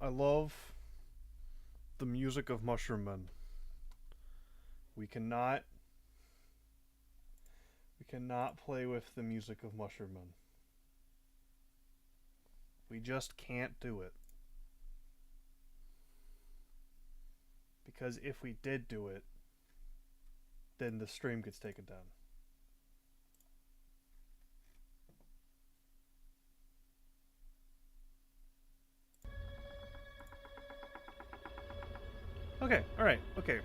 I love the music of Mushroom Men. We cannot we cannot play with the music of Mushroom Men. We just can't do it. Because if we did do it, then the stream gets taken down. Okay, alright, okay.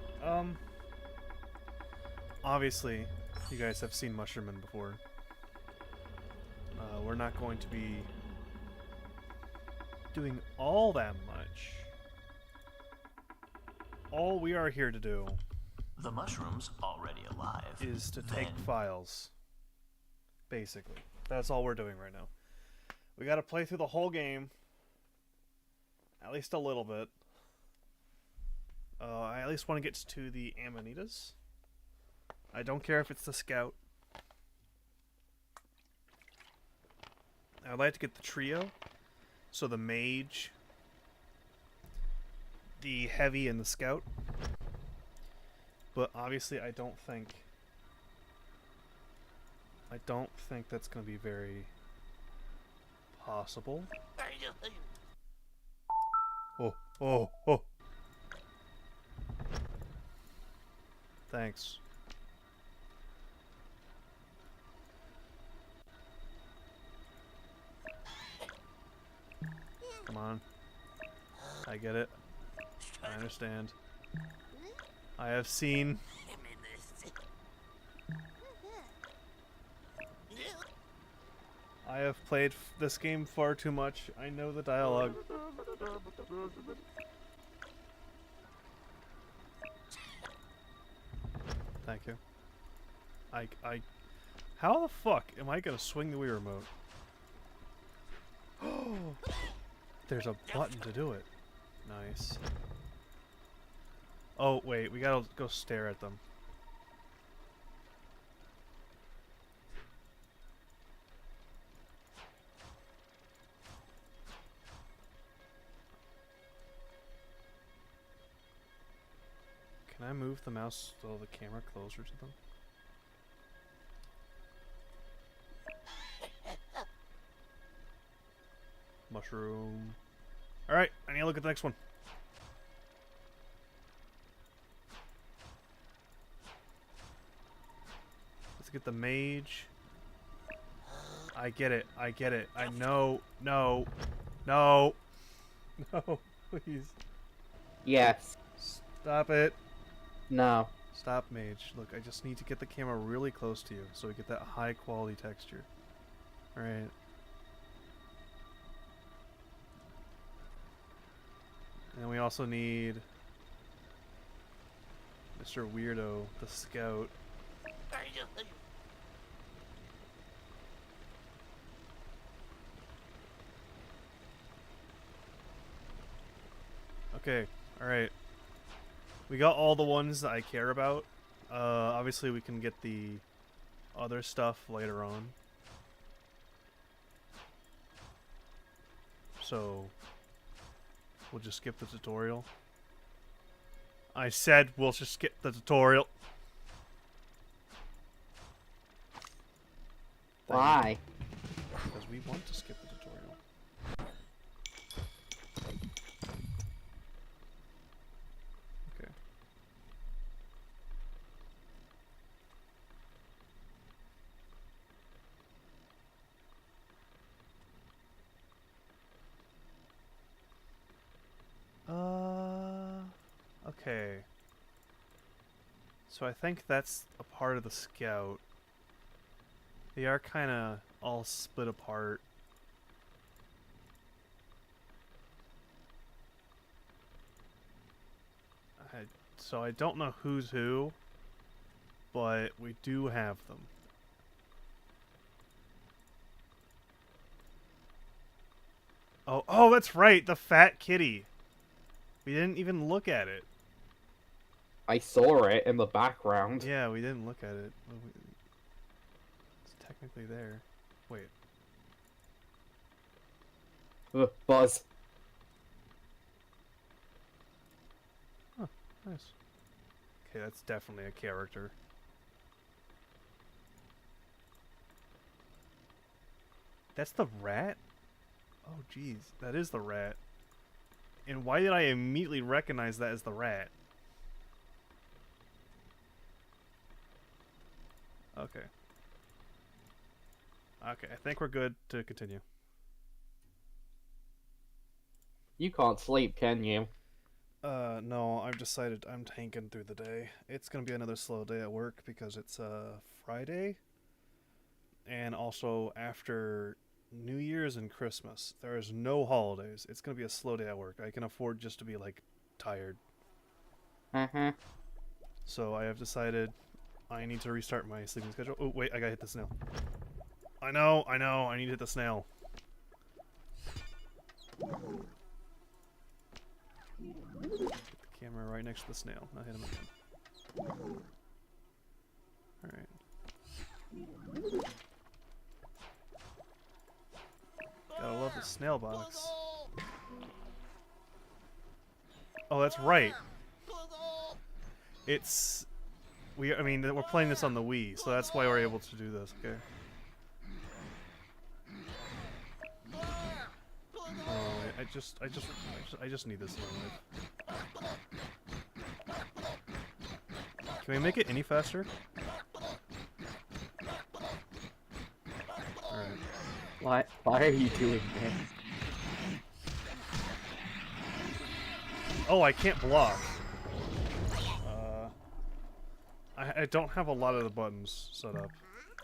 Obviously, you guys have seen Mushroom Men before. We're not going to be doing all that much. All we are here to do The mushroom's already alive. is to take files. Basically. That's all we're doing right now. We gotta play through the whole game. At least a little bit. I at least want to get to the Amanitas. I don't care if it's the Scout. I'd like to get the trio. So the Mage, the Heavy, and the Scout. But obviously I don't think that's going to be very possible. Oh. Thanks. Come on. I get it. I understand. I have seen... I have played this game far too much. I know the dialogue. Thank you. How the fuck am I gonna swing the Wii remote? There's a button to do it. Nice. Oh, wait, we gotta go stare at them. Can I move the mouse so the camera closer to them? Mushroom. Alright, I need to look at the next one. Let's get the Mage. I get it. I know. No, please. Yes. Stop it. No. Stop, Mage. Look, I just need to get the camera really close to you so we get that high quality texture. Alright. And we also need Mr. Weirdo, the Scout. Okay, alright. We got all the ones that I care about. Obviously we can get the other stuff later on. So, we'll just skip the tutorial. I said we'll just skip the tutorial. Why? Because we want to skip the tutorial. Okay. Okay. So I think that's a part of the Scout. They are kind of all split apart. So I don't know who's who, but we do have them. Oh, that's right, the fat kitty. We didn't even look at it. I saw it in the background. Yeah, we didn't look at it. It's technically there. Wait. Buzz. Nice. Okay, that's definitely a character. That's the rat? Oh, jeez. That is the rat. And why did I immediately recognize that as the rat? Okay. Okay, I think we're good to continue. You can't sleep, can you? No, I've decided I'm tanking through the day. It's gonna be another slow day at work because it's, Friday. And also after New Year's and Christmas, there is no holidays. It's gonna be a slow day at work. I can afford just to be, like, tired. Mm-hmm. So I have decided I need to restart my sleeping schedule. Oh, wait, I gotta hit the snail. I know, I need to hit the snail. Put the camera right next to the snail. Now hit him again. Alright. Gotta love the snail box. Oh, that's right. It's... I mean, we're playing this on the Wii, so that's why we're able to do this, okay? Oh, I just need this in my life. Can we make it any faster? Alright. Why are you doing this? Oh, I can't block. I don't have a lot of the buttons set up.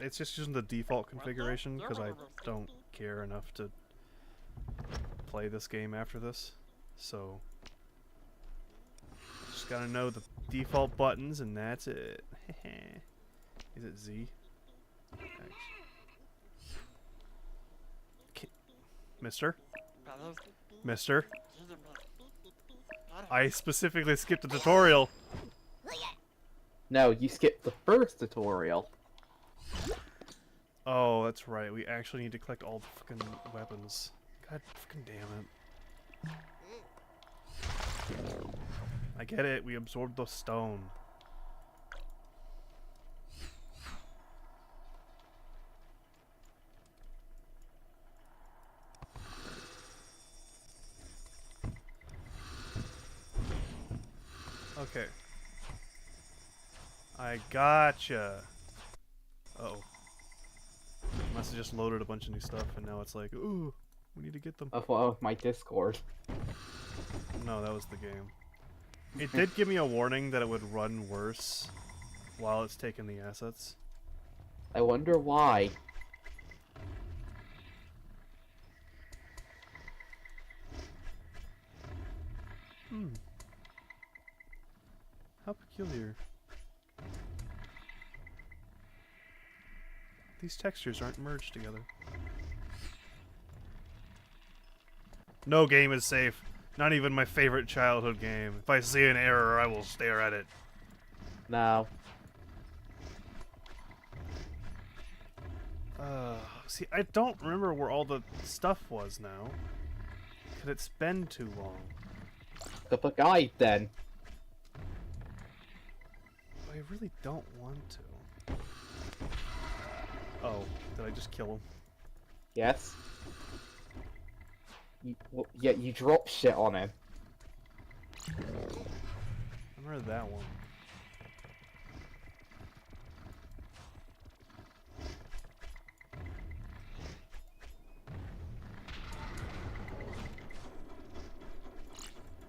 It's just using the default configuration because I don't care enough to play this game after this. So, just gotta know the default buttons and that's it. Is it Z? X. Mister? Mister? I specifically skipped the tutorial. No, you skipped the first tutorial. Oh, that's right. We actually need to collect all the fucking weapons. God fucking damn it. I get it. We absorbed the stone. Okay. I gotcha. Uh-oh. Must have just loaded a bunch of new stuff, and now it's like, ooh, we need to get them. Of my Discord. No, that was the game. It did give me a warning that it would run worse while it's taking the assets. I wonder why. Hmm. How peculiar. These textures aren't merged together. No game is safe. Not even my favorite childhood game. If I see an error, I will stare at it. No. See, I don't remember where all the stuff was now. Could it's been too long? The guide then. I really don't want to. Oh, did I just kill him? Yes. Yeah, you drop shit on him. I remember that one.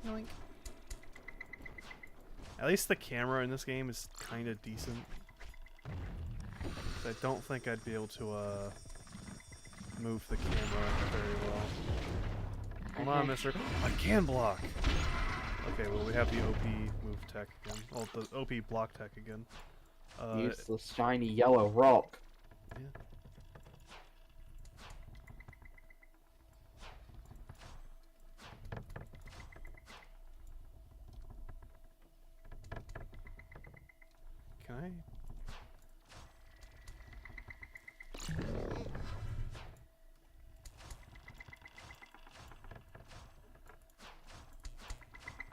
Yoink. At least the camera in this game is kind of decent. I don't think I'd be able to move the camera very well. Come on, mister. I can block! Okay, well we have the OP move tech again. Oh, the OP block tech again. Useless shiny yellow rock. Yeah. Can I?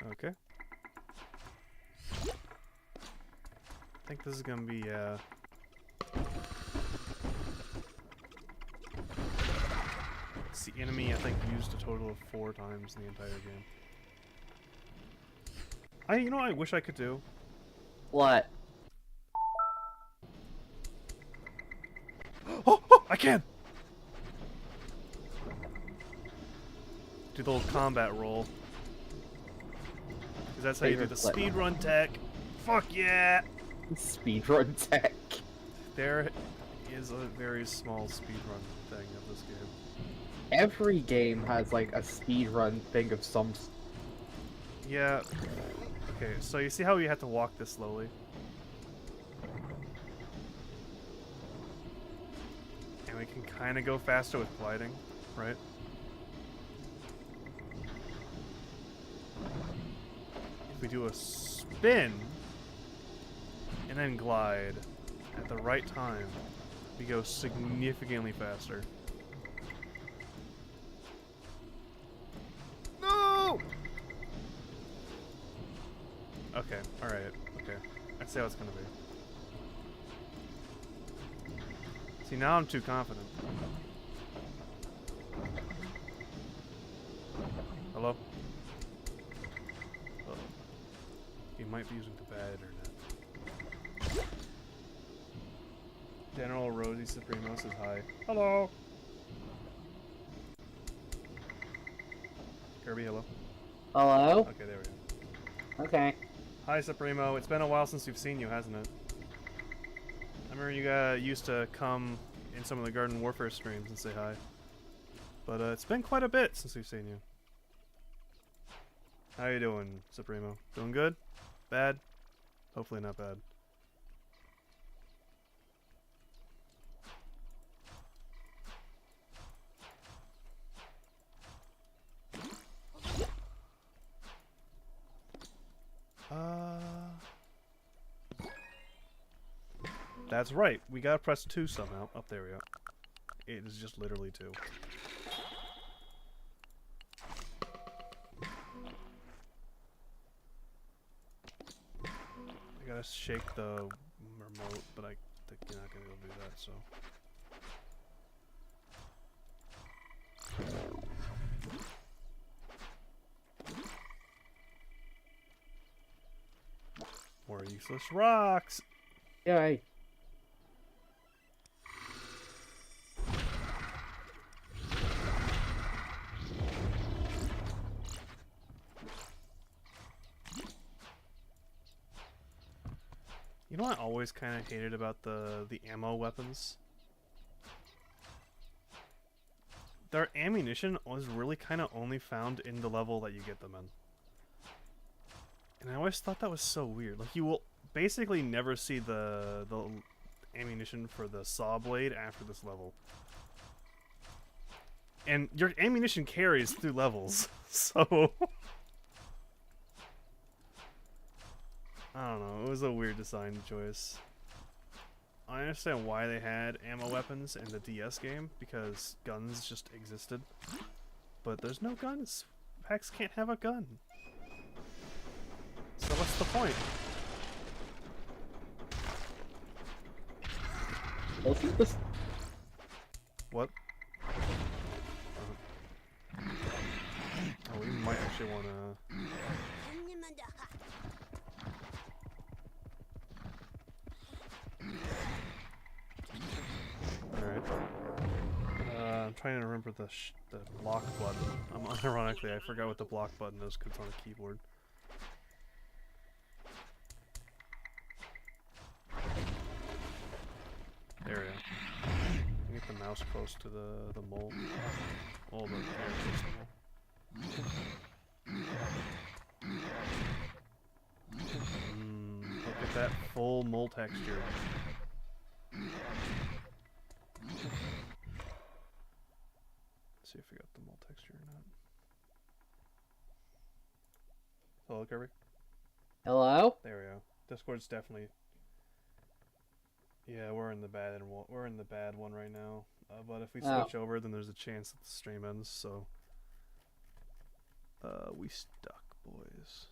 Okay. think this is gonna be, it's the enemy, I think, used a total of 4 times in the entire game. You know what I wish I could do? What? Oh, I can! Do the little combat roll. Because that's how you do the speedrun tech. Fuck yeah! Speedrun tech. There is a very small speedrun thing of this game. Every game has like a speedrun thing of some. Yeah. Okay, so you see how you have to walk this slowly? And we can kind of go faster with gliding, right? If we do a spin and then glide at the right time, we go significantly faster. No! Okay, alright, okay. I see how it's gonna be. See, now I'm too confident. Hello? Uh-oh. You might be using the bad internet. General Rosie Supremo says hi. Hello! Kirby, hello? Hello? Okay, there we go. Okay. Hi, Supremo. It's been a while since we've seen you, hasn't it? I remember you used to come in some of the Garden Warfare streams and say hi. But it's been quite a bit since we've seen you. How you doing, Supremo? Doing good? Bad? Hopefully not bad. That's right. We gotta press 2 somehow. Up there we go. It is just literally 2. I gotta shake the remote, but I think you're not gonna be able to do that, so. More useless rocks! Yay. You know what I always kind of hated about the ammo weapons? Their ammunition was really kind of only found in the level that you get them in. And I always thought that was so weird. Like, you will basically never see the ammunition for the saw blade after this level. And your ammunition carries through levels, so... I don't know, it was a weird design choice. I understand why they had ammo weapons in the DS game, because guns just existed. But there's no guns. Packs can't have a gun. So what's the point? Well, see this. What? Oh, we might actually want to... Alright. I'm trying to remember the block button. Ironically, I forgot what the block button is because it's on a keyboard. There we go. Get the mouse close to the mole. Oh, the close to the mole. Look at that full mole texture. Let's see if we got the mole texture or not. Hello, Kirby? Hello? There we go. Discord's definitely... Yeah, we're in the bad one right now. But if we switch over, then there's a chance that the stream ends, so... we stuck, boys.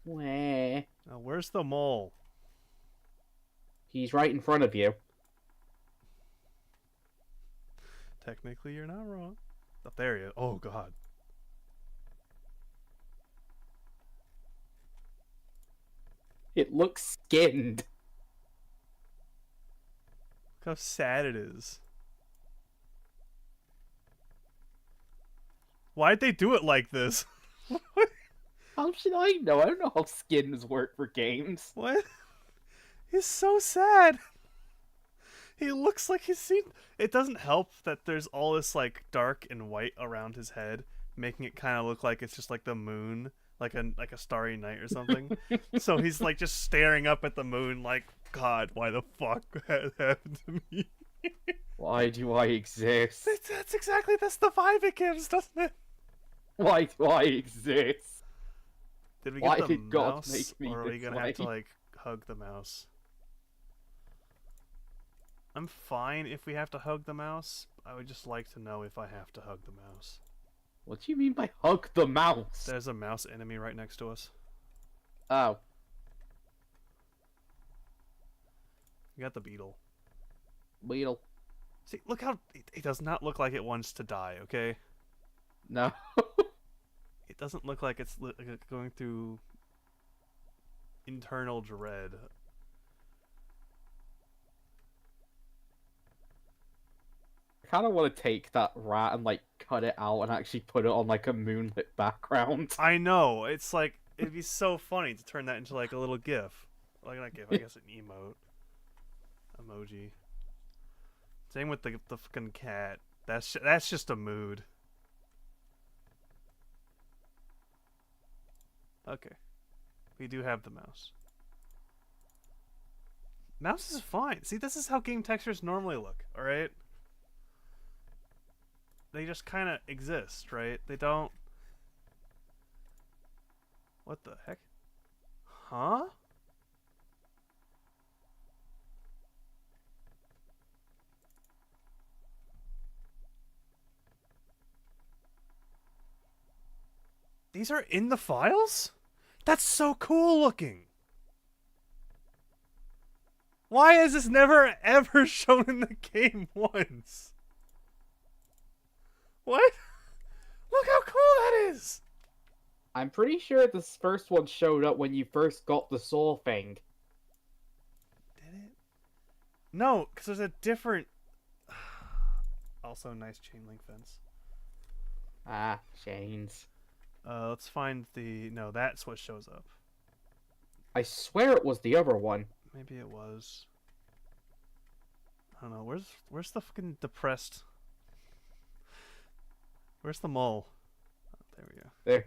Where? Now, where's the mole? He's right in front of you. Technically, you're not wrong. Oh, there he is. Oh, God. It looks skinned. Look how sad it is. Why'd they do it like this? How should I know? I don't know how skins work for games. What? He's so sad. He looks like he's seen. It doesn't help that there's all this like dark and white around his head, making it kind of look like it's just like the moon, like a starry night or something. So he's like just staring up at the moon, like, God, why the fuck happened to me? Why do I exist? That's the vibe it gives, doesn't it? Why do I exist? Did we Why get the did God mouse, make me or are we this gonna have to way? like hug the mouse? I'm fine if we have to hug the mouse. I would just like to know if I have to hug the mouse. What do you mean by hug the mouse? There's a mouse enemy right next to us. Oh, You got the beetle. Weedle. See, look how it does not look like it wants to die. Okay, No. it doesn't look like it's going through internal dread. I kind of want to take that rat and like cut it out and actually put it on like a moonlit background. I know. It's like it'd be so funny to turn that into like a little GIF, like not GIF. I guess an emoji. Same with the fucking cat. That's just a mood. Okay, we do have the mouse. Mouse is fine. See, this is how game textures normally look. All right. They just kind of exist, right? They don't. What the heck? Huh? These are in the files? That's so cool looking. Why is this never ever shown in the game once? What? Look how cool that is! I'm pretty sure this first one showed up when you first got the soul thing. Did it? No, because there's a different... Also, nice chain link fence. Ah, chains. Let's find the... No, that's what shows up. I swear it was the other one. Maybe it was. I don't know. Where's the fucking depressed... Where's the mole? Oh, there we go. There.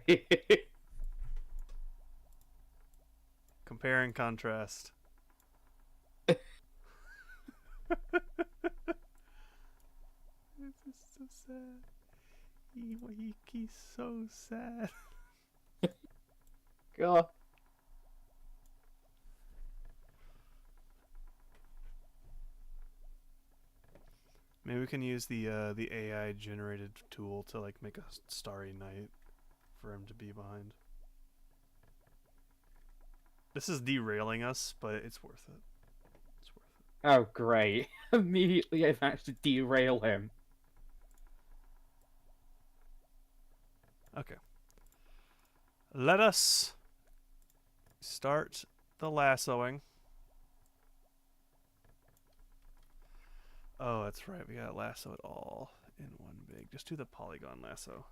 Compare and contrast. This is so sad. He's so sad. God. Maybe we can use the AI generated tool to like make a starry night for him to be behind. This is derailing us, but it's worth it. It's worth it. Oh, great. Immediately I've managed to derail him. Okay. Let us start the lassoing. Oh, that's right. We gotta lasso it all in one big. Just do the polygon lasso.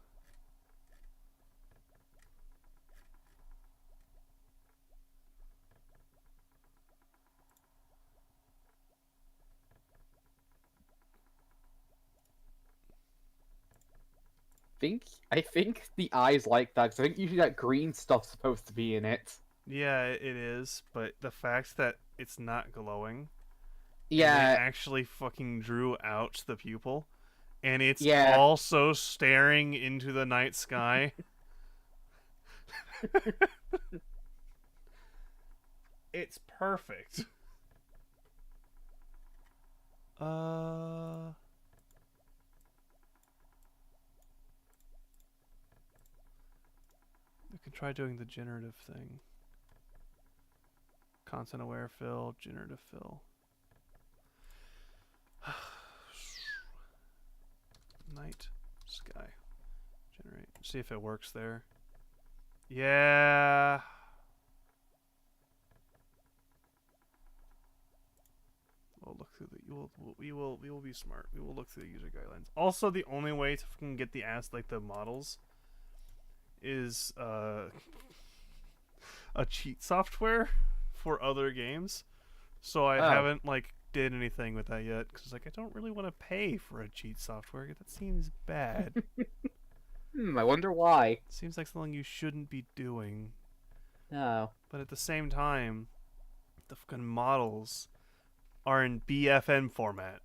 I think the eyes like that, because I think usually that green stuff's supposed to be in it. Yeah, it is, but the fact that it's not glowing. And Yeah, they actually fucking drew out the pupil, and it's Yeah. also staring into the night sky. It's perfect. We could try doing the generative thing. Content aware fill, generative fill. Night sky. Generate. See if it works there. Yeah. We'll look through the. We will be smart. We will look through the user guidelines. Also, the only way to fucking get the models is a cheat software for other games. So I haven't like did anything with that yet because like I don't really want to pay for a cheat software. That seems bad. I wonder why. Seems like something you shouldn't be doing. No. But at the same time, the fucking models are in BFN format.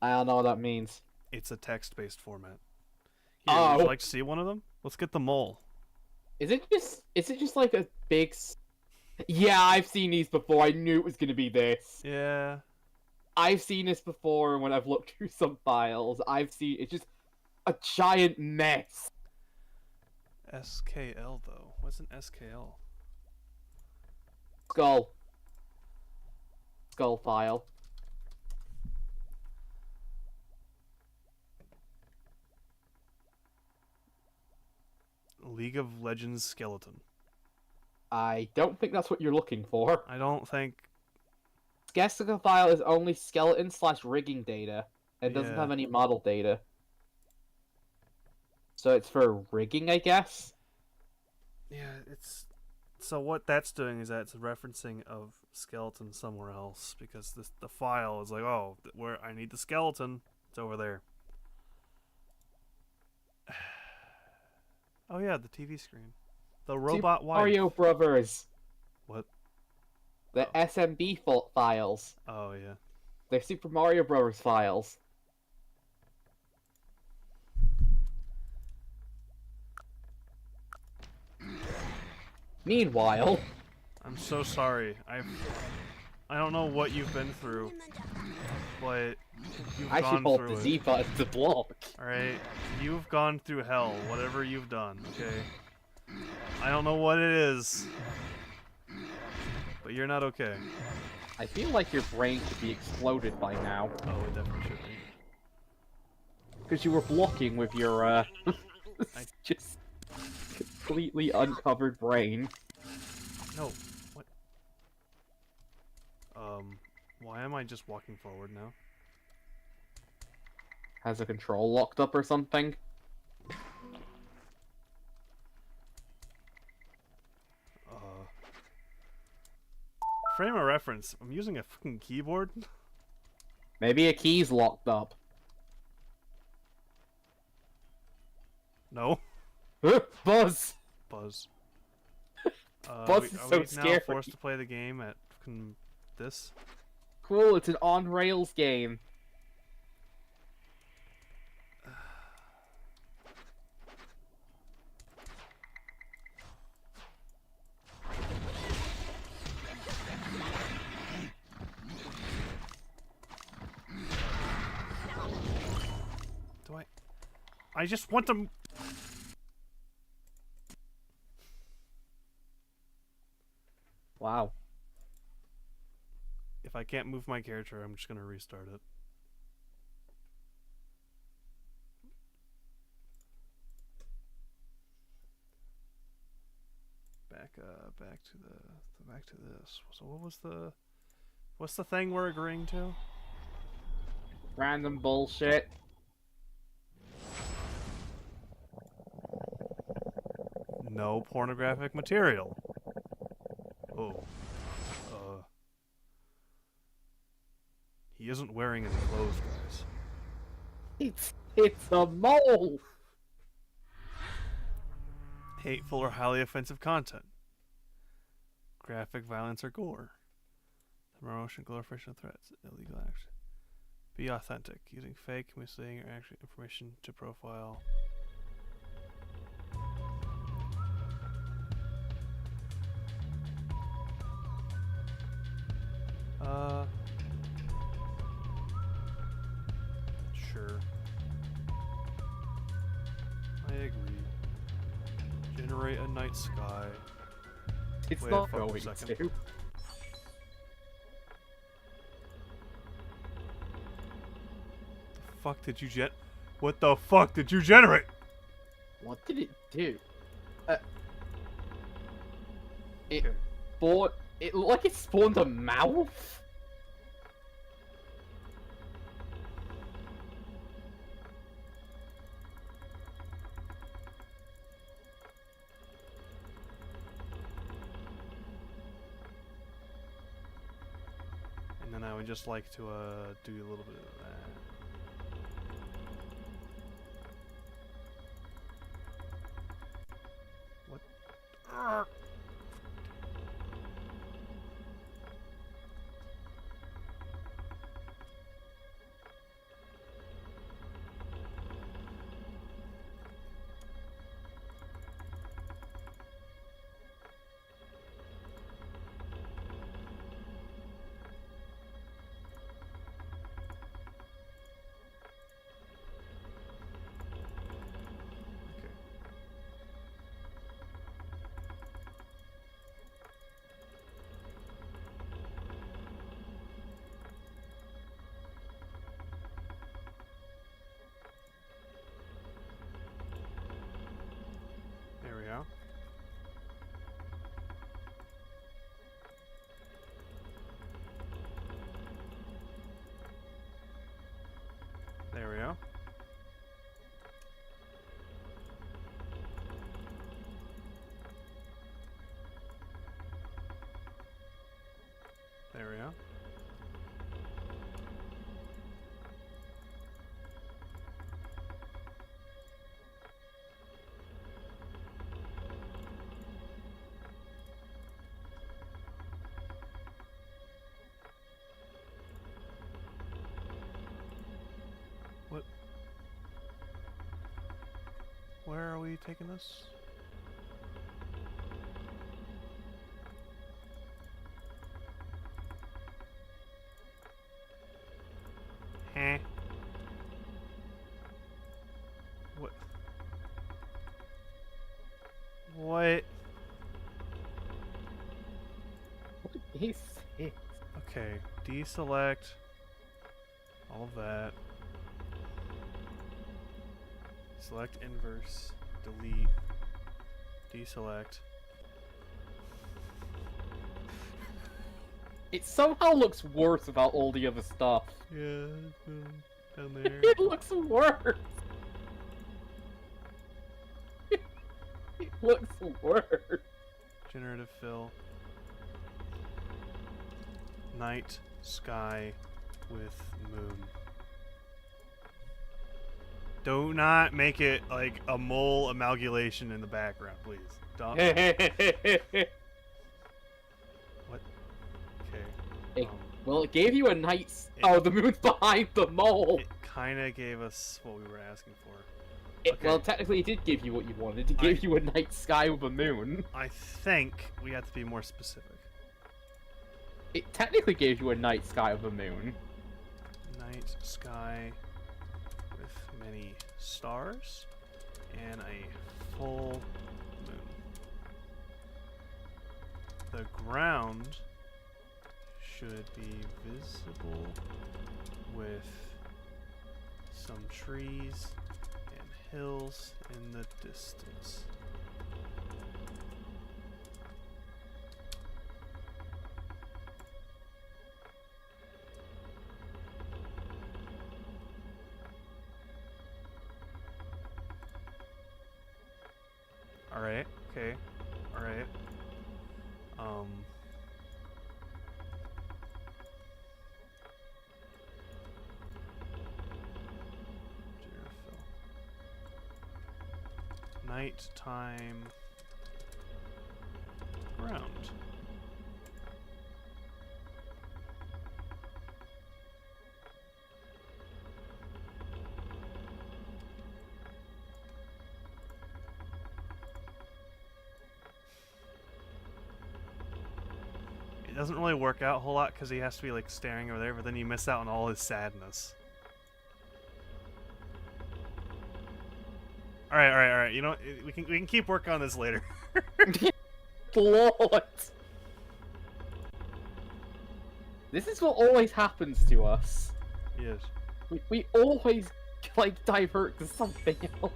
I don't know what that means. It's a text-based format. Here, would Oh. you like to see one of them? Let's get the mole. Is it just like a big Yeah, I've seen these before. I knew it was going to be this. Yeah. I've seen this before when I've looked through some files. It's just a giant mess. SKL though. What's an SKL? Skull file. League of Legends skeleton. I don't think that's what you're looking for. I don't think. Skeleton file is only skeleton/rigging data. It doesn't Yeah. have any model data. So it's for rigging, I guess? Yeah, it's. So what that's doing is that it's referencing of skeleton somewhere else because the file is like, oh, where I need the skeleton, it's over there. Oh yeah, the TV screen, the robot wife. Mario Brothers. What? The SMB files. Oh yeah. They're Super Mario Brothers files. Meanwhile, I'm so sorry. I don't know what you've been through, but you've I should gone hold through the it. Z button to block. All right, you've gone through hell. Whatever you've done, okay. I don't know what it is, but you're not okay. I feel like your brain should be exploded by now. Oh, it definitely should be. Because you were blocking with your, just completely uncovered brain. No. What? Why am I just walking forward now? Has a control locked up or something? Frame of reference. I'm using a fucking keyboard. Maybe a key's locked up. No. Buzz! Buzz. Buzz is are so we scary. now forced to play the game at fucking this? Cool, it's an on-rails game. I just want to. Wow. If I can't move my character, I'm just gonna restart it. Back to this. So what's the thing we're agreeing to? Random bullshit. No pornographic material. Oh. He isn't wearing any clothes, guys. It's a mole! Hateful or highly offensive content. Graphic violence or gore. Promotion, glorification of threats. Illegal action. Be authentic. Using fake, misleading, or actual information to profile. Sure. I agree. Generate a night sky. It's Wait a not fucking going second. to. Fuck did you get? What the fuck did you generate? What did it do? It Okay. spawned. It looked like it spawned a mouth. And then I would just like to do a little bit of that. What? Arrgh. Okay. There we go. There we go. There we go. What? Where are we taking this? Heh. What? What? What is it? Okay, deselect all of that. Select inverse, delete, deselect. It somehow looks worse without all the other stuff. Yeah, down there. It looks worse. It looks worse. Generative fill. Night sky with moon. Do not make it like a mole amalgamation in the background, please. Don't. What? Okay. It- Well, it gave you a nice. Oh, the moon's behind the mole. It kind of gave us what we were asking for. Well, technically, it did give you what you wanted. It gave you a night sky with a moon. I think we have to be more specific. It technically gave you a night sky with a moon. Night sky with many stars and a full moon. The ground should be visible with some trees and hills in the distance. Alright, okay, alright. Nighttime ground. It doesn't really work out a whole lot because he has to be like staring over there, but then you miss out on all his sadness. All right. You know, we can keep working on this later. Lord! This is what always happens to us. Yes. We always like divert to something else.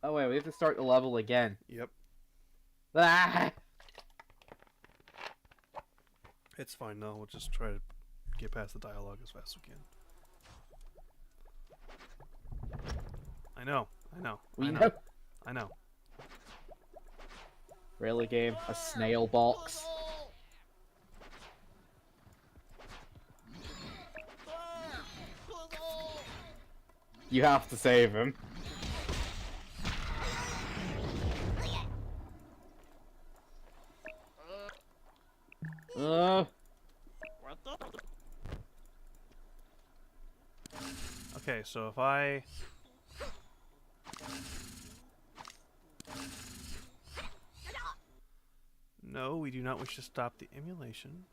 Oh wait, we have to start the level again. Yep. Ah! It's fine, no. We'll just try to get past the dialogue as fast as we can. I know. We know. I know. Really, game? A snail box? You have to save him. Okay, so if I... No, we do not wish to stop the emulation.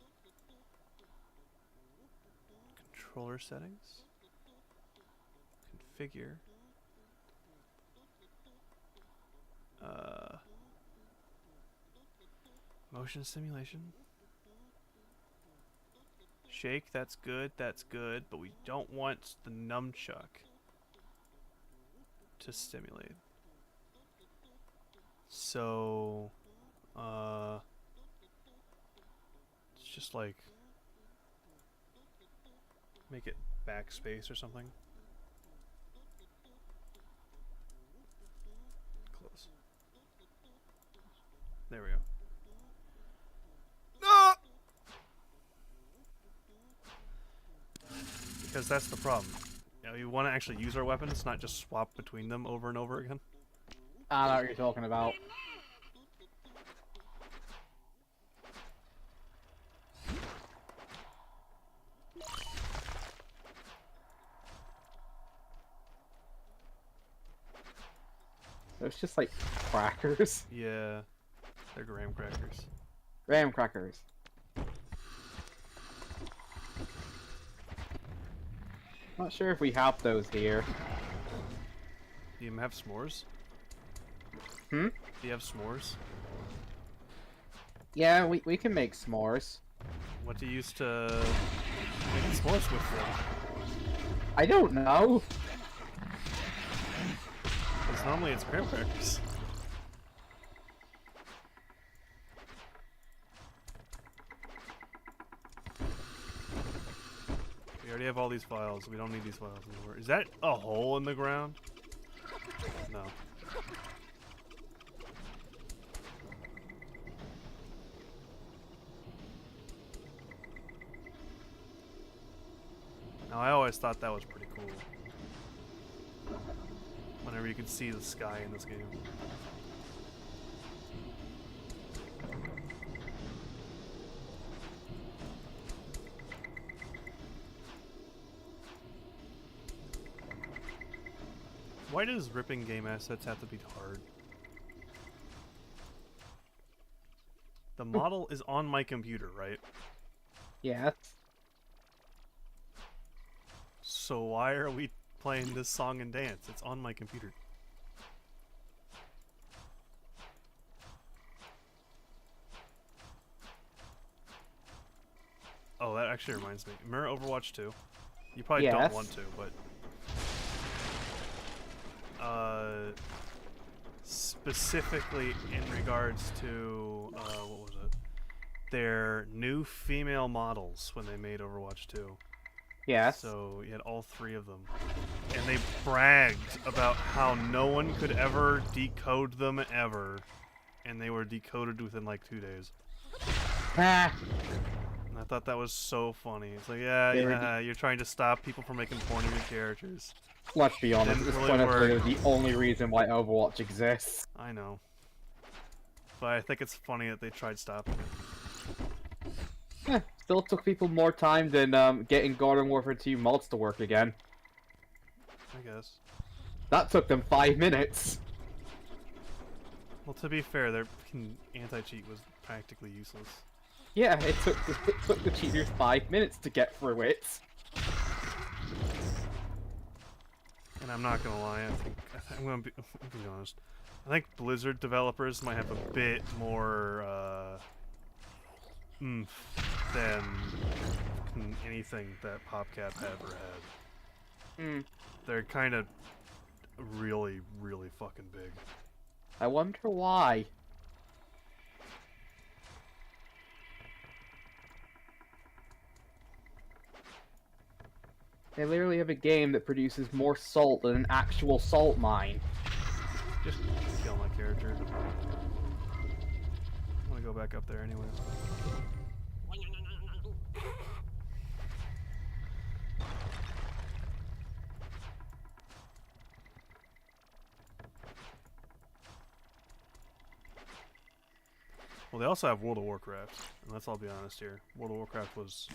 Controller settings. Configure. Motion simulation. Shake, that's good, but we don't want the nunchuck to stimulate. So, it's just like, make it backspace or something. Close. There we go. No! Because that's the problem. You know, you want to actually use our weapons, not just swap between them over and over again. I know what you're talking about. It's just like crackers. Yeah, they're graham crackers. Graham crackers. Not sure if we have those here. Do you have s'mores? Hmm? Do you have s'mores? Yeah, we can make s'mores. What do you use to make s'mores with them? I don't know. Because normally it's graham crackers. We already have all these files. We don't need these files anymore. Is that a hole in the ground? No. Now, I always thought that was pretty cool. Whenever you can see the sky in this game. Why does ripping game assets have to be hard? The model is on my computer, right? Yes. So why are we playing this song and dance? It's on my computer. Oh, that actually reminds me. Mirror Overwatch 2. You probably don't Yes. want to, but... specifically in regards to, what was it? Their new female models when they made Overwatch 2. Yes. So you had all three of them. And they bragged about how no one could ever decode them ever. And they were decoded within like 2 days. Ah. And I thought that was so funny. It's like, yeah, They were yeah, you're trying to stop people from making porn of your characters. Let's be honest, Didn't this really point is work. literally the only reason why Overwatch exists. I know. But I think it's funny that they tried stopping it. Still took people more time than getting Garden Warfare 2 mods to work again. I guess. That took them 5 minutes. Well, to be fair, their anti-cheat was practically useless. Yeah, it took the cheaters 5 minutes to get through it. And I'm not gonna lie, I'm gonna be honest. I think Blizzard developers might have a bit more oomph than anything that PopCap ever had. Hmm. They're kind of really, really fucking big. I wonder why. They literally have a game that produces more salt than an actual salt mine. Just kill my character. I'm gonna go back up there anyways. Well, they also have World of Warcraft, and let's all be honest here. World of Warcraft was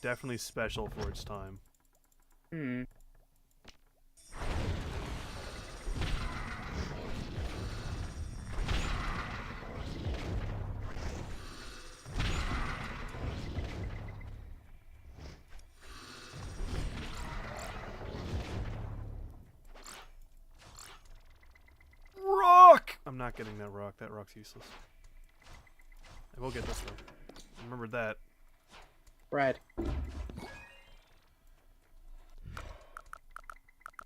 definitely special for its time. Hmm. Rock! I'm not getting that rock. That rock's useless. I will get this though. Remember that. Bread.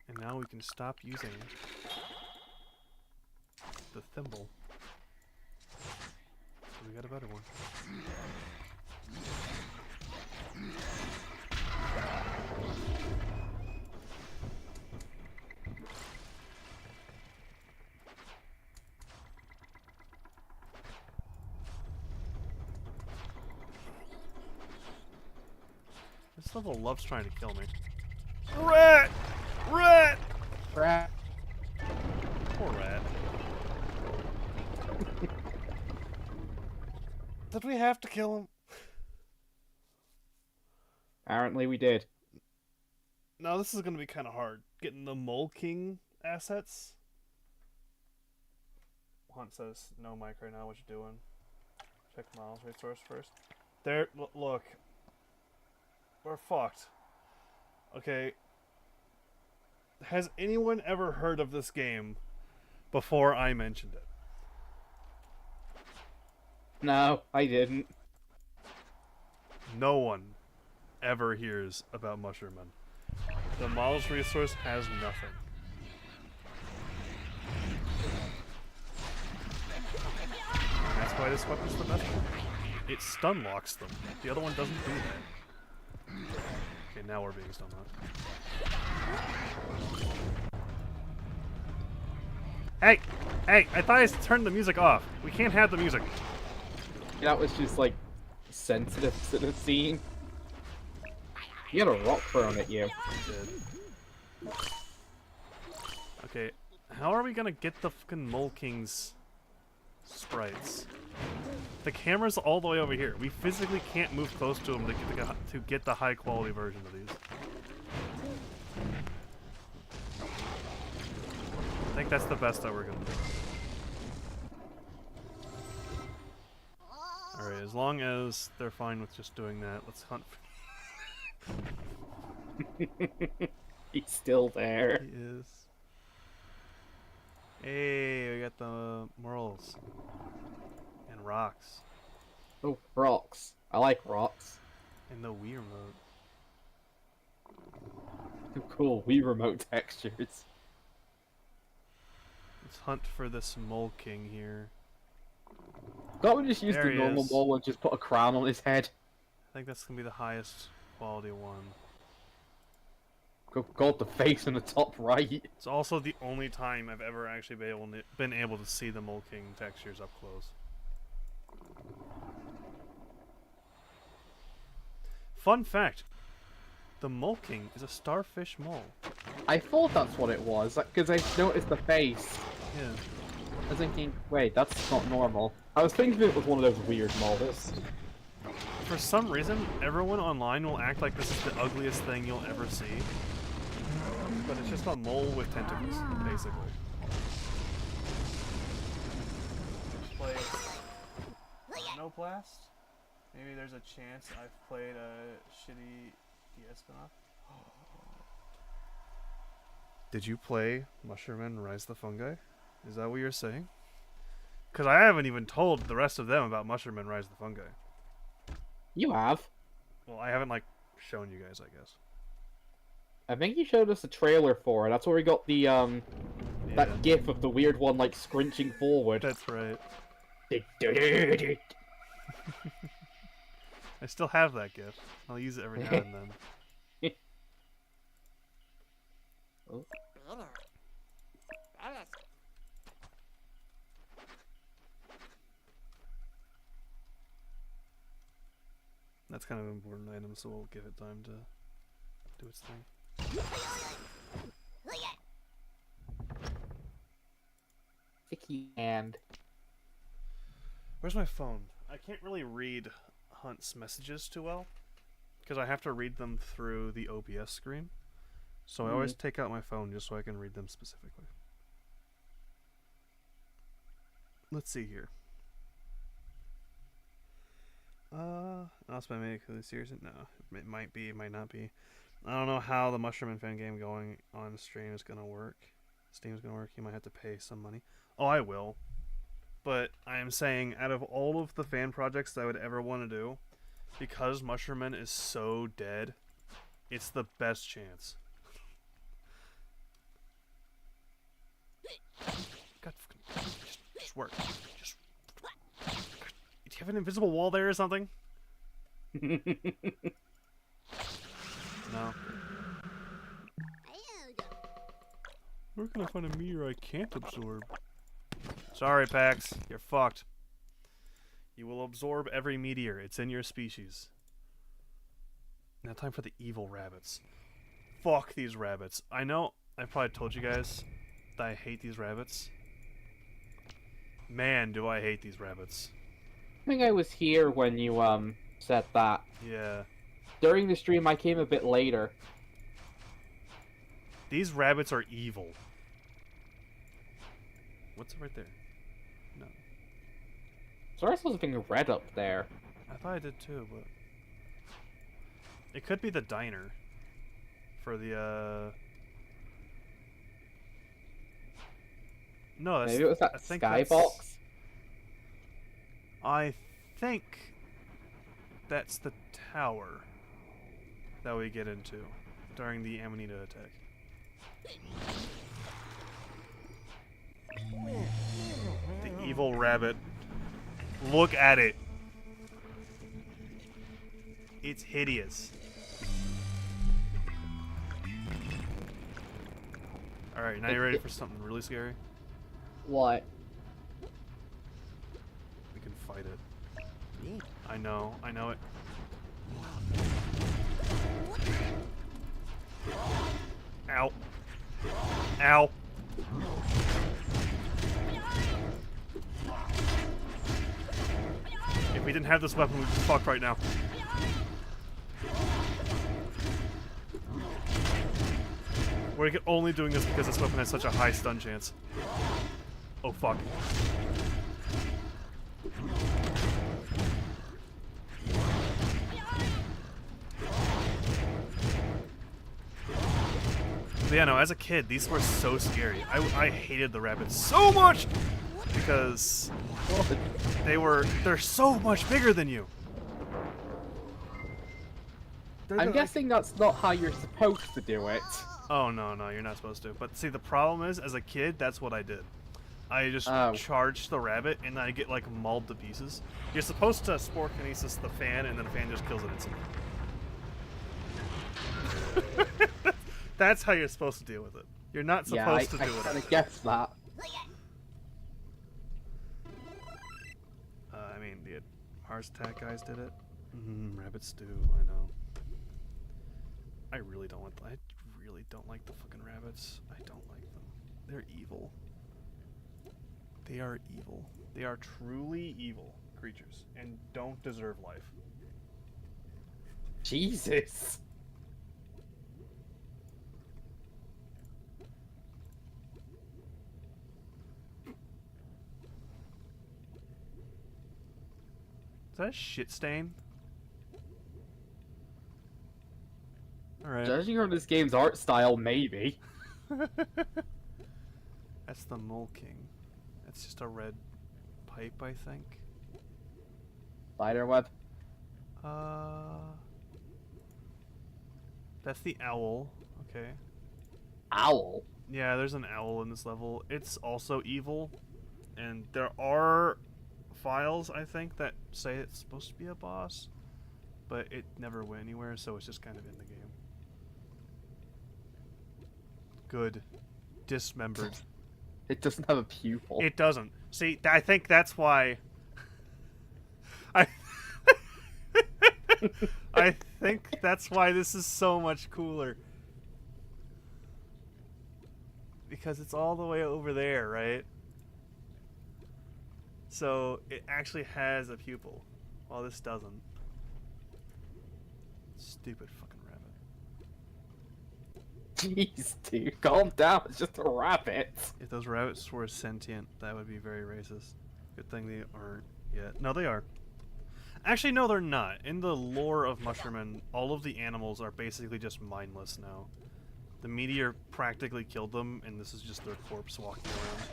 And now we can stop using the thimble. So we got a better one. This level loves trying to kill me. Rat! Rat! Bread. Poor rat. Did we have to kill him? Apparently we did. No, this is gonna be kind of hard. Getting the Mole King assets. Hunt says, no mic right now, what you doing? Check Miles' resource first. There, look. We're fucked. Okay. Has anyone ever heard of this game before I mentioned it? No, I didn't. No one ever hears about Mushroomman. The Miles resource has nothing. And that's why this weapon's the best one. It stun locks them. The other one doesn't do that. Okay, now we're being stun locked. Hey! Hey! I thought I turned the music off. We can't have the music. That was just like sensitive to the scene. You had a rock thrown at you. Did. Okay, how are we gonna get the fucking Mole King's sprites? The camera's all the way over here. We physically can't move close to him to get the high quality version of these. I think that's the best that we're gonna do. Alright, as long as they're fine with just doing that, let's hunt for... He's still there. He is. Hey, we got the morals. And rocks. Oh, rocks. I like rocks. And the Wii remote. Cool, Wii remote textures. Let's hunt for this Mole King here. Can't we just use There the he normal is. mole and just put a crown on his head? I think that's gonna be the highest quality one. Good God, the face in the top right. It's also the only time I've ever actually been able to see the Mole King textures up close. Fun fact: the Mole King is a starfish mole. I thought that's what it was, because I noticed the face. Yeah. I was thinking, wait, that's not normal. I was thinking it was one of those weird moles. For some reason, everyone online will act like this is the ugliest thing you'll ever see. But it's just a mole with tentacles, basically. Play Xenoblast? Maybe there's a chance I've played a shitty DS spinoff. Did you play Mushroom Rise the Fungi? Is that what you're saying? Because I haven't even told the rest of them about Mushroom Rise the Fungi. You have. Well, I haven't, like, shown you guys, I guess. I think you showed us a trailer for it. That's where we got the Yeah, that gif of the weird one like scrunching forward. that's right. I I still have that gif. I'll use it every now and then. That's kind of an important item, so we'll give it time to do its thing. Sticky hand. Where's my phone? I can't really read Hunt's messages too well, because I have to read them through the OBS screen. So I always take out my phone just so I can read them specifically. Let's see here. That's my make of the series. No, it might be, it might not be. I don't know how the Mushroom and Fan game going on stream is gonna work. Steam's gonna work. You might have to pay some money. Oh, I will. But I am saying, out of all of the fan projects that I would ever want to do, because Mushroom is so dead, it's the best chance. God, just work. Just. Do you have an invisible wall there or something? No. Where can I find a meteor I can't absorb? Sorry, Pax. You're fucked. You will absorb every meteor. It's in your species. Now time for the evil rabbits. Fuck these rabbits. I know I probably told you guys that I hate these rabbits. Man, do I hate these rabbits. I think I was here when you said that. Yeah. During the stream, I came a bit later. These rabbits are evil. What's right there? No. So I saw something red up there. I thought I did too, but... It could be the diner. For the, No, that's... Maybe it was that I think skybox. I think that's the tower that we get into during the Amanita attack. The evil rabbit. Look at it. It's hideous. Alright, now you ready for something really scary? What? We can fight it. I know it. Ow. Ow. If we didn't have this weapon, we'd be fucked right now. We're only doing this because this weapon has such a high stun chance. Oh fuck. But yeah, no, as a kid, these were so scary. I hated the rabbits so much because they're so much bigger than you. I'm guessing that's not how you're supposed to do it. Oh no, you're not supposed to. But see, the problem is, as a kid, that's what I did. I just charged the rabbit, and I get like mauled to pieces. You're supposed to spore kinesis the fan, and then the fan just kills it instantly. That's how you're supposed to deal with it. You're not supposed to do it. I guess that. I mean, the Mars Attack guys did it. Rabbit stew, I know. I really don't like the fucking rabbits. I don't like them. They're evil. They are evil. They are truly evil creatures and don't deserve life. Jesus. Is that a shit stain? Alright. Judging from this game's art style, maybe. That's the Mole King. That's just a red pipe, I think. Spiderweb. That's the owl. Okay. Owl. Yeah, there's an owl in this level. It's also evil, and there are files, I think, that say it's supposed to be a boss, but it never went anywhere, so it's just kind of in the game. Good. Dismembered. It doesn't have a pupil. It doesn't. See, I think that's why. I. I think that's why this is so much cooler. Because it's all the way over there, right? So it actually has a pupil, while this doesn't. Stupid fucking rabbit. Jeez, dude, calm down. It's just a rabbit. If those rabbits were sentient, that would be very racist. Good thing they aren't yet. No, they are. Actually, no, they're not. In the lore of Mushroomman, all of the animals are basically just mindless now. The meteor practically killed them, and this is just their corpse walking around.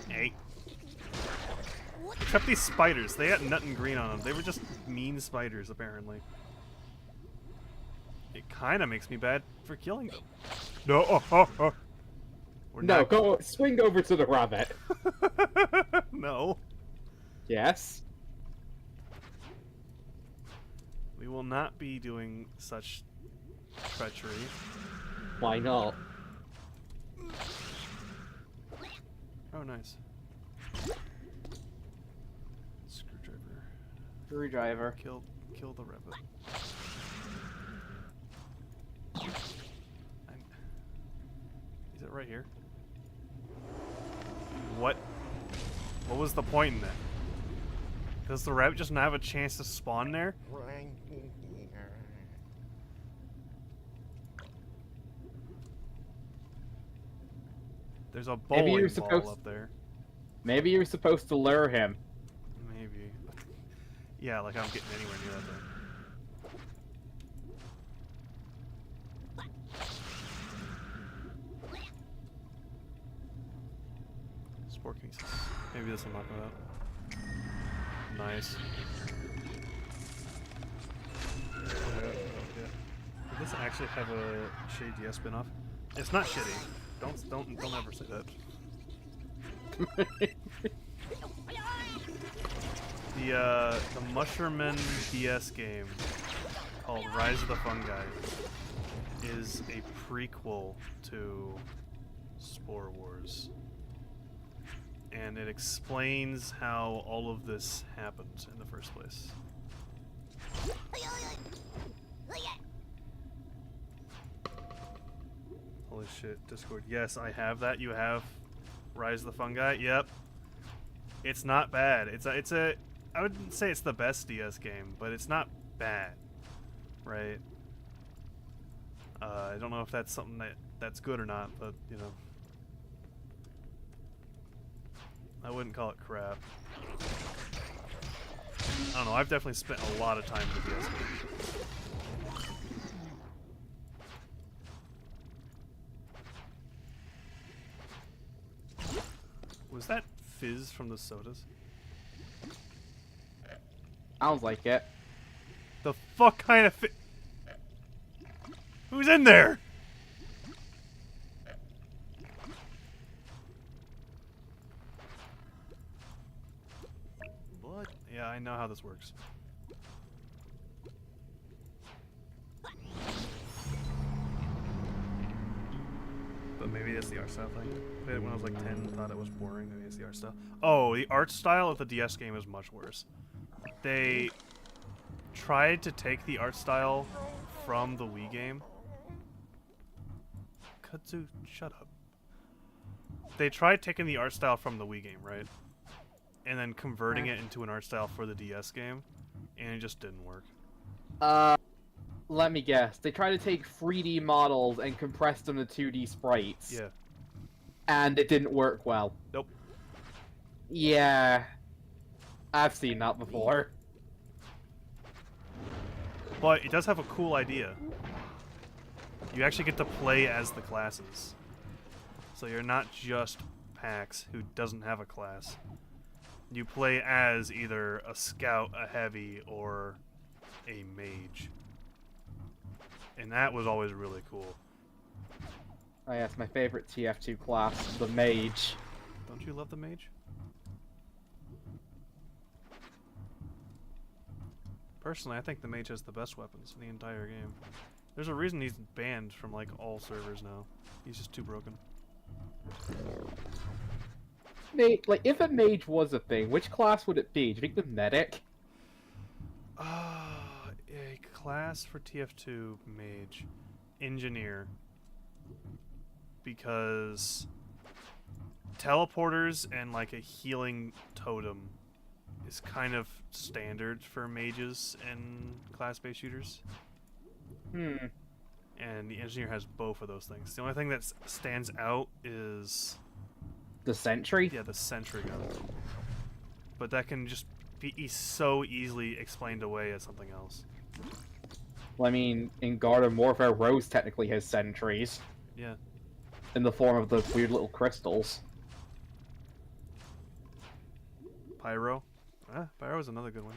Hey. Except these spiders. They had nothing green on them. They were just mean spiders, apparently. It kind of makes me bad for killing them. No, We're No, not... go swing over to the rabbit. No. Yes. We will not be doing such treachery. Why not? Oh, nice. Screwdriver. Screwdriver. Kill the rabbit. Is it right here? What? What was the point in that? Does the rabbit just not have a chance to spawn there? There's a Maybe bowling you're ball supposed- up there. Maybe you were supposed to lure him. Maybe. Yeah, like I'm getting anywhere near that thing. Spore cases. Maybe this will knock it out. Nice. Did this actually have a Shitty DS spin-off? It's not shitty. Don't ever say that. The Mushroomman DS game called Rise of the Fungi is a prequel to Spore Wars. And it explains how all of this happened in the first place. Holy shit, Discord. Yes, I have that. You have Rise of the Fungi? Yep. It's not bad. It's a I wouldn't say it's the best DS game, but it's not bad. Right? I don't know if that's something that's good or not, but you know. I wouldn't call it crap. I don't know, I've definitely spent a lot of time with the DS game. Was that fizz from the sodas? Sounds like it. The fuck kind of Who's in there? What? Yeah, I know how this works. But maybe it's the art style thing. Played it when I was like 10, thought it was boring. Maybe it's the art style. Oh, the art style of the DS game is much worse. They tried to take the art style from the Wii game. Kudzu, shut up. They tried taking the art style from the Wii game, right? And then converting it into an art style for the DS game, and it just didn't work. Let me guess. They tried to take 3D models and compress them to 2D sprites. Yeah. And it didn't work well. Nope. Yeah. I've seen that before. But it does have a cool idea. You actually get to play as the classes. So you're not just Pax, who doesn't have a class. You play as either a scout, a heavy, or a mage. And that was always really cool. Oh yeah, it's my favorite TF2 class, the mage. Don't you love the mage? Personally, I think the mage has the best weapons in the entire game. There's a reason he's banned from like all servers now. He's just too broken. Like, if a mage was a thing, which class would it be? Do you think the medic? A class for TF2 mage. Engineer. Because teleporters and like a healing totem is kind of standard for mages and class-based shooters. And the engineer has both of those things. The only thing that stands out is The sentry? the sentry gun. But that can just be so easily explained away as something else. Well, I mean, in Garden Warfare, Rose technically has sentries. Yeah. In the form of the weird little crystals. Pyro. Pyro's another good one.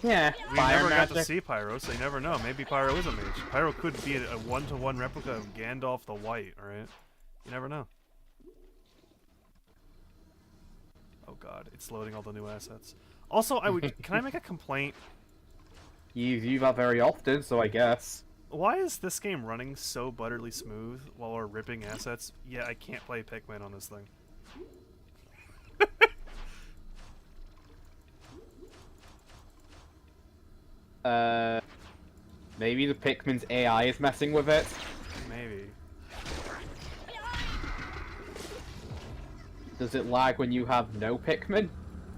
Yeah, We fire never got to magic. see Pyro, so you never know. Maybe Pyro is a mage. Pyro could be a one-to-one replica of Gandalf the White, alright? You never know. Oh god, it's loading all the new assets. Also, can I make a complaint? You use that very often, so I guess. Why is this game running so butterly smooth while we're ripping assets? Yeah, I can't play Pikmin on this thing. Maybe the Pikmin's AI is messing with it. Maybe. Does it lag when you have no Pikmin?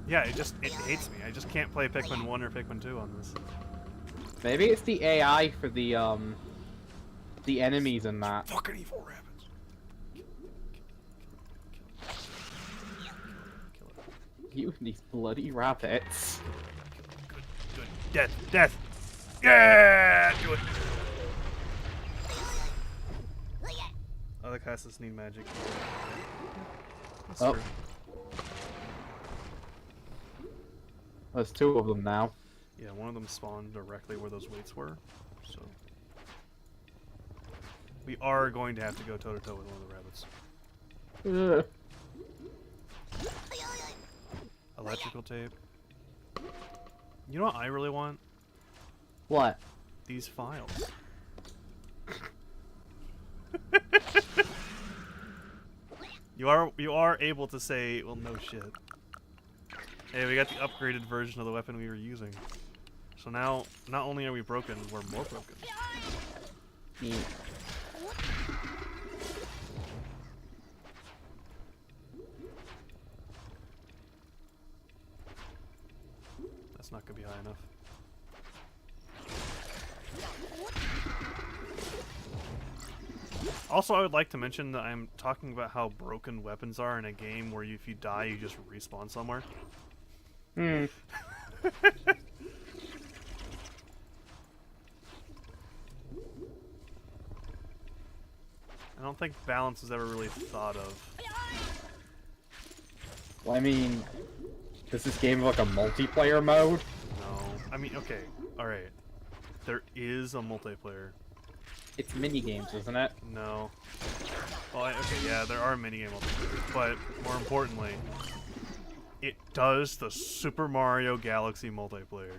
Yeah, it hates me. I just can't play Pikmin 1 or Pikmin 2 on this. Maybe it's the AI for the enemies in that. Fucking evil rabbits. Kill it. You and these bloody rabbits. Good. Death. Yeah! Do it. Other classes need magic. That's Oh. true. There's two of them now. Yeah, one of them spawned directly where those weights were, so... We are going to have to go toe-to-toe with one of the rabbits. Ugh. Electrical tape. You know what I really want? What? These files. You are able to say, well, no shit. Hey, we got the upgraded version of the weapon we were using. So now, not only are we broken, we're more broken. Yeah. That's not gonna be high enough. Also, I would like to mention that I'm talking about how broken weapons are in a game where if you die, you just respawn somewhere. Hmm. I don't think balance was ever really thought of. Well, I mean, does this game have like a multiplayer mode? No. I mean, okay, alright. There is a multiplayer. It's mini games, isn't it? No. Well, okay, yeah, there are minigame multiplayer, but more importantly, it does the Super Mario Galaxy multiplayer.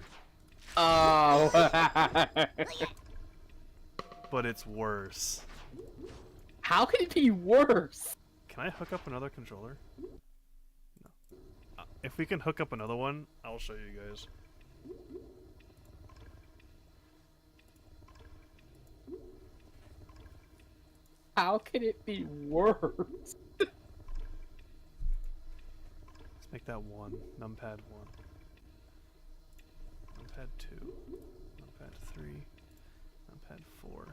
Oh. But it's worse. How can it be worse? Can I hook up another controller? No. If we can hook up another one, I'll show you guys. How can it be worse? Let's make that 1. Numpad 1. Numpad 2. Numpad 3. Numpad 4.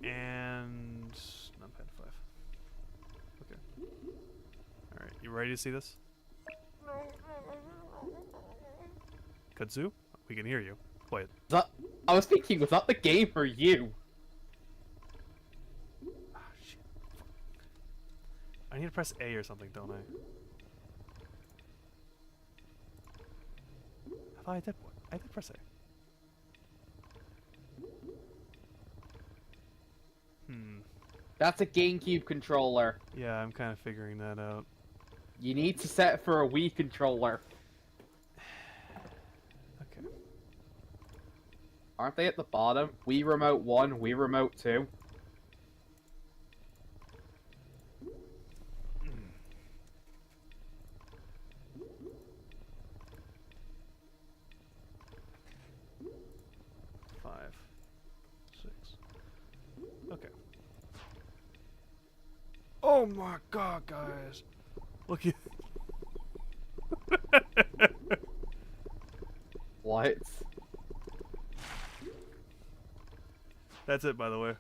And numpad 5. Okay. Alright, you ready to see this? Kudzu? We can hear you. Wait. I was thinking, was that the game or you? Ah, shit. I need to press A or something, don't I? I thought I did. I did press A. That's a GameCube controller. Yeah, I'm kind of figuring that out. You need to set it for a Wii controller. Okay. Aren't they at the bottom? Wii Remote 1, Wii Remote 2. Five, six. Okay. Oh my god, guys! Look at. What? That's it, by the way.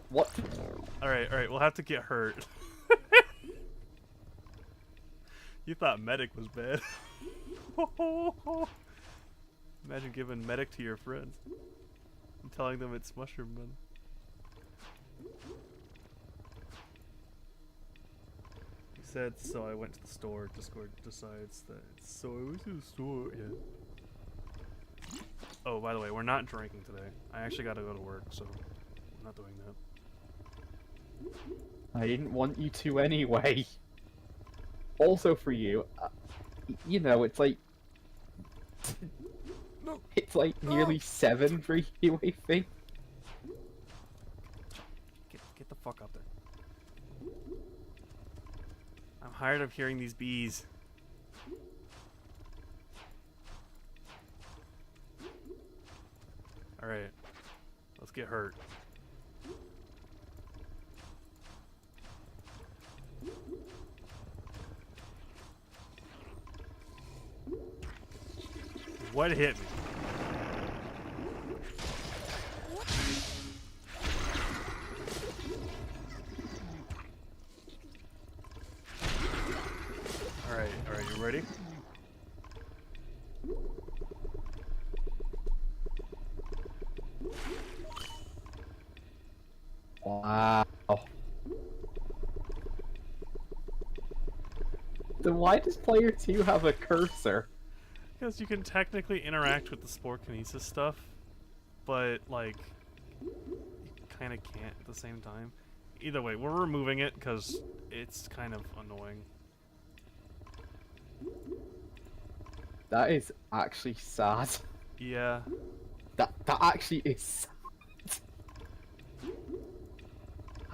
What? Alright, we'll have to get hurt. You thought medic was bad. Imagine giving medic to your friends and telling them it's mushroom man. He said, so I went to the store. Discord decides that. So I went to the store, yeah. Oh, by the way, we're not drinking today. I actually gotta go to work, so I'm not doing that. I didn't want you to anyway. Also for you, you know, it's like... It's like nearly 7 for you, I think. Get the fuck up there. I'm tired of hearing these bees. Alright. Let's get hurt. What hit me? Alright, you ready? Wow. Then why does player 2 have a cursor? Because you can technically interact with the spore kinesis stuff, but, like, you kind of can't at the same time. Either way, we're removing it because it's kind of annoying. That is actually sad. Yeah. That actually is sad.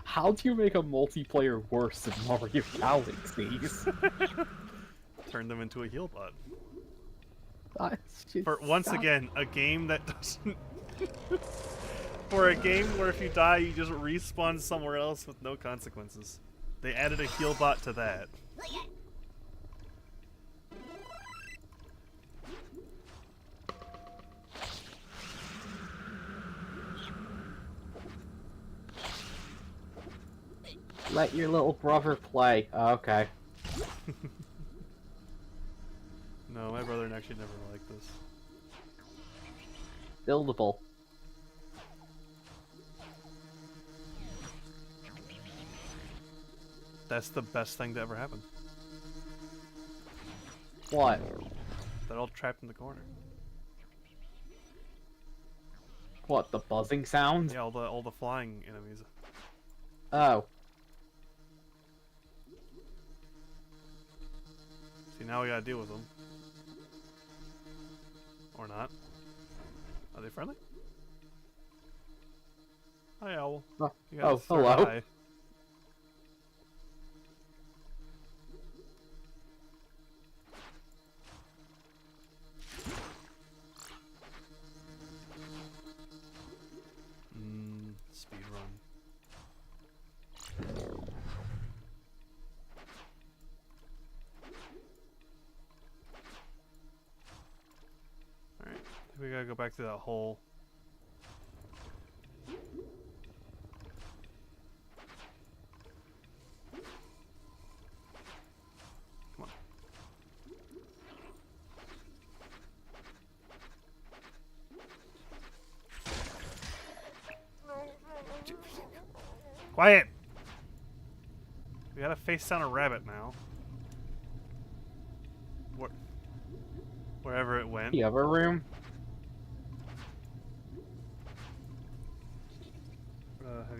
How do you make a multiplayer worse than Mario Galaxies? Turn them into a heal bot. That's just For once sad. again, a game that doesn't... For a game where if you die, you just respawn somewhere else with no consequences. They added a heal bot to that. Let your little brother play. Oh, okay. No, my brother actually never liked this. Buildable. That's the best thing to ever happen. What? They're all trapped in the corner. What, the buzzing sound? Yeah, all the flying enemies. Oh. See, now we gotta deal with them. Or not. Are they friendly? Hi, Owl. Oh, You gotta oh, throw hello. hi. Speed run. Alright, we gotta go back to that hole. Come on. Quiet! We gotta face down a rabbit now. Wherever it went. The other room.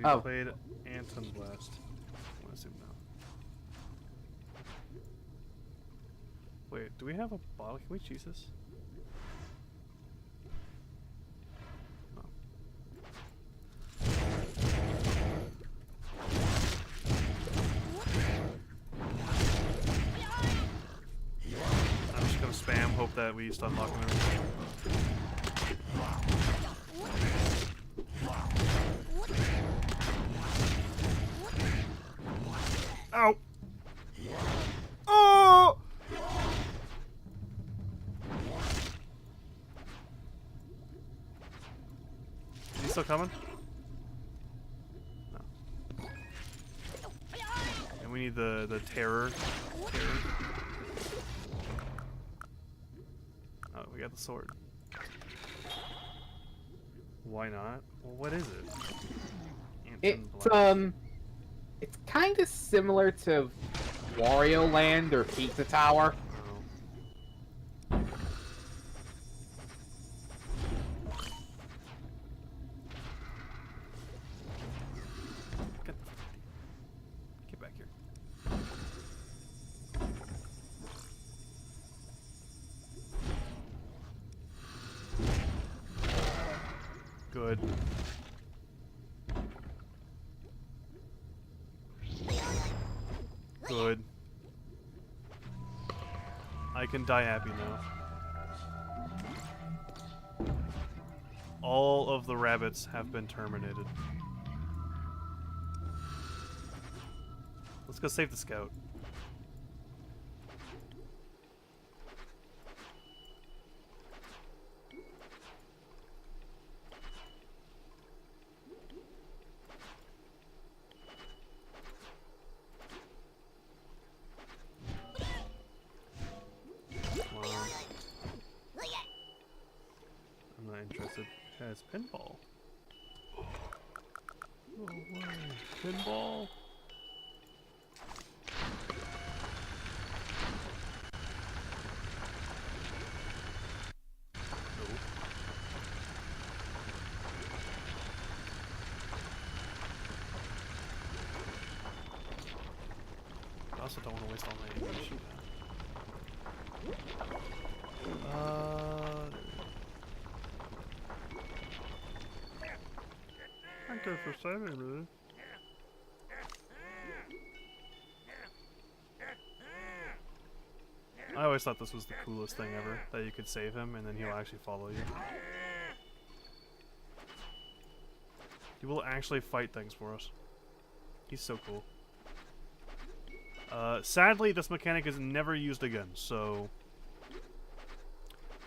Have you played Anton Blast? I want to zoom now. Wait, do we have a bottle? Can we choose this? No. I'm just gonna spam, hope that we start unlocking everything. Ow! Oh! Is he still coming? No. And we need the terror. Oh, we got the sword. Why not? Well, what is it? Anton Blast. It's kind of similar to Wario Land or Pizza Tower. Oh. Get back here. Good. Good. I can die happy now. All of the rabbits have been terminated. Let's go save the scout. I'm not interested. It has pinball. Oh, way. Pinball. I also don't want to waste all my ammunition. Thank you for saving me. I always thought this was the coolest thing ever, that you could save him and then he'll actually follow you. He will actually fight things for us. He's so cool. Sadly, this mechanic is never used again, so...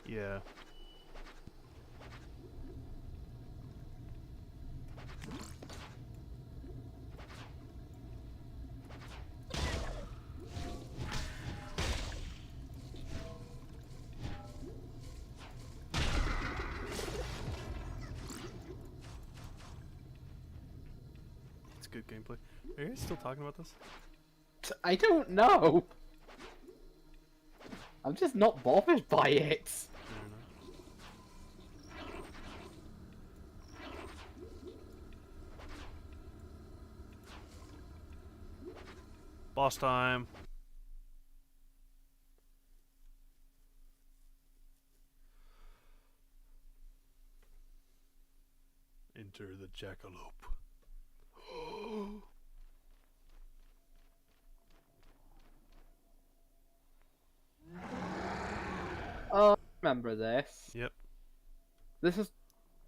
yeah. It's good gameplay. Are you guys still talking about this? I don't know. I'm just not bothered by it. Boss time. Enter the jackalope. Remember this? Yep. This is...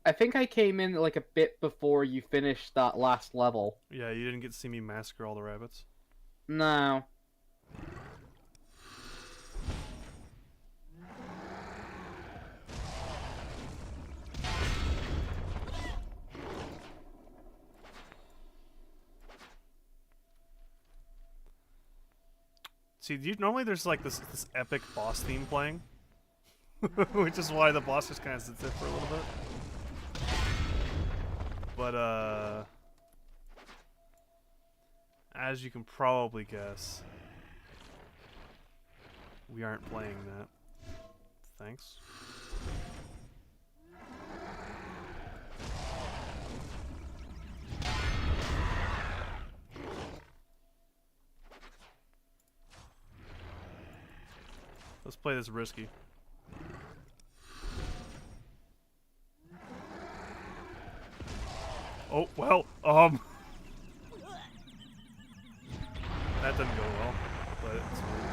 I think I came in like a bit before you finished that last level. Yeah, you didn't get to see me massacre all the rabbits. No. See, normally there's like this epic boss theme playing, which is why the boss just kind of sits there for a little bit. But as you can probably guess, we aren't playing that. Thanks. Let's play this risky. Oh, well, that didn't go well, but it's fine.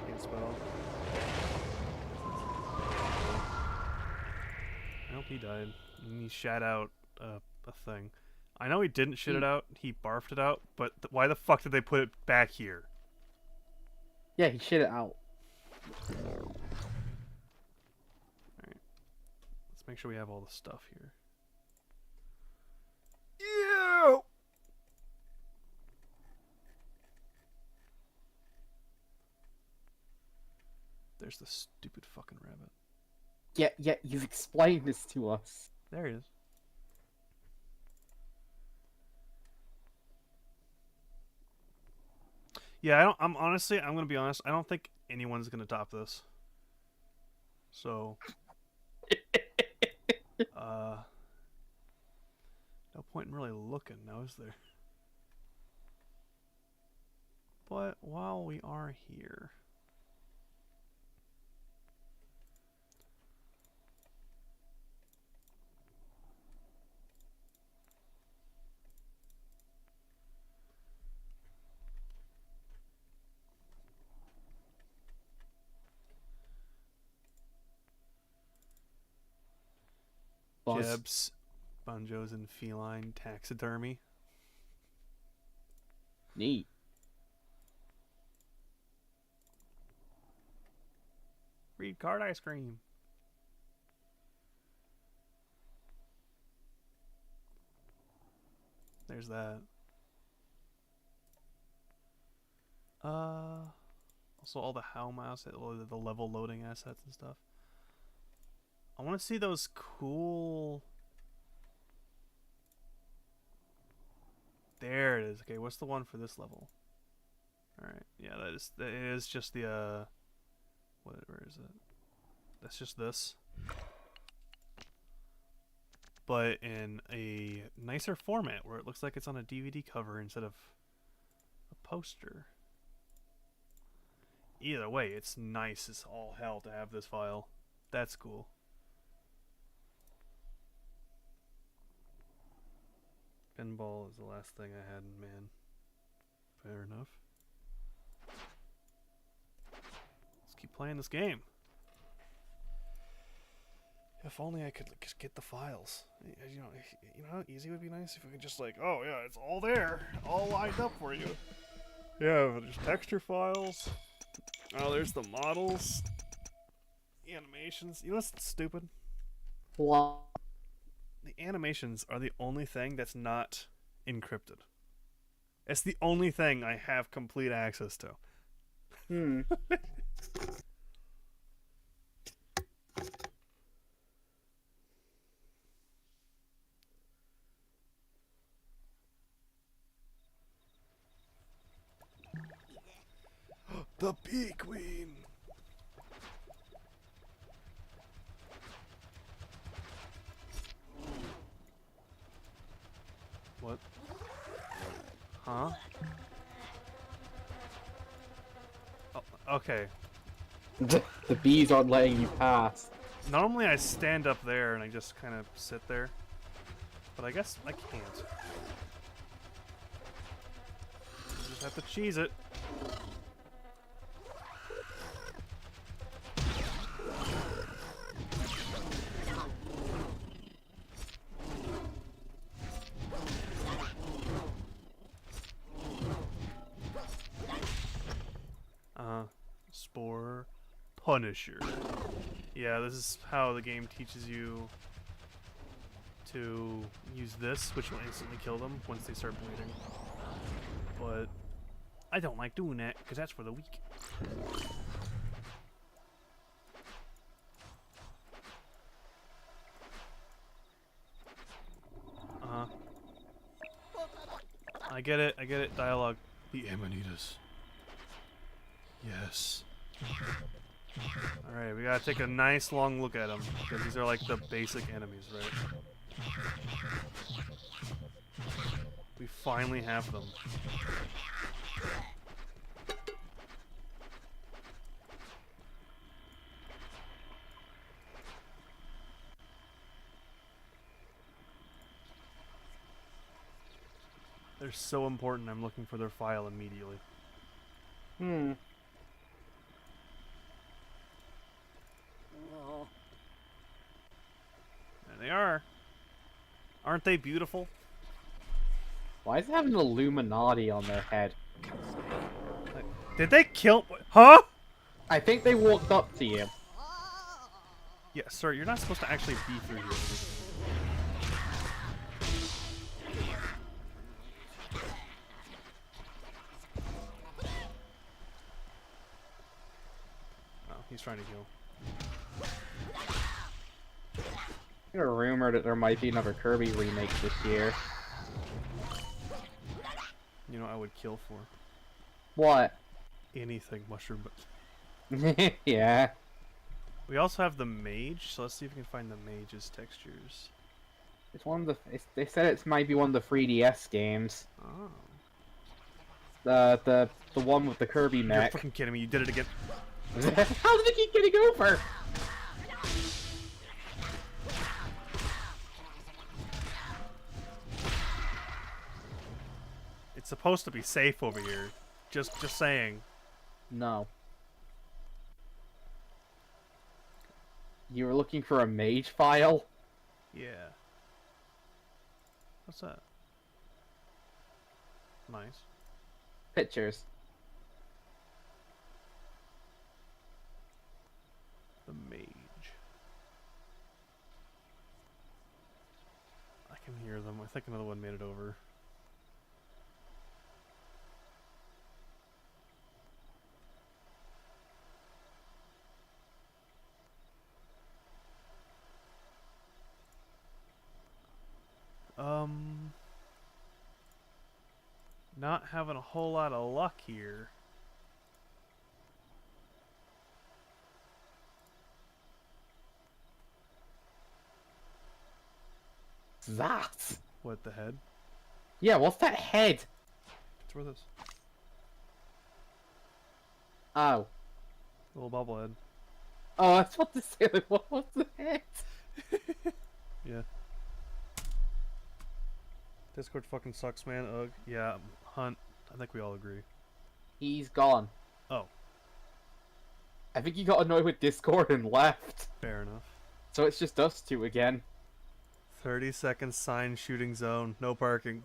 Can't spell. I hope he died. And he shat out a thing. I know he didn't shit it out, he barfed it out, but why the fuck did they put it back here? Yeah, he shit it out. Alright. Let's make sure we have all the stuff here. Ew! There's the stupid fucking rabbit. Yeah, you've explained this to us. There he is. Yeah, I'm gonna be honest, I don't think anyone's gonna top this. So no point in really looking now, is there? But while we are here, Buzz. Jebs, Banjos, and feline taxidermy. Neat. Read card ice cream. There's that. Also all the Helm assets, the level loading assets and stuff. I want to see those cool. There it is. Okay, what's the one for this level? All right, yeah, that is just the where is it? That's just this, but in a nicer format where it looks like it's on a DVD cover instead of a poster. Either way, it's nice as all hell to have this file. That's cool. Pinball is the last thing I had in man. Fair enough. Let's keep playing this game. If only I could just get the files. You know how easy it would be nice if we could just like, oh yeah, it's all there, all lined up for you. Yeah, there's texture files. Oh, there's the models, animations. You know what's stupid? What? The animations are the only thing that's not encrypted. It's the only thing I have complete access to. Hmm. The Bee Queen! What? Huh? Oh, okay. The bees aren't letting you pass. Normally I stand up there and I just kind of sit there. But I guess I can't. I just have to cheese it. Spore Punisher. Yeah, this is how the game teaches you to use this, which will instantly kill them once they start bleeding. But I don't like doing that, because that's for the weak. I get it. I get it. Dialogue. The Amanitas. Yes. Alright, we gotta take a nice long look at them. Because these are like the basic enemies, right? We finally have them. They're so important, I'm looking for their file immediately. Hmm. There they are. Aren't they beautiful? Why is it having Illuminati on their head? Like, did they kill? Huh? I think they walked up to you. Yeah, sir, you're not supposed to actually be through here. Oh, he's trying to heal. There's a rumor that there might be another Kirby remake this year. You know, I would kill for What? anything mushroom. Yeah. We also have the mage, so let's see if we can find the mage's textures. It's one of the. They said it might be one of the 3DS games. Oh, The one with the Kirby you're mech. fucking kidding me! You did it again. How did it keep getting over? It's supposed to be safe over here. Just saying. No. You were looking for a mage file? Yeah. What's that? Nice. Pictures. The mage. I can hear them. I think another one made it over. Not having a whole lot of luck here. That? What, the head? Yeah, what's that head? It's where this Oh. little bobblehead. Oh, I was about to say, like, what's the head? Yeah. Discord fucking sucks, man. Ugh. Yeah, Hunt. I think we all agree. He's gone. Oh, I think he got annoyed with Discord and left. fair enough. So it's just us two again. 30-second sign shooting zone. No parking.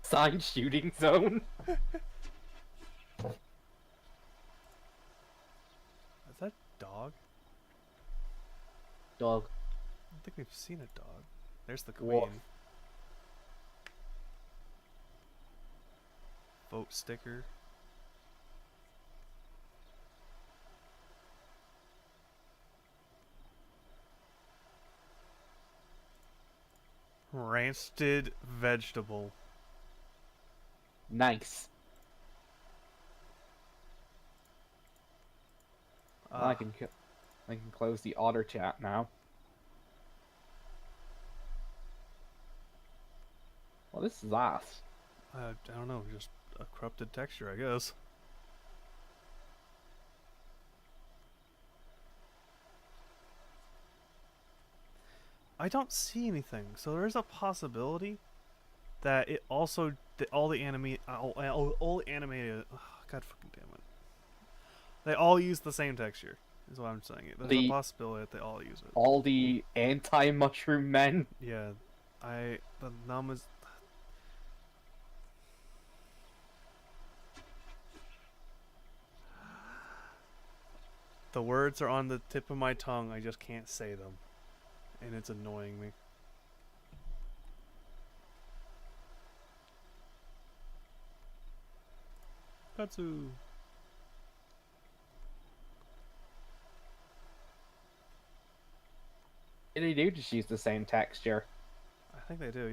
Signed shooting zone. Is that dog? Dog. I don't think we've seen a dog. There's the queen. What? Vote sticker. Rancid vegetable. Nice. Ah, I can close the otter chat now. What is that? I don't know, just a corrupted texture, I guess. I don't see anything, so there is a possibility that it also all the animated God fucking damn it. They all use the same texture. Is what I'm saying. There's a possibility that they all use it. All the anti-mushroom men. Yeah, the num is. The words are on the tip of my tongue. I just can't say them, and it's annoying me. Katsu. They do just use the same texture. I think they do,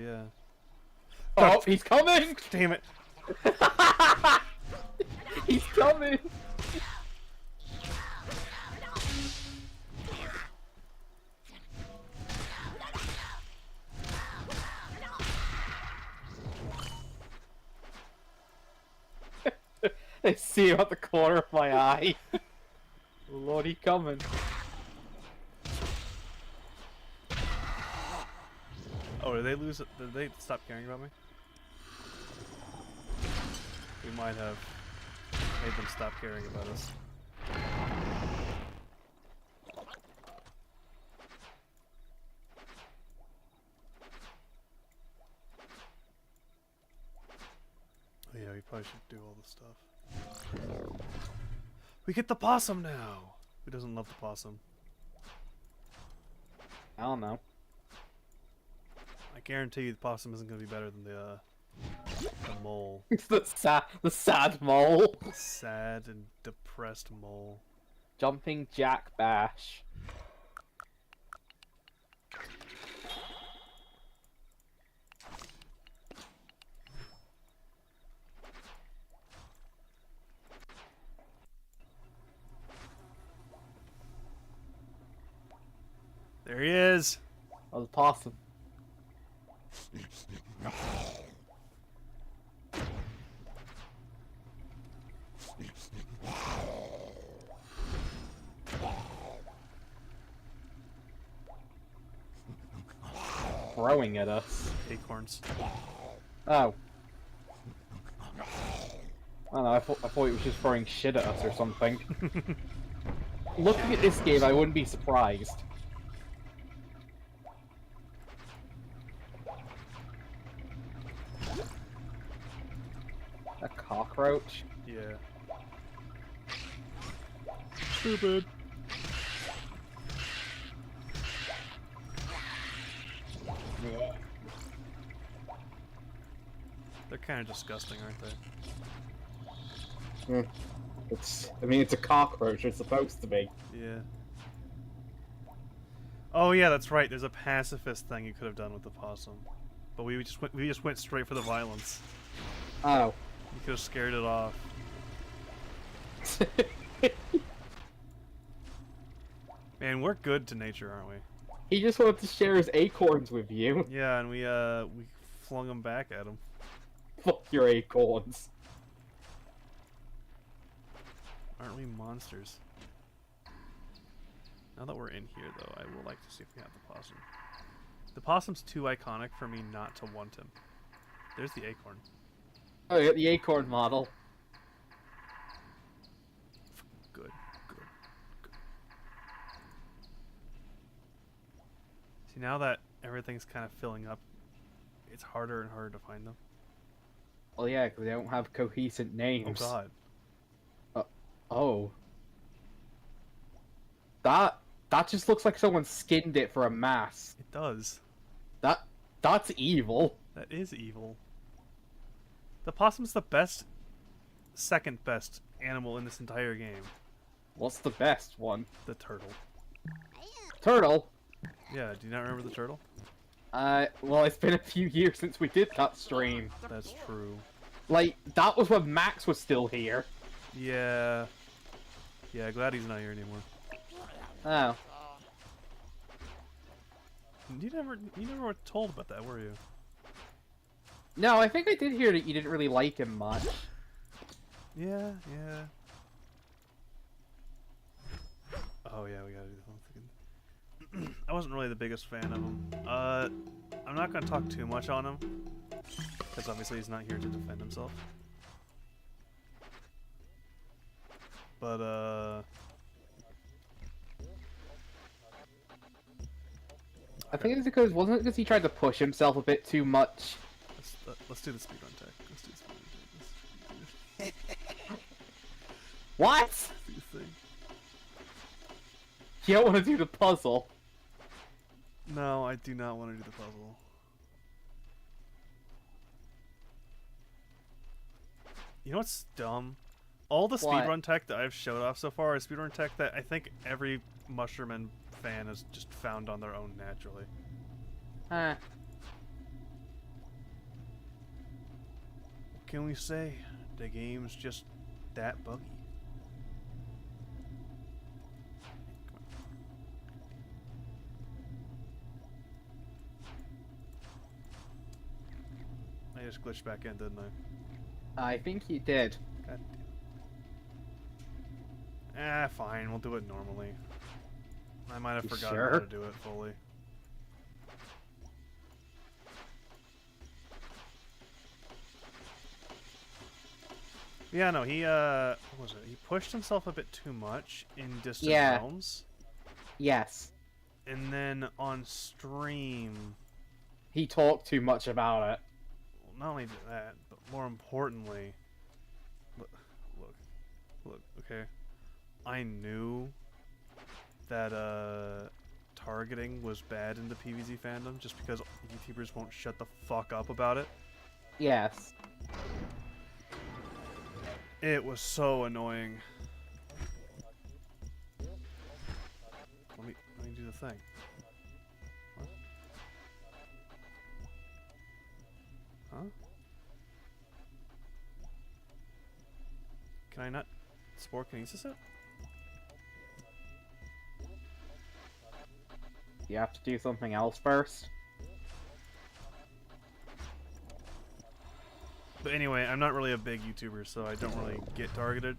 yeah. Oh, he's coming! Damn it! He's coming! I see him at the corner of my eye. Lord, he's coming. Oh, did they lose? Did they stop caring about me? We might have made them stop caring about us. Oh yeah, we probably should do all this stuff. We get the possum now! Who doesn't love the possum? I don't know. I guarantee you the possum isn't going to be better than the mole. It's the sad mole. The sad and depressed mole. Jumping Jack Bash. There he is! Oh, the possum. Throwing at us. Acorns. Oh. I don't know, I thought it was just throwing shit at us or something. Looking at this game, I wouldn't be surprised. A cockroach? Yeah. Stupid. They're kind of disgusting, aren't they? I mean, it's a cockroach, it's supposed to be. Yeah. Oh yeah, that's right. There's a pacifist thing you could have done with the possum, but we just went straight for the violence. Oh. You could have scared it off. Man, we're good to nature, aren't we? He just wanted to share his acorns with you. Yeah, and we flung them back at him. Fuck your acorns. Aren't we monsters? Now that we're in here, though, I would like to see if we have the possum. The possum's too iconic for me not to want him. There's the acorn. Oh, you got the acorn model. Good, good, good. See, now that everything's kind of filling up, it's harder and harder to find them. Well, yeah, because they don't have cohesive names. Oh god. Oh. That just looks like someone skinned it for a mask. It does. That's evil. That is evil. The possum's the best, second best animal in this entire game. What's the best one? The turtle. Turtle? Yeah, do you not remember the turtle? Well, it's been a few years since we did that stream. That's true. Like, that was when Max was still here. Yeah. Yeah, glad he's not here anymore. Oh. You never were told about that, were you? No, I think I did hear that you didn't really like him much. Yeah, yeah. Oh yeah, we gotta do the whole thing. I wasn't really the biggest fan of him. I'm not gonna talk too much on him, because obviously he's not here to defend himself. But I think it's because, wasn't it because he tried to push himself a bit too much? let's do the speedrun tech. Let's do the speedrun tech. What? Let's do the thing. You don't want to do the puzzle. No, I do not want to do the puzzle. You know what's dumb? All the What? speedrun tech that I've showed off so far is speedrun tech that I think every Mushroom fan has just found on their own naturally. Huh. can we say? The game's just that buggy. I just glitched back in, didn't I? I think you did. God damn. Fine, we'll do it normally. I might have You forgotten sure? how to do it fully. Yeah, no, he what was it? He pushed himself a bit too much in Distant Yeah. Realms, Yes. and then on stream, He talked too much about it. well, not only that, but more importantly, look, okay, I knew that targeting was bad in the PvZ fandom just because YouTubers won't shut the fuck up about it. Yes. It was so annoying. Let me do the thing. What? Huh? Can I not Spore Kinesis it? You have to do something else first. But anyway, I'm not really a big YouTuber, so I don't really get targeted.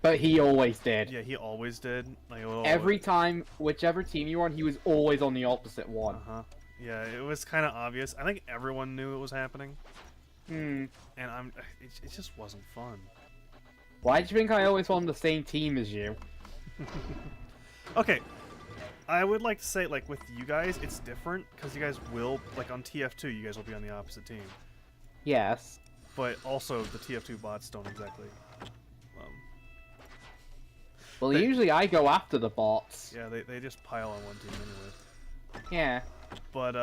But he always did. Yeah, he always did. Like, it'll Every time, whichever team you were on, he was always on the opposite one. Uh-huh. Yeah, it was kind of obvious. I think everyone knew it was happening, Hmm. and it just wasn't fun. Why do you think I always on the same team as you? Okay, I would like to say, like, with you guys, it's different, because you guys will, like, on TF2, you guys will be on the opposite team. Yes. But also, the TF2 bots don't exactly, Well, They- usually I go after the bots. yeah, they just pile on one team anyway. Yeah. But,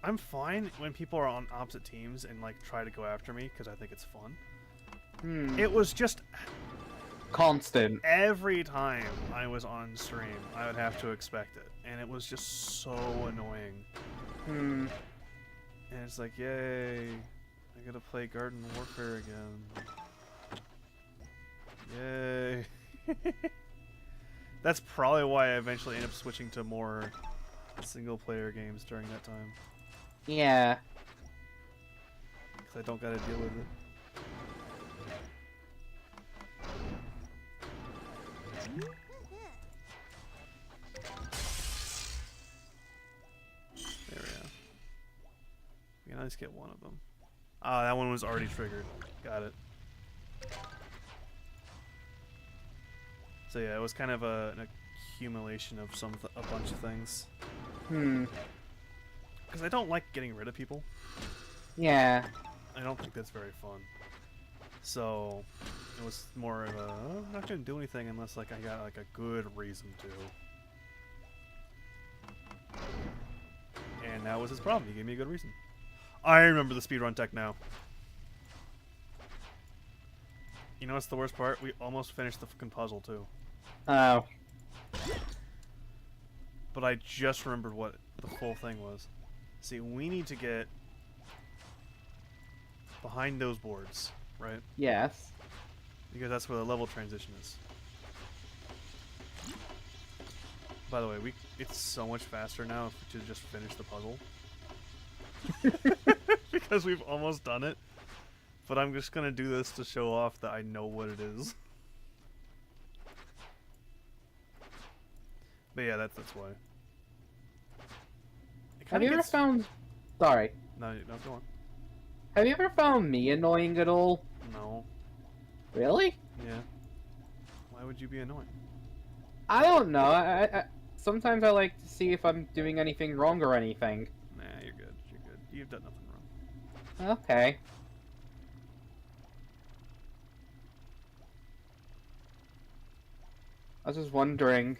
I'm fine when people are on opposite teams and, like, try to go after me, because I think it's fun. Hmm. It was just Constant. every time I was on stream, I would have to expect it, and it was just so annoying. Hmm. And it's like, yay, I gotta play Garden Warfare again. Yay. That's probably why I eventually ended up switching to more single-player games during that time, Yeah. because I don't gotta deal with it. There we go. We can at least get one of them. Ah, that one was already triggered. Got it. So yeah, it was kind of an accumulation of a bunch of things. Hmm. Because I don't like getting rid of people. Yeah. I don't think that's very fun. So it was more of a, oh, I'm not gonna do anything unless like I got like a good reason to. And that was his problem. He gave me a good reason. I remember the speedrun tech now. You know what's the worst part? We almost finished the fucking puzzle too. Oh. But I just remembered what the full thing was. See, we need to get behind those boards, right? Yes. Because that's where the level transition is. By the way, it's so much faster now if we just finish the puzzle. Because we've almost done it. But I'm just gonna do this to show off that I know what it is. But yeah, that's why. It Have kinda you ever gets- found... Sorry. No, go on. Have you ever found me annoying at all? No. Really? Yeah. Why would you be annoying? I don't know. Sometimes I like to see if I'm doing anything wrong or anything. Nah, you're good. You're good. You've done nothing wrong. Okay. I was just wondering,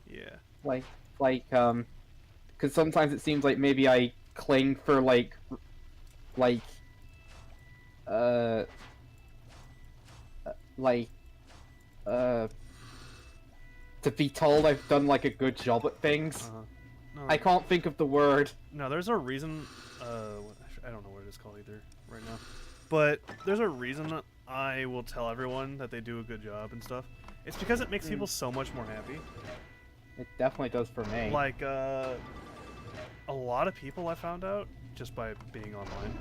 Yeah. because sometimes it seems like maybe I cling for like, uh, like, to be told I've done like a good job at things. Uh-huh. No, I can't think of the word. no, there's a reason. I don't know what it is called either right now. But there's a reason that I will tell everyone that they do a good job and stuff. It's because it makes people so much more happy. It definitely does for me. Like, a lot of people I found out just by being online.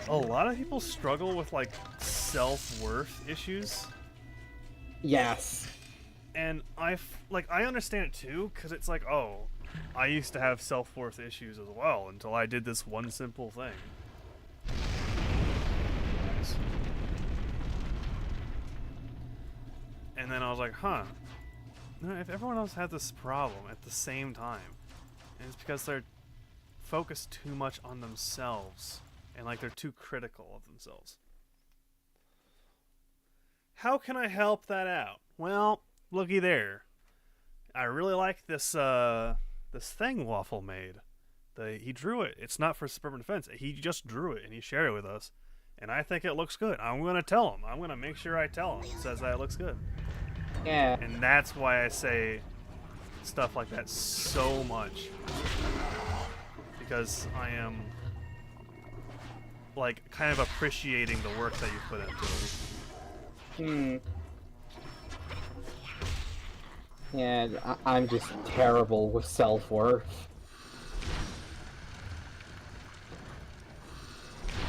A lot of people struggle with, like, self-worth issues. Yes. And I understand it too, because it's like, oh, I used to have self-worth issues as well until I did this one simple thing. Nice. And then I was like, huh, if everyone else had this problem at the same time, and it's because they're focused too much on themselves, and like they're too critical of themselves. How can I help that out? Well, looky there. I really like this this thing Waffle made. He drew it. It's not for Suburban Defense. He just drew it and he shared it with us. And I think it looks good. I'm gonna tell him. I'm gonna make sure I tell him. It says that it looks good. Yeah. And that's why I say stuff like that so much. Because I am like kind of appreciating the work that you put into it. Yeah, I'm just terrible with self-worth.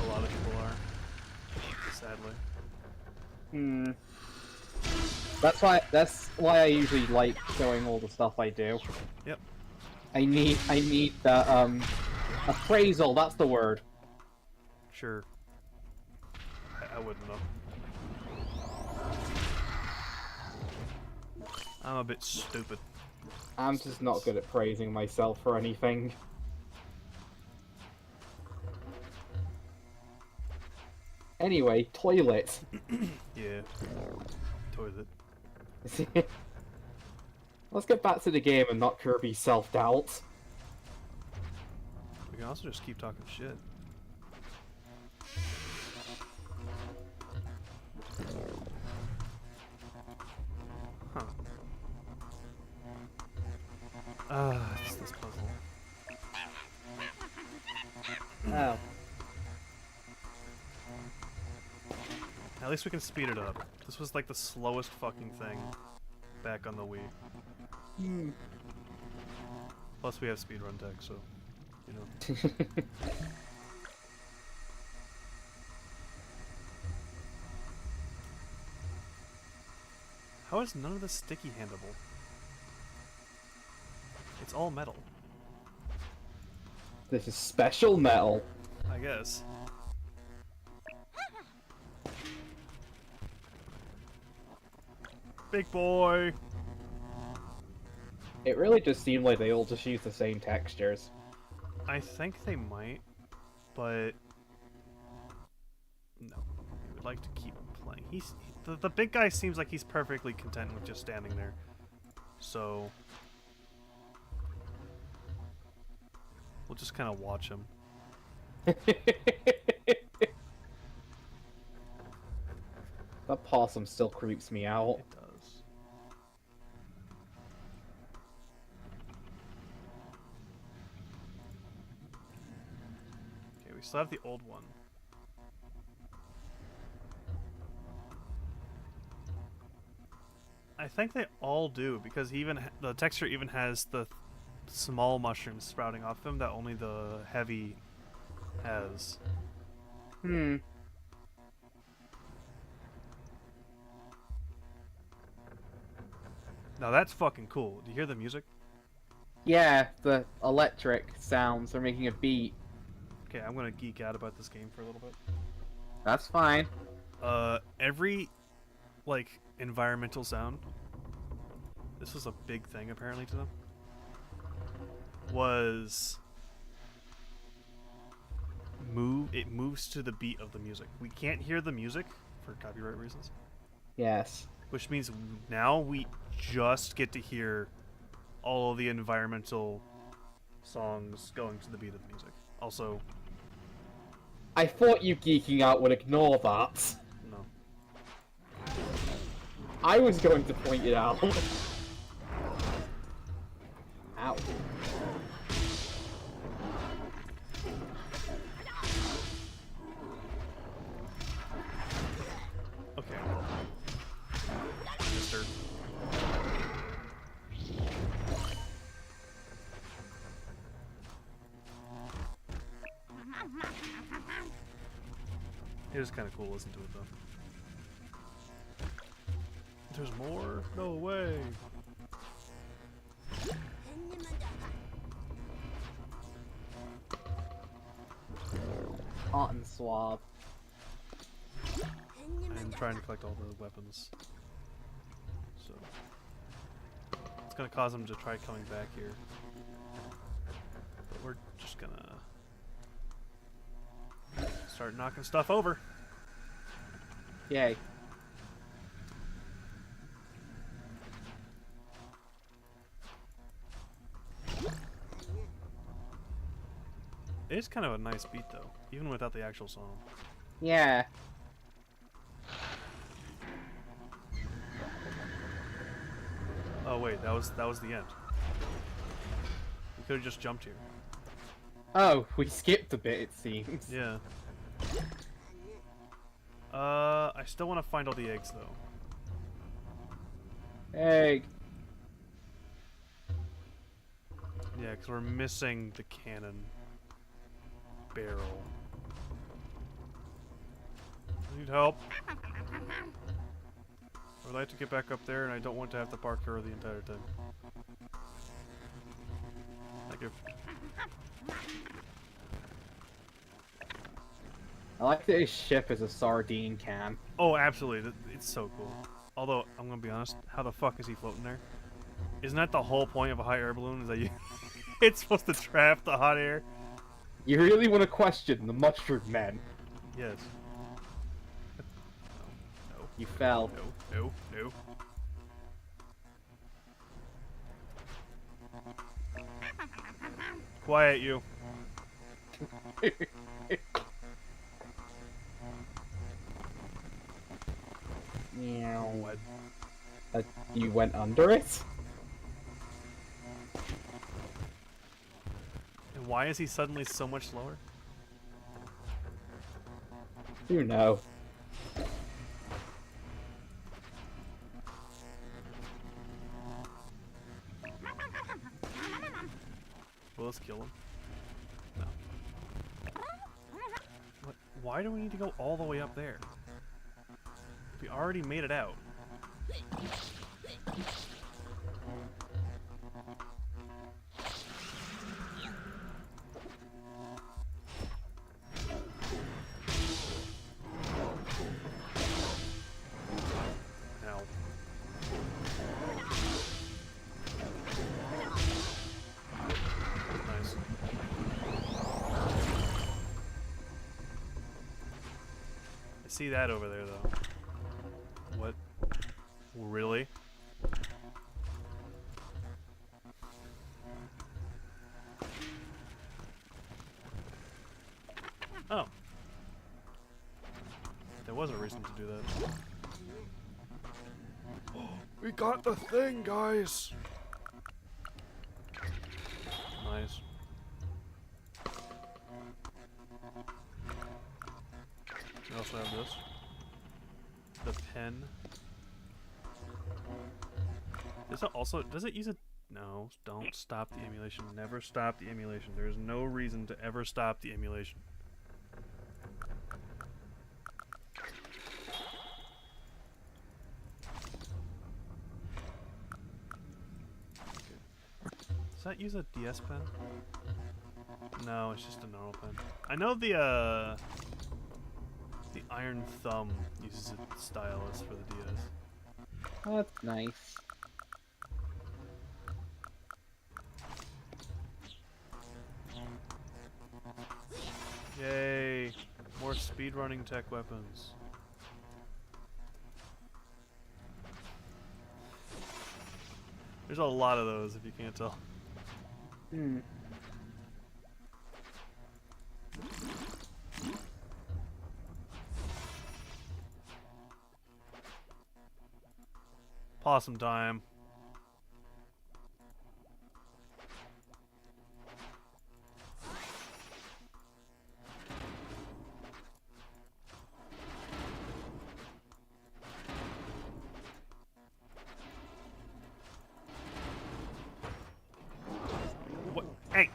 A lot of people are, sadly. That's why I usually like showing all the stuff I do. Yep. I need the appraisal, that's the word. Sure. I wouldn't know. I'm a bit stupid. I'm just not good at praising myself for anything. Anyway, toilet. Yeah. Toilet. Let's get back to the game and not Kirby's self-doubt. We can also just keep talking shit. Huh. It's this puzzle. Oh. At least we can speed it up. This was like the slowest fucking thing back on the Wii. Plus we have speedrun tech, so, you know. How is none of this sticky handleable? It's all metal, This is special metal. I guess. Big boy! It really just seemed like they all just use the same textures. I think they might, but no. He would like to keep playing. The big guy seems like he's perfectly content with just standing there. So we'll just kind of watch him. That possum still creeps me out. It does. Okay, we still have the old one. I think they all do, because the texture even has the small mushrooms sprouting off them that only the heavy has. Now that's fucking cool. Do you hear the music? Yeah, the electric sounds are making a beat. Okay, I'm gonna geek out about this game for a little bit. That's fine. Every, like, environmental sound, this was a big thing apparently to them, it moves to the beat of the music. We can't hear the music for copyright reasons. Yes. Which means now we just get to hear all of the environmental songs going to the beat of the music. Also, I thought you geeking out would ignore that. no. I was going to point it out. Ow. It is kind of cool. Listen to it though. There's more? No way. Cotton swab. I'm trying to collect all the weapons. So it's gonna cause them to try coming back here. But we're just gonna start knocking stuff over. Yay. It is kind of a nice beat though, even without the actual song. Yeah. Oh wait, that was the end. We could have just jumped here. Oh, we skipped a bit, it seems. Yeah. I still want to find all the eggs though. Egg. Yeah, because we're missing the cannon barrel. I need help. I'd like to get back up there, and I don't want to have to parkour the entire time. Like if I like that his ship is a sardine can. oh, absolutely, it's so cool. Although I'm gonna be honest, how the fuck is he floating there? Isn't that the whole point of a hot air balloon? Is that you? It's supposed to trap the hot air. You really want to question the mushroom men? Yes. No. You fell. No. No. Quiet, you. Meow. What? You went under it? And why is he suddenly so much slower? You know. Will this kill him? No. What? Why do we need to go all the way up there? We already made it out. Ow. Nice. I see that over there, though. What? Really? Oh. There was a reason to do that. We got the thing, guys! Nice. We also have this. The pen. Does it also, does it use a, no, don't stop the emulation. Never stop the emulation. There is no reason to ever stop the emulation. Does that use a DS pen? No, it's just a normal pen. I know the Iron Thumb uses a stylus for the DS. Oh, that's nice. Yay! More speedrunning tech weapons. There's a lot of those, if you can't tell. Hmm. Possum time. What? Hey!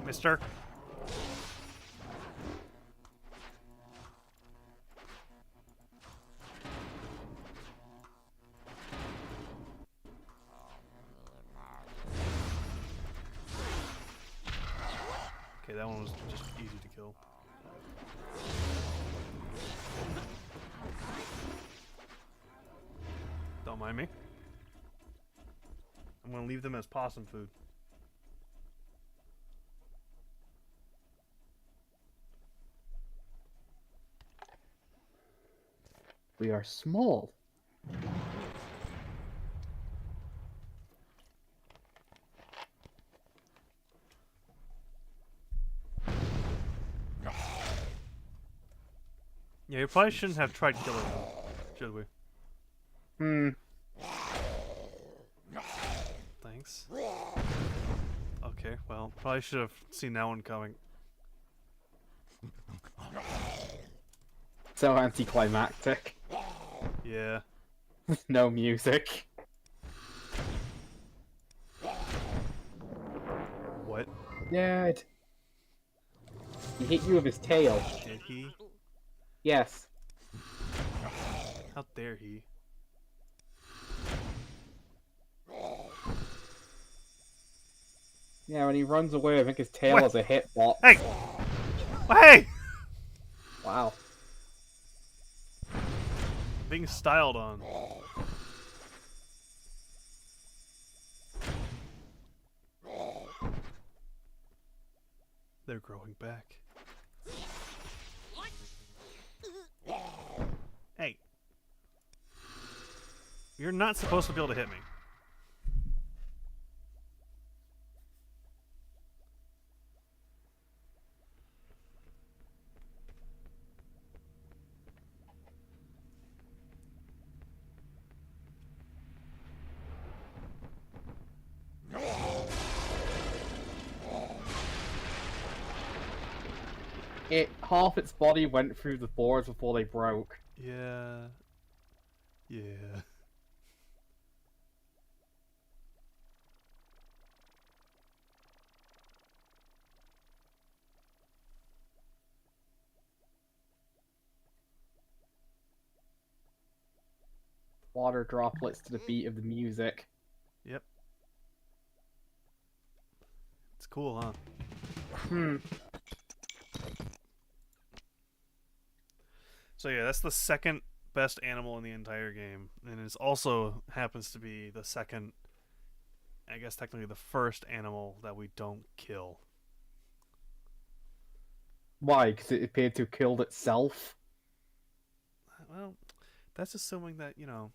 Missed faster. Okay, that one was just easy to kill. Don't mind me. I'm gonna leave them as possum food. We are small. Yeah, we probably shouldn't have tried killing them, should we? Hmm. Thanks. Okay, well, probably should have seen that one coming. So anticlimactic. Yeah. No music. What Dad. He hit you with his tail. did he? Yes. How dare he? Yeah, when he runs away, I think his tail What? is a hitbox. Hey! Hey! Wow. Being styled on. They're growing back. Hey. You're not supposed to be able to hit me. Half its body went through the boards before they broke. Yeah. Yeah. Water droplets to the beat of the music. Yep. It's cool, huh? Hmm. So yeah, that's the second best animal in the entire game, and it also happens to be the second, I guess technically the first animal that we don't kill. Why? Because it appeared to have killed itself? Well, that's assuming that, you know,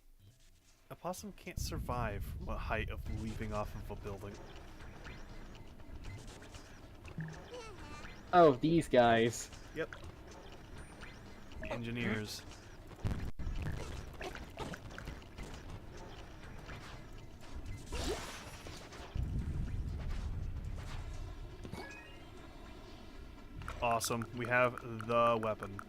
a possum can't survive a height of leaping off of a building. Oh, these guys. Yep. Engineers. Awesome. We have the weapon.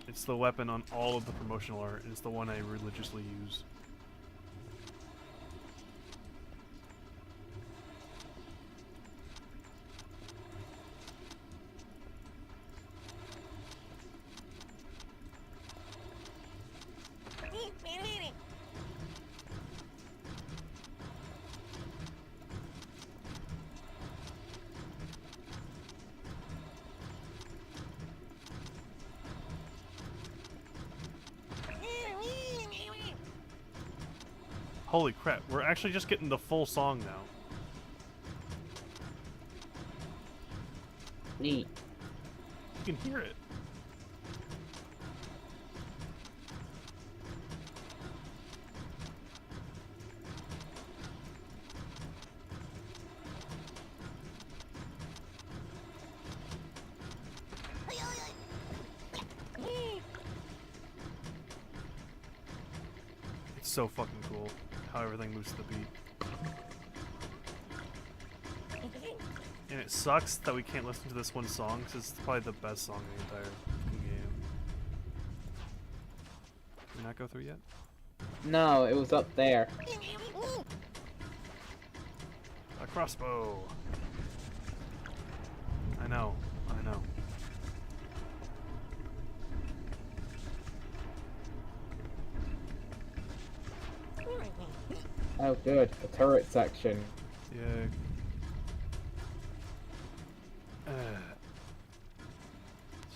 It's the weapon on all of the promotional art. It's the one I religiously use. Holy crap, we're actually just getting the full song now. Neat. You can hear it. It's so fucking cool how everything moves to the beat. And it sucks that we can't listen to this one song, because it's probably the best song in the entire fucking game. Did we not go through yet? No, it was up there. A crossbow! I know. I know. Oh, good. The turret section. Yeah.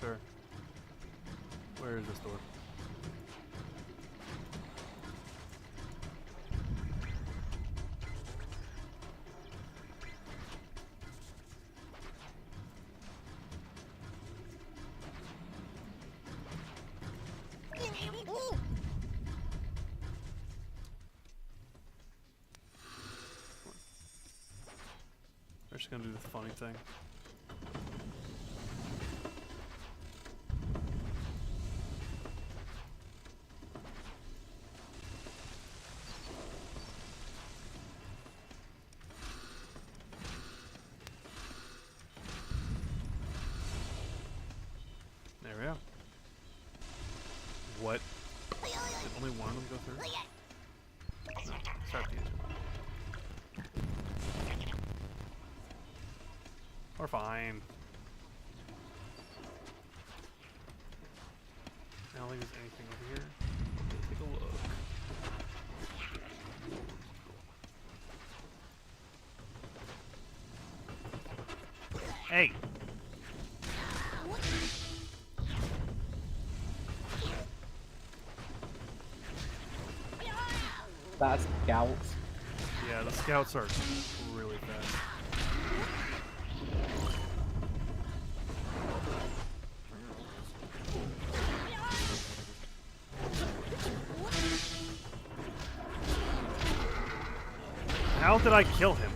Sir. Where is this door? We're just gonna do the funny thing. There we go. What? Did only one of them go through? No, start the engine. We're fine. I don't think there's anything over here. Take a look. Hey! That's scouts. Yeah, the scouts are really fast. How did I kill him?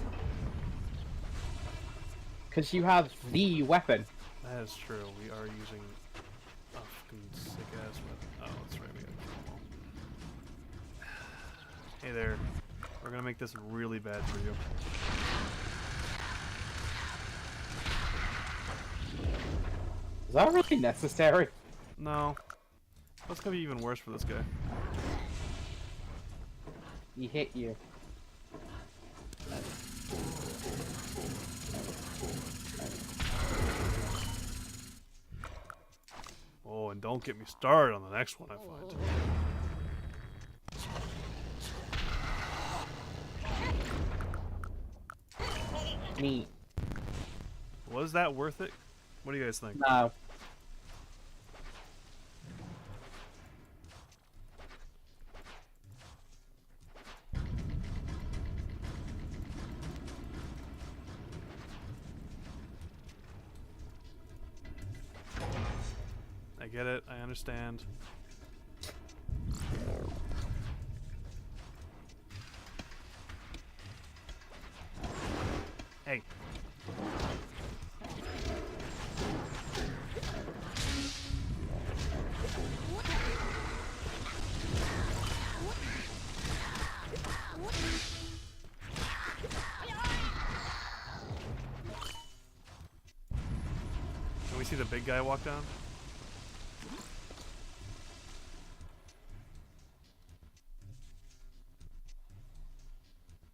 Because you have the weapon. That is true. We are using a fucking sick ass weapon. Oh, that's right. We gotta kill them all. Hey there. We're gonna make this really bad for you. Is that really necessary? No. That's gonna be even worse for this guy. He hit you. Oh, and don't get me started on the next one I find. Neat. Was that worth it? What do you guys think? No. I get it. I understand. Hey. Can we see the big guy walk down?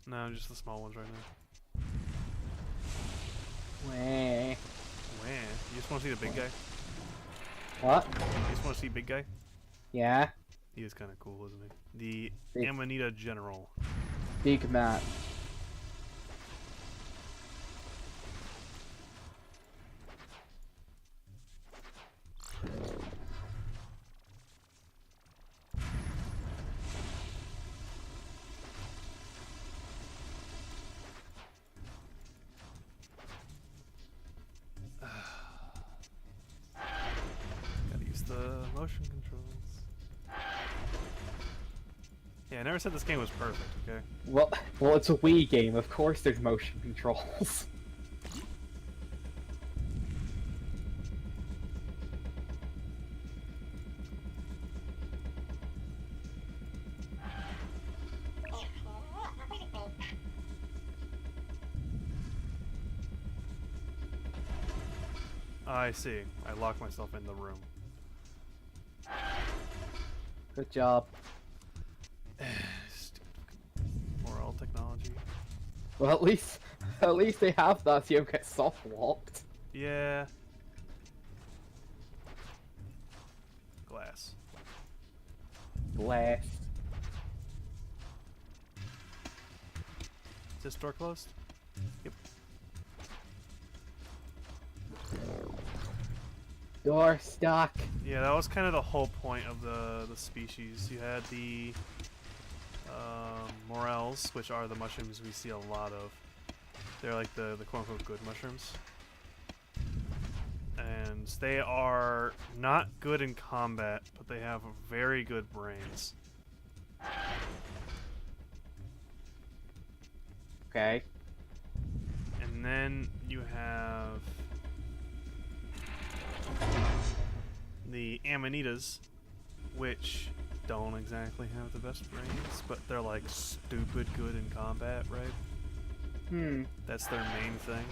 No, just the small ones right now. Wah. Wah. You just want to see the big guy? What? You just want to see big guy? Yeah. He is kind of cool, isn't he? The Big. Amanita General. Big Matt. Gotta use the motion controls. Yeah, I never said this game was perfect, okay? Well, it's a Wii game. Of course, there's motion controls. I see. I locked myself in the room. Good job. Stupid moral technology. Well, at least they have that, so you don't get soft locked. Yeah. Glass. Glass. Is this door closed? Yep. Door stuck. Yeah, that was kind of the whole point of the species. You had the morels, which are the mushrooms we see a lot of. They're like the quote-unquote good mushrooms. And they are not good in combat, but they have very good brains. Okay. And then you have the Amanitas, which don't exactly have the best brains, but they're like stupid good in combat, right? Hmm. That's their main thing.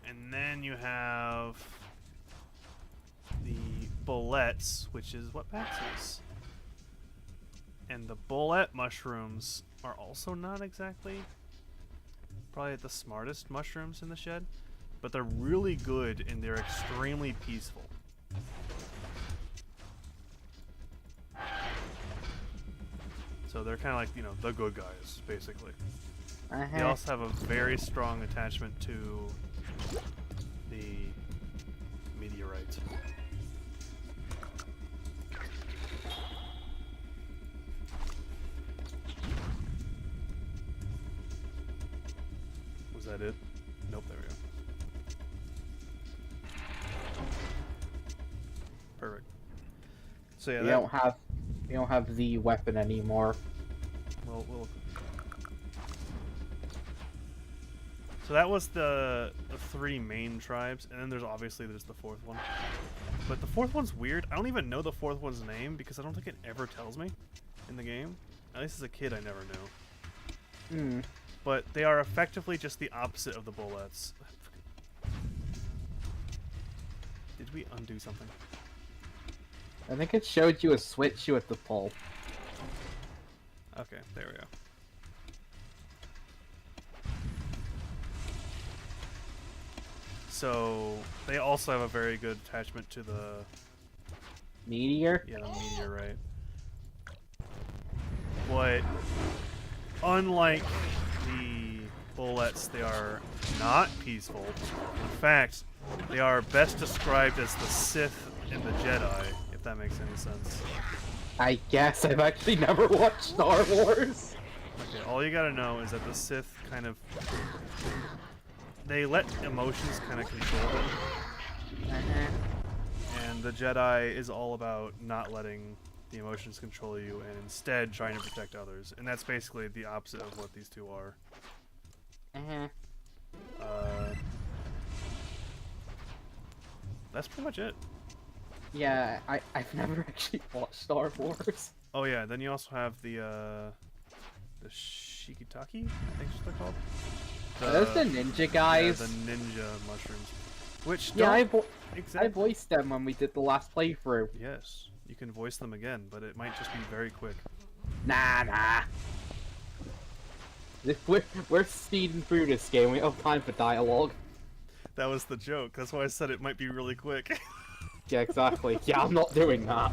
And then you have the bullets, which is what Pax is. And the bullet mushrooms are also not exactly probably the smartest mushrooms in the shed, but they're really good and they're extremely peaceful. So they're kind of like, you know, the good guys, basically. They also have a very strong attachment to the meteorite. Was that it? Nope, there we go. Perfect. So yeah, We don't have the weapon anymore. we'll So that was the three main tribes, and then there's the fourth one. But the fourth one's weird. I don't even know the fourth one's name because I don't think it ever tells me in the game. At least as a kid, I never knew. Hmm. But they are effectively just the opposite of the bullets. Did we undo something? I think it showed you a switch you had to pull. Okay, there we go. So they also have a very good attachment to the Meteor? the meteorite. But unlike the bullets, they are not peaceful. In fact, they are best described as the Sith and the Jedi, if that makes any sense. I guess I've actually never watched Star Wars. Okay, all you gotta know is that the Sith kind of... they let emotions kind of control them. And the Jedi is all about not letting the emotions control you and instead trying to protect others. And that's basically the opposite of what these two are. That's pretty much it. Yeah, I've never actually watched Star Wars. Oh yeah, then you also have the Shikitaki, I think is what they're called. Are those the ninja guys? Yeah, the ninja mushrooms. Which Yeah, don't I exactly... voiced them when we did the last playthrough. Yes, you can voice them again, but it might just be very quick. Nah. We're speeding through this game. We don't have time for dialogue. That was the joke. That's why I said it might be really quick. Yeah, exactly. Yeah, I'm not doing that.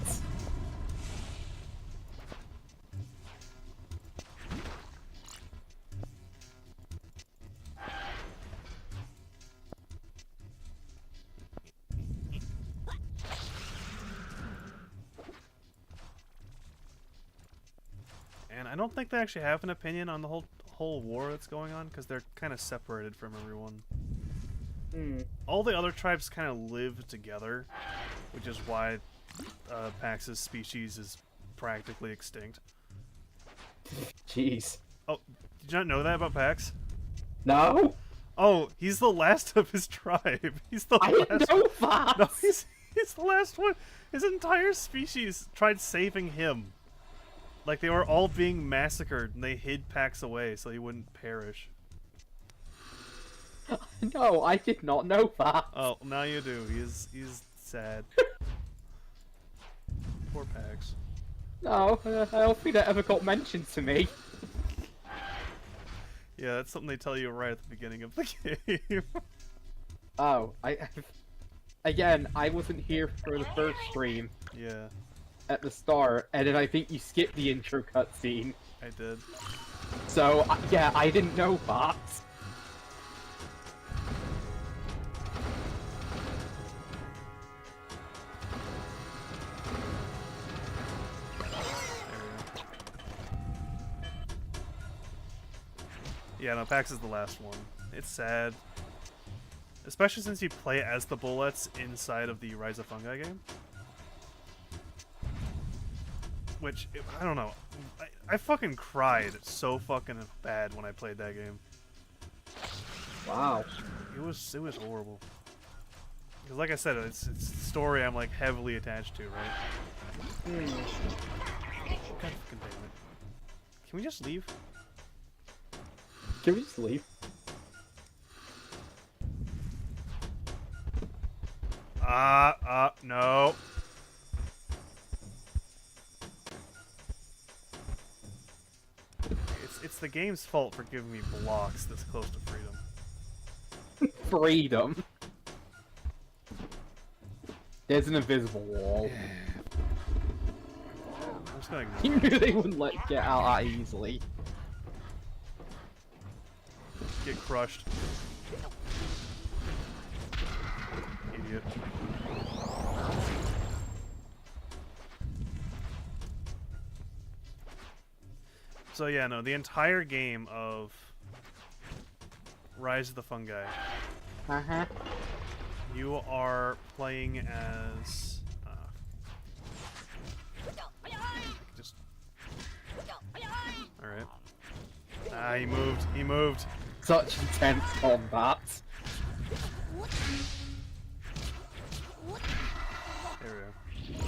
And I don't think they actually have an opinion on the whole war that's going on, because they're kind of separated from everyone. All the other tribes kind of live together, which is why Pax's species is practically extinct. Jeez. Oh, did you not know that about Pax? No? Oh, he's the last of his tribe. He's the I last. didn't know that! No, he's the last one. His entire species tried saving him. Like, they were all being massacred, and they hid Pax away so he wouldn't perish. No, I did not know that. Oh, now you do. He's sad. Poor Pax. No, I don't think that ever got mentioned to me. Yeah, that's something they tell you right at the beginning of the game. Oh, again, I wasn't here for the first stream Yeah, at the start, and then I think you skipped the intro cutscene. I did. So, yeah, I didn't know that. There we go. Yeah, no, PAX is the last one. It's sad. Especially since you play as the bullets inside of the Rise of Fungi game. Which, I don't know. I fucking cried so fucking bad when I played that game. Wow. It was horrible. Because like I said, it's a story I'm like heavily attached to, right? God fucking damn it. Can we just leave? Can we just leave? No. It's the game's fault for giving me blocks this close to freedom. Freedom. There's an invisible wall. I'm just gonna You ignore knew they wouldn't let you get out that easily. it. Get crushed. Idiot. So yeah, no, the entire game of Rise of the Fungi, Uh-huh. you are playing as just all right. Ah, he moved. He moved. Such intense combat. There we go.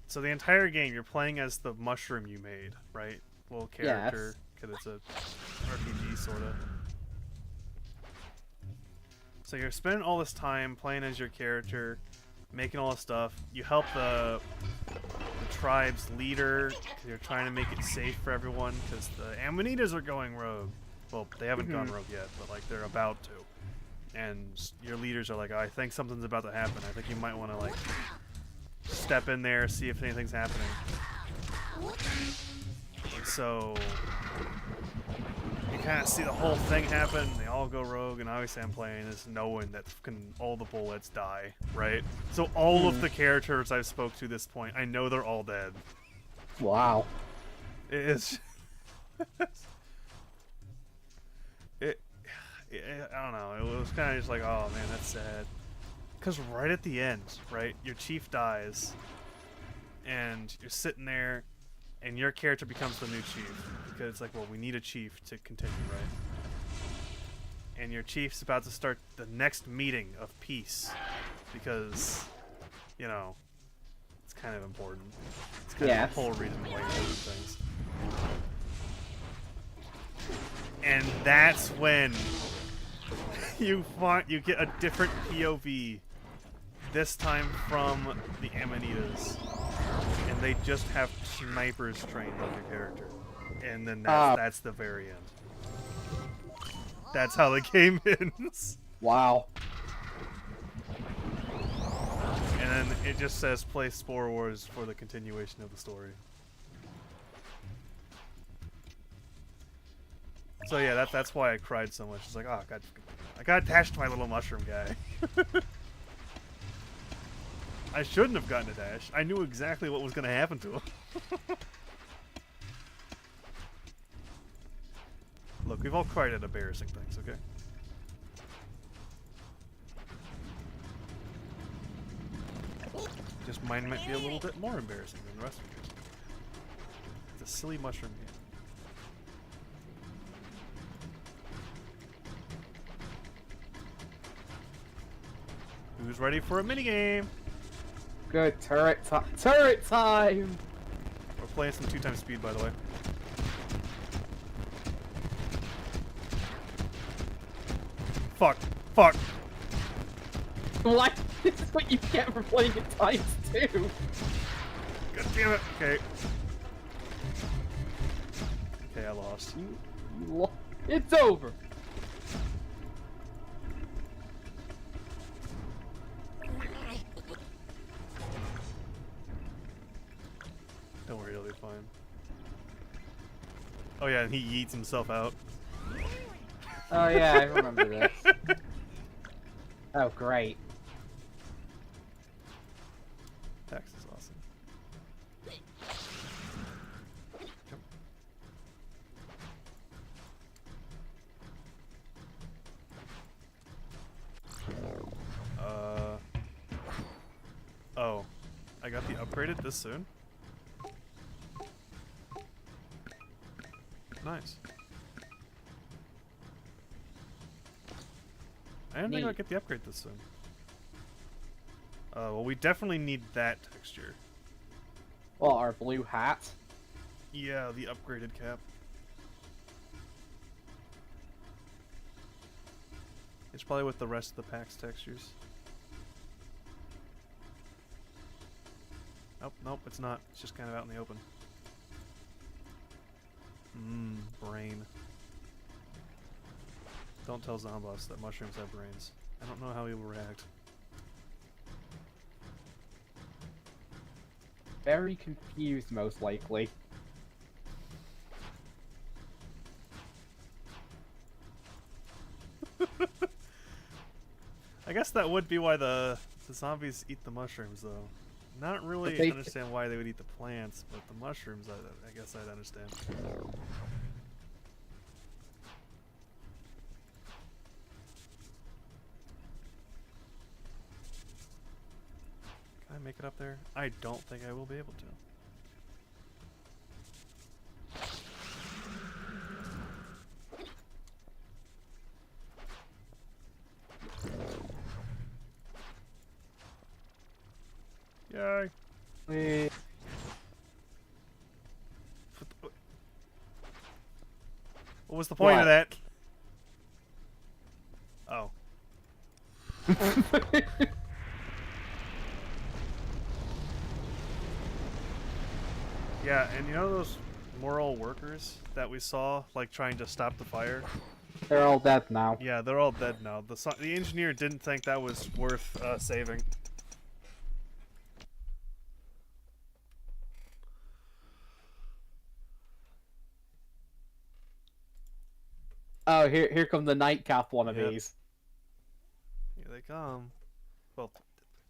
So the entire game, you're playing as the mushroom you made, right? Little character, because it's a RPG sorta. So you're spending all this time playing as your character, making all this stuff. You help the tribe's leader, 'cause you're trying to make it safe for everyone, because the Amanitas are going rogue. Well, they haven't gone rogue yet, but like they're about to. And your leaders are like, I think something's about to happen. I think you might want to like step in there, see if anything's happening. And so you kind of see the whole thing happen. They all go rogue, and obviously I'm playing as knowing that all the bullets die, right? So all of the characters I've spoke to this point, I know they're all dead. Wow. It is. I don't know. It was kind of just like, oh man, that's sad. Because right at the end, right, your chief dies, and you're sitting there, and your character becomes the new chief. Because it's like, well, we need a chief to continue, right? And your chief's about to start the next meeting of peace. Because, you know, it's kind of important. It's kind of the whole reason why you're doing things. And that's when you get a different POV. This time from the Amanitas. And they just have snipers trained on your character. And then that's the very end. That's how the game ends. Wow. And then it just says play Spore Wars for the continuation of the story. So yeah, that's why I cried so much. It's like, oh god, I got attached to my little mushroom guy. I shouldn't have gotten attached. I knew exactly what was going to happen to him. Look, we've all cried at embarrassing things, okay? Just mine might be a little bit more embarrassing than the rest of you. It's a silly mushroom game. Who's ready for a minigame? Good turret time. Turret time! We're playing some 2x speed, by the way. Fuck. Fuck. What? This is what you get for playing it times 2. God damn it. Okay. Okay, I lost. You It's over. Don't worry, it'll be fine. Oh yeah, and he yeets himself out. Oh yeah, I remember this. Oh great. Tax is awesome. Jump. Oh, I got the upgraded this soon. Nice. I didn't think I'd Neat. get the upgrade this soon. Well, we definitely need that texture. Well, our blue hat. Yeah, the upgraded cap. It's probably with the rest of the pack's textures. Nope, nope, it's not. It's just kind of out in the open. Brain. Don't tell Zomboss that mushrooms have brains. I don't know how he will react. Very confused, most likely. I guess that would be why the zombies eat the mushrooms, though. Not really they- understand why they would eat the plants, but the mushrooms, I guess I'd understand. Can I make it up there? I don't think I will be able to. Yay! Eh, What was the point of What? that? Oh. Yeah, and you know those moral workers that we saw, like, trying to stop the fire? They're all dead now. Yeah, they're all dead now. The engineer didn't think that was worth saving. Oh, here come the nightcap one of Yep. these. Here they come. Well,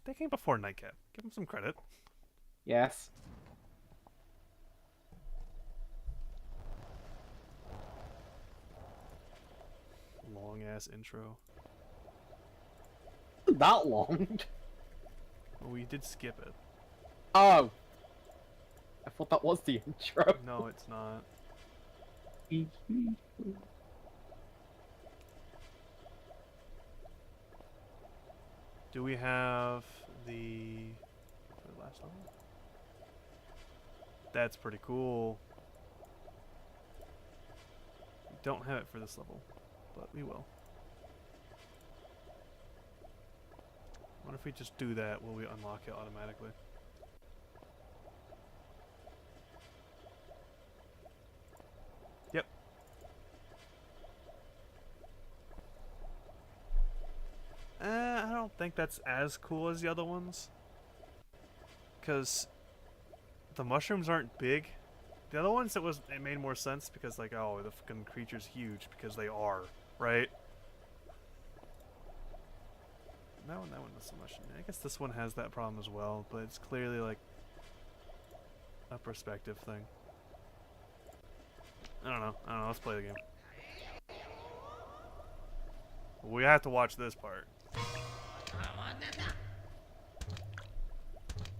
they came before Nightcap. Give them some credit. Yes. Long ass intro. That long. Well, we did skip it. Oh. I thought that was the intro. No, it's not. Do we have the last level? That's pretty cool. We don't have it for this level, but we will. What if we just do that? Will we unlock it automatically? Yep. I don't think that's as cool as the other ones. Because the mushrooms aren't big. The other ones, it made more sense because, like, oh, the fucking creature's huge because they are, right? That one was so much. I guess this one has that problem as well, but it's clearly like a perspective thing. I don't know. Let's play the game. We have to watch this part.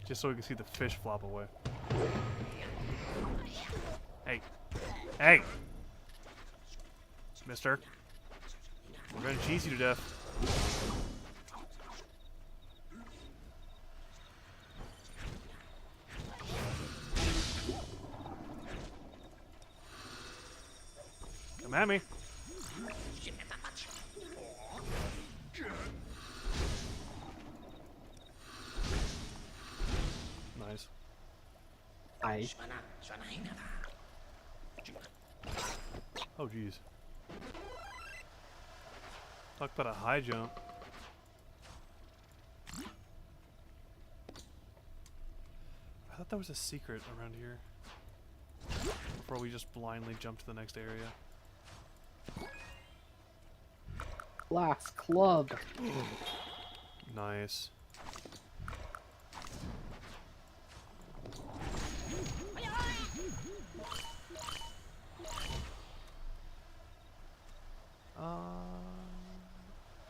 Just so we can see the fish flop away. Hey. Hey! Mister. We're gonna cheese you to death. Come at me. Nice. I. Oh, jeez. Talk about a high jump. I thought there was a secret around here. Before we just blindly jump to the next area. Glass club. Nice.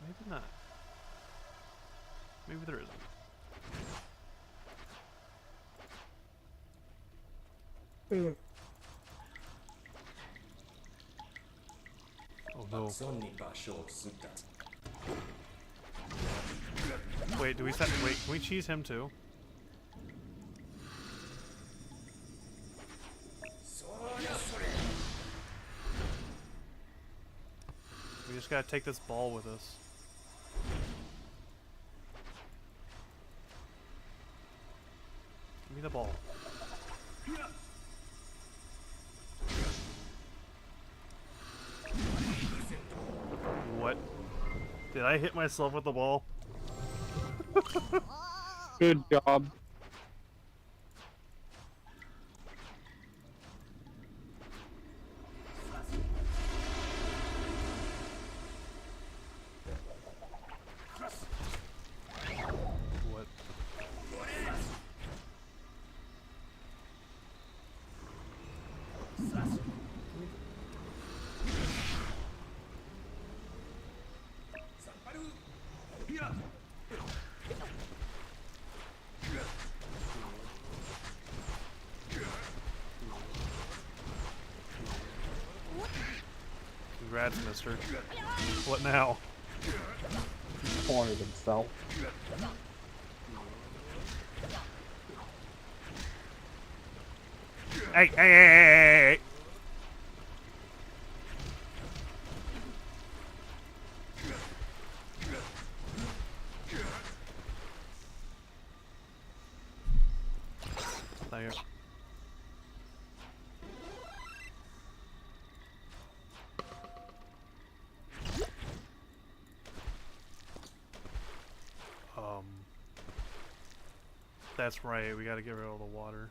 Maybe not. Maybe there isn't. Oh no. Wait, do we set wait, can we cheese him too? We just gotta take this ball with us. Give me the ball. What? Did I hit myself with the ball? Good job. What? Congrats, mister. What now? Cornered himself. Hey, hey, hey, hey, hey, hey! There. That's right, we gotta get rid of all the water.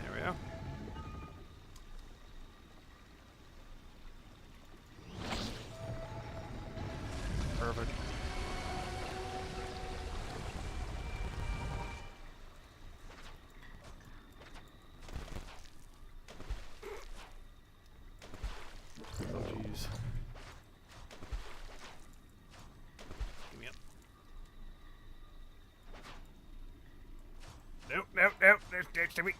There we go. Perfect. Oh jeez. Give me up. Nope, nope, nope. There's next to me.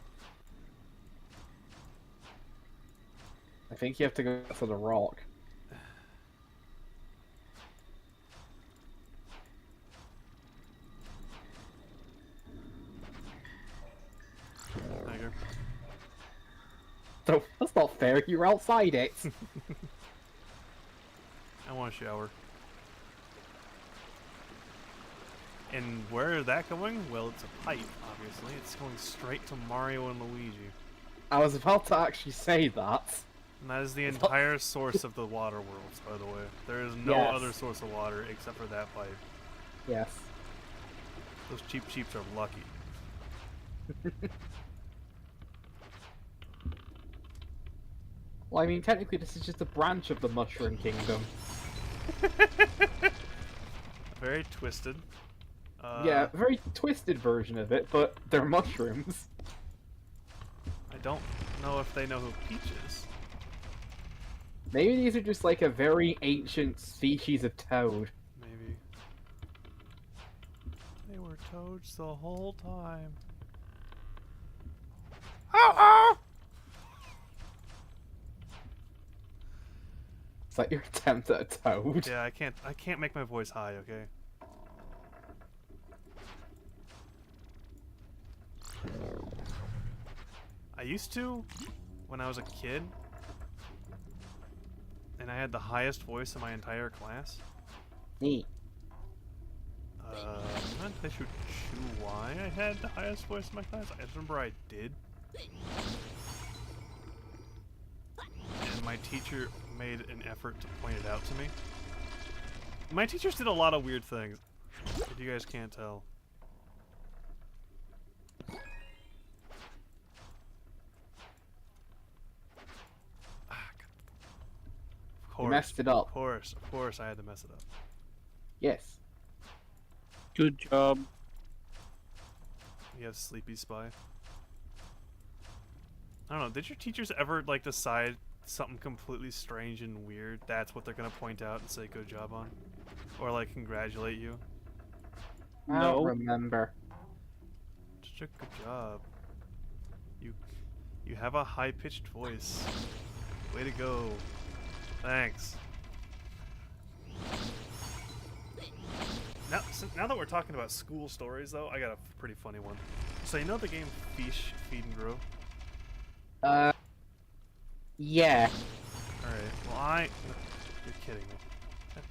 I think you have to go for the rock. There you So, that's not fair, you're outside it. go. I want a shower. And where is that going? Well, it's a pipe, obviously. It's going straight to Mario and Luigi. I was about to actually say that. And that is the entire source of the water worlds, by the way. There is no Yes. other source of water except for that pipe. Yes. Those cheap cheeps are lucky. Well, I mean, technically this is just a branch of the Mushroom Kingdom. Very twisted. Yeah, a very twisted version of it, but they're mushrooms. I don't know if they know who Peach is. Maybe these are just like a very ancient species of toad. Maybe. They were toads the whole time. Oh, Is that your attempt at a toad? Yeah, I can't make my voice high, okay? I used to when I was a kid, and I had the highest voice in my entire class. Neat. I'm not entirely sure why I had the highest voice in my class. I just remember I did. And my teacher made an effort to point it out to me. My teachers did a lot of weird things, if you guys can't tell. Of course, You messed it up. Of course, I had to mess it up. Yes. Good job. You have Sleepy Spy. I don't know. Did your teachers ever like decide something completely strange and weird? That's what they're gonna point out and say good job on, or like congratulate you. I No. don't remember. Such a good job. You have a high-pitched voice. Way to go. Thanks. Now that we're talking about school stories, though, I got a pretty funny one. So you know the game Fish, Feed and Grow? Yeah. Alright, well You're kidding me.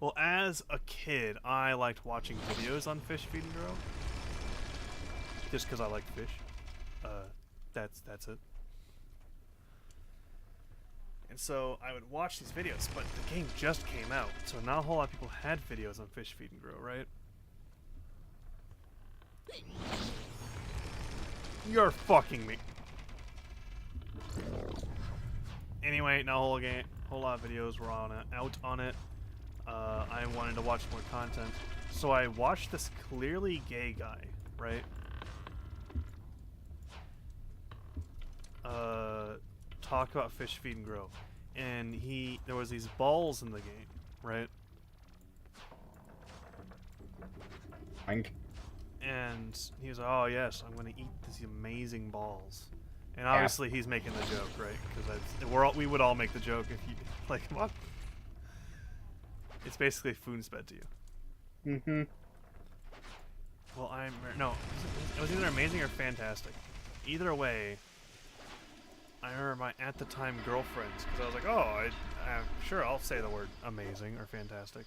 Well, as a kid, I liked watching videos on Fish, Feed and Grow. Just because I like fish. That's it. And so I would watch these videos, but the game just came out, so not a whole lot of people had videos on Fish, Feed and Grow, right? You're fucking me. Anyway, not a whole lot of videos were out on it. I wanted to watch more content, so I watched this clearly gay guy, right? Talk about Fish, Feed and Grow, and there was these balls in the game, right? Thank. And he was like, oh yes, I'm gonna eat these amazing balls. And obviously he's making the joke, right? Because we would all make the joke if you like, come on. It's basically spoon-fed to you. Mm-hmm. Well, no, it was either amazing or fantastic. Either way, I remember my at the time girlfriends, because I was like, oh, I'm sure I'll say the word amazing or fantastic.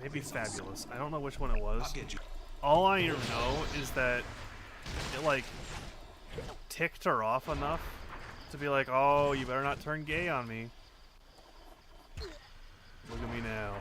Maybe fabulous. I don't know which one it was. All I know is that it like ticked her off enough to be like, oh, you better not turn gay on me. Look at me now.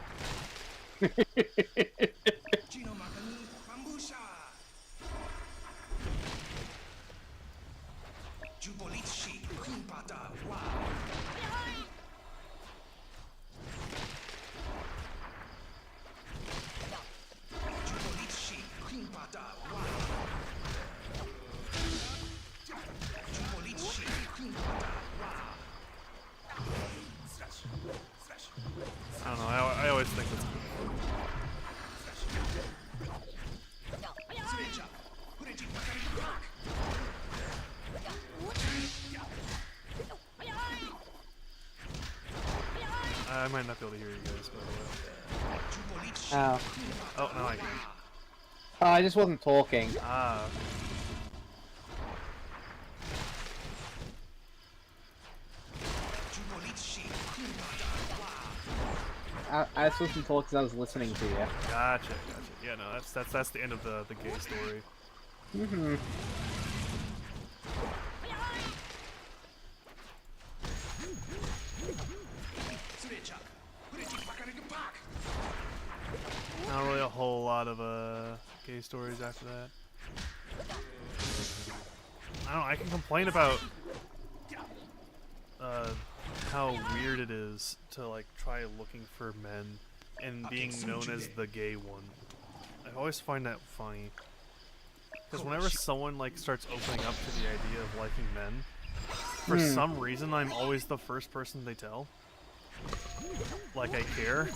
I don't know, I always think that's cool. I might not be able to hear you guys, by the way. Oh. Oh, no, I can. Oh, I just wasn't talking. Ah. I just wasn't talking because I was listening to you. Gotcha. Yeah, no, that's the end of the gay story. Mm-hmm. Not really a whole lot of gay stories after that. I don't know, I can complain about how weird it is to like try looking for men and being known as the gay one. I always find that funny. Because whenever someone like starts opening up to the idea of liking men, for some reason I'm always the first person they tell. Like I care.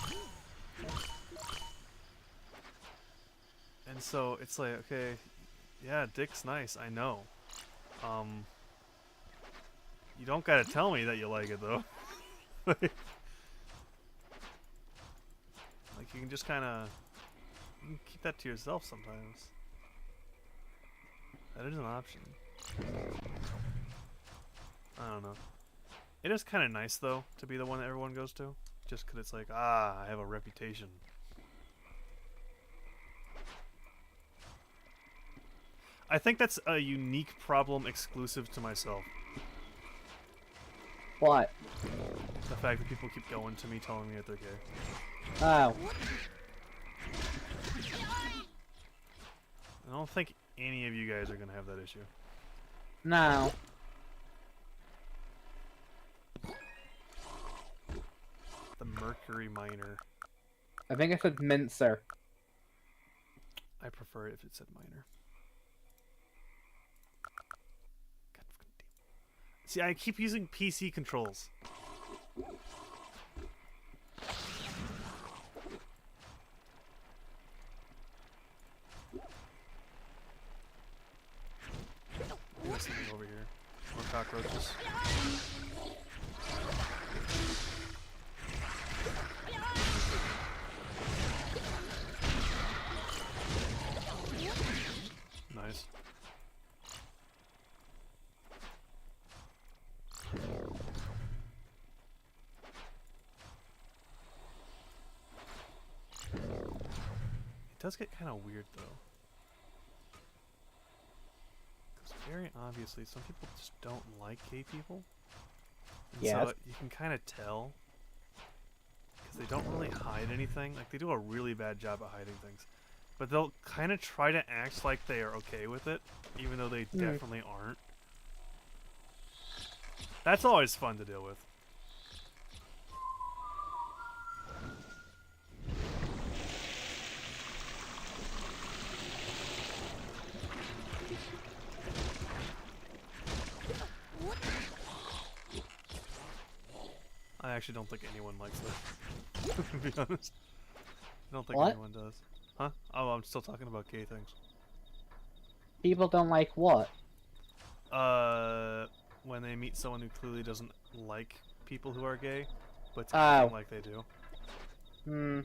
And so it's like, okay, yeah, dick's nice, I know. You don't gotta tell me that you like it though. Like you can just kinda keep that to yourself sometimes. That is an option. I don't know. It is kind of nice though to be the one that everyone goes to, just because it's like, I have a reputation. I think that's a unique problem exclusive to myself. What? The fact that people keep going to me telling me that they're gay. Oh. I don't think any of you guys are gonna have that issue. No. The Mercury Miner. I think I said mincer. I prefer it if it said minor. God fucking damn. See, I keep using PC controls. There's something over here. More cockroaches. Nice. It does get kind of weird though. Because very obviously some people just don't like gay people. And Yeah. so you can kind of tell. Because they don't really hide anything. Like they do a really bad job at hiding things. But they'll kind of try to act like they are okay with it, even though they definitely aren't. That's always fun to deal with. I actually don't think anyone likes that, to be honest. I don't think What? anyone does. Huh? Oh, I'm still talking about gay things. People don't like what? When they meet someone who clearly doesn't like people who are gay, but it's Oh. acting like they do. Hmm.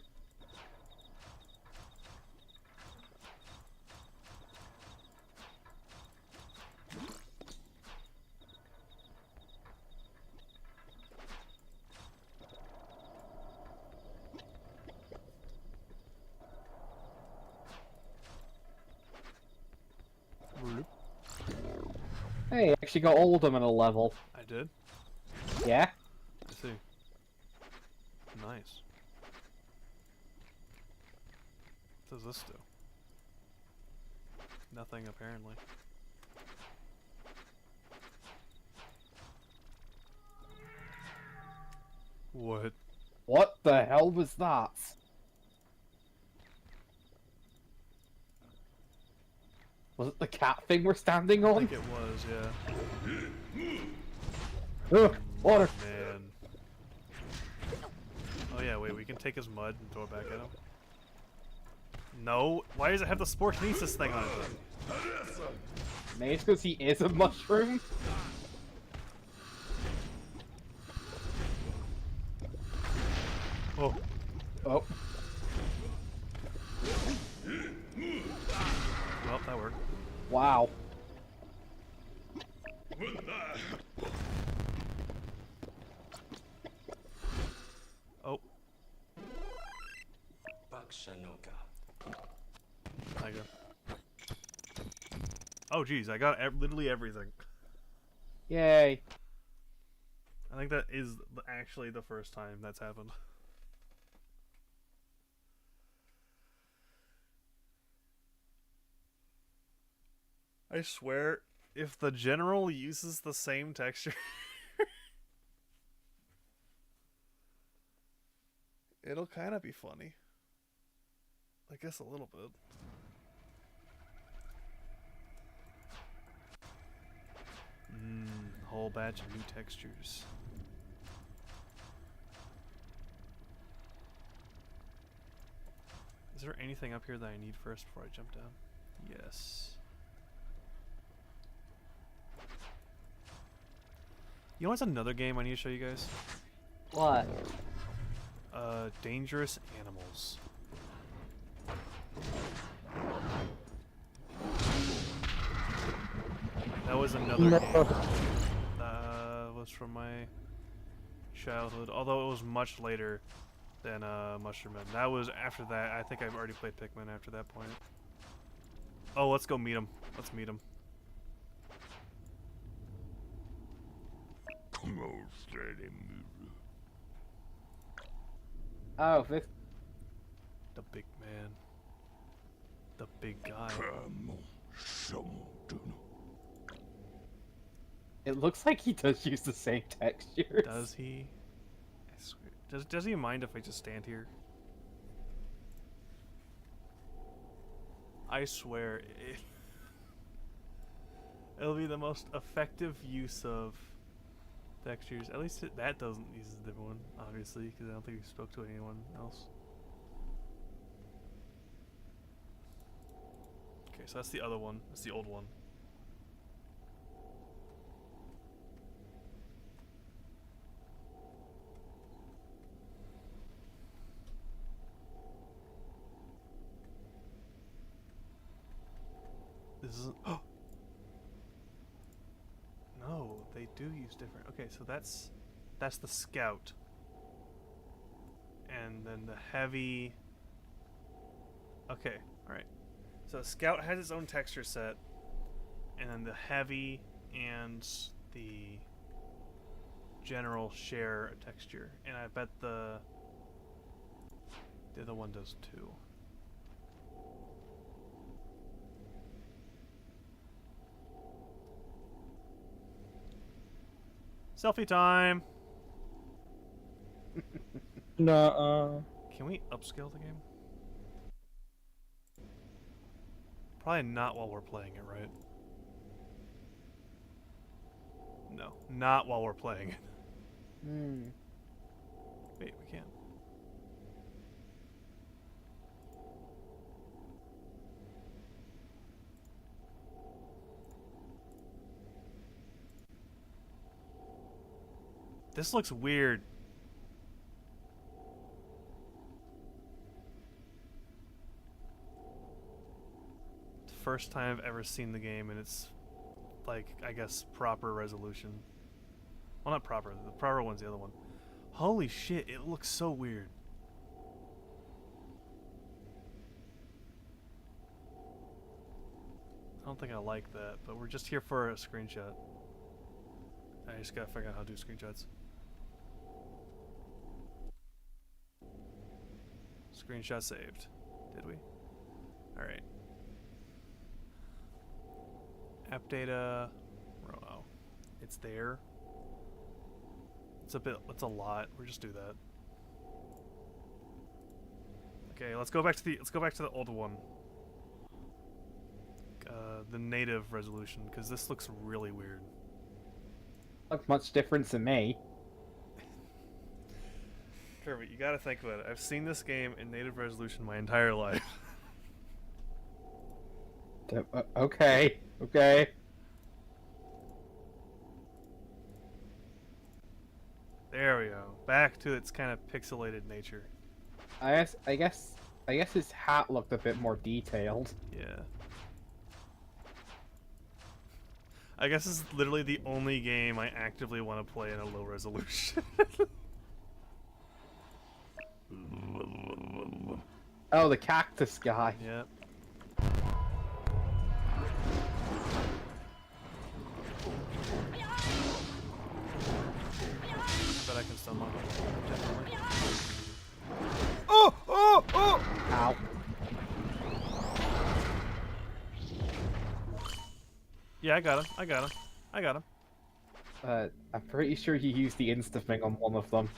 Hey, I actually got all of them in a level. I did? Yeah? I see. Nice. What does this do? Nothing, apparently. What? What the hell was that? Was it the cat thing we're standing I on? think it was, yeah. Ugh, water. Man. Oh yeah, wait, we can take his mud and throw it back at him. No? Why does it have the Sportnesis thing on it then? Maybe it's because he is a mushroom? Oh. Oh. Well, that worked. Wow. Oh. I go. Oh geez, I got literally everything. Yay. I think that is actually the first time that's happened. I swear, if the general uses the same texture, it'll kind of be funny. I guess a little bit. Whole batch of new textures. Is there anything up here that I need first before I jump down? Yes. You know what's another game I need to show you guys? What? Dangerous Animals. was another game. Was from my childhood, although it was much later than Mushroom Man. That was after that. I think I've already played Pikmin after that point. Oh, let's go meet him. Let's meet him. Oh, this. The big man. The big guy. It looks like he does use the same textures. Does he? I swear. Does he mind if I just stand here? I swear, it'll be the most effective use of textures. At least that doesn't use a different one, obviously, because I don't think we spoke to anyone else. Okay, so that's the other one. That's the old one. This is no, they do use different. Okay, so that's the scout, and then the heavy. Okay, all right. So the scout has its own texture set, and then the heavy and the general share a texture, and I bet the other one does too. Selfie time! Nuh-uh. Can we upscale the game? Probably not while we're playing it, right? No, not while we're playing it. Hmm. Wait, we can't. This looks weird. It's the first time I've ever seen the game, and it's like, I guess, proper resolution. Well, not proper. The proper one's the other one. Holy shit, it looks so weird. I don't think I like that, but we're just here for a screenshot. I just gotta figure out how to do screenshots. Screenshot saved. Did we? Alright. App data. Oh, it's there. It's a lot. We'll just do that. Okay, let's go back to the old one. The native resolution, because this looks really weird. Look much different to me. Kirby, you gotta think about it. I've seen this game in native resolution my entire life. Okay. Okay. There we go. Back to its kind of pixelated nature. I guess his hat looked a bit more detailed. Yeah. I guess this is literally the only game I actively want to play in a low resolution. Oh, the cactus guy. Yep. Bet I can stun lock him. Definitely. Oh! Oh! Oh! Ow. Yeah, I got him. I got him. I got him. I'm pretty sure you used the insta-thing on one of them.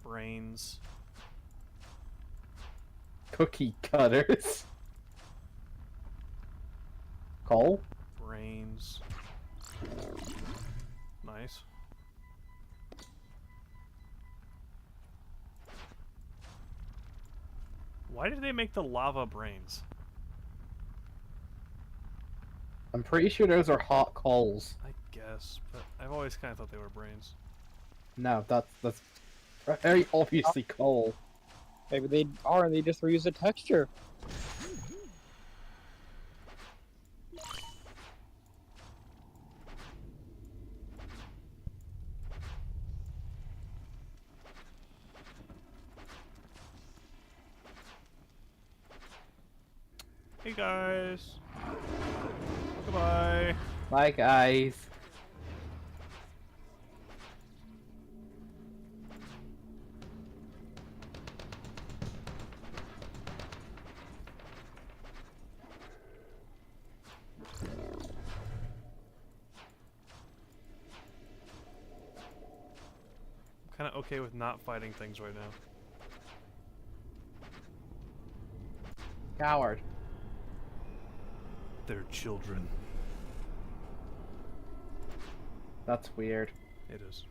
Brains. Cookie cutters. Cole? Brains. Nice. Why did they make the lava brains? I'm pretty sure those are hot coals. I guess, but I've always kind of thought they were brains. No, that's very obviously coal. Maybe they are and they just reuse the texture. Hey guys. Goodbye. Bye, guys. I'm kind of okay with not fighting things right now. Coward. They're children. That's weird. It is.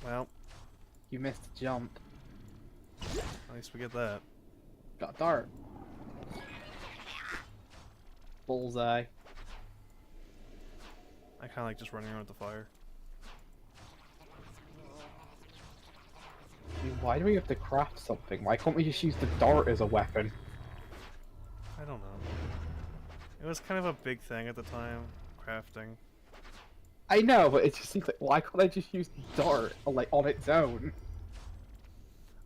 Well, You missed a jump. at least we get that. Got a dart. Bullseye. I kind of like just running around with the fire. I mean, why do we have to craft something? Why can't we just use the dart as a weapon? I don't know. It was kind of a big thing at the time, crafting. I know, but it just seems like, why can't I just use the dart, like, on its own?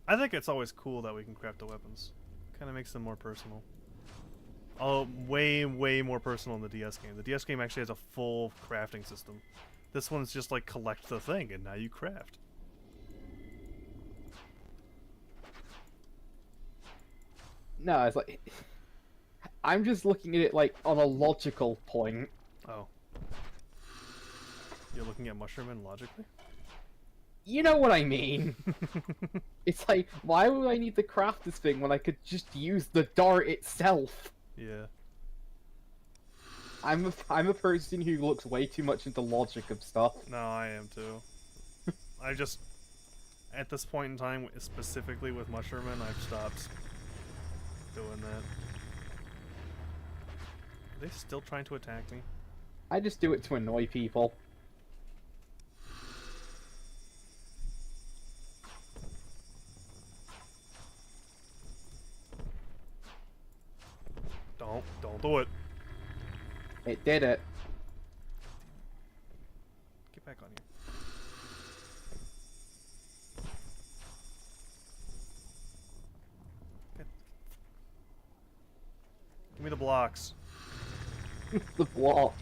I think it's always cool that we can craft the weapons. Kind of makes them more personal. Oh, way more personal in the DS game. The DS game actually has a full crafting system. This one's just like collect the thing and now you craft. No, it's like... I'm just looking at it, like, on a logical point. Oh. You're looking at Mushroom logically? You know what I mean. It's like, why would I need to craft this thing when I could just use the dart itself? Yeah. I'm a person who looks way too much into logic of stuff. No, I am too. I just... At this point in time, specifically with Mushroom, I've stopped doing that. Are they still trying to attack me? I just do it to annoy people. Don't do it. It did it. Get back on here. Give me the blocks. The block.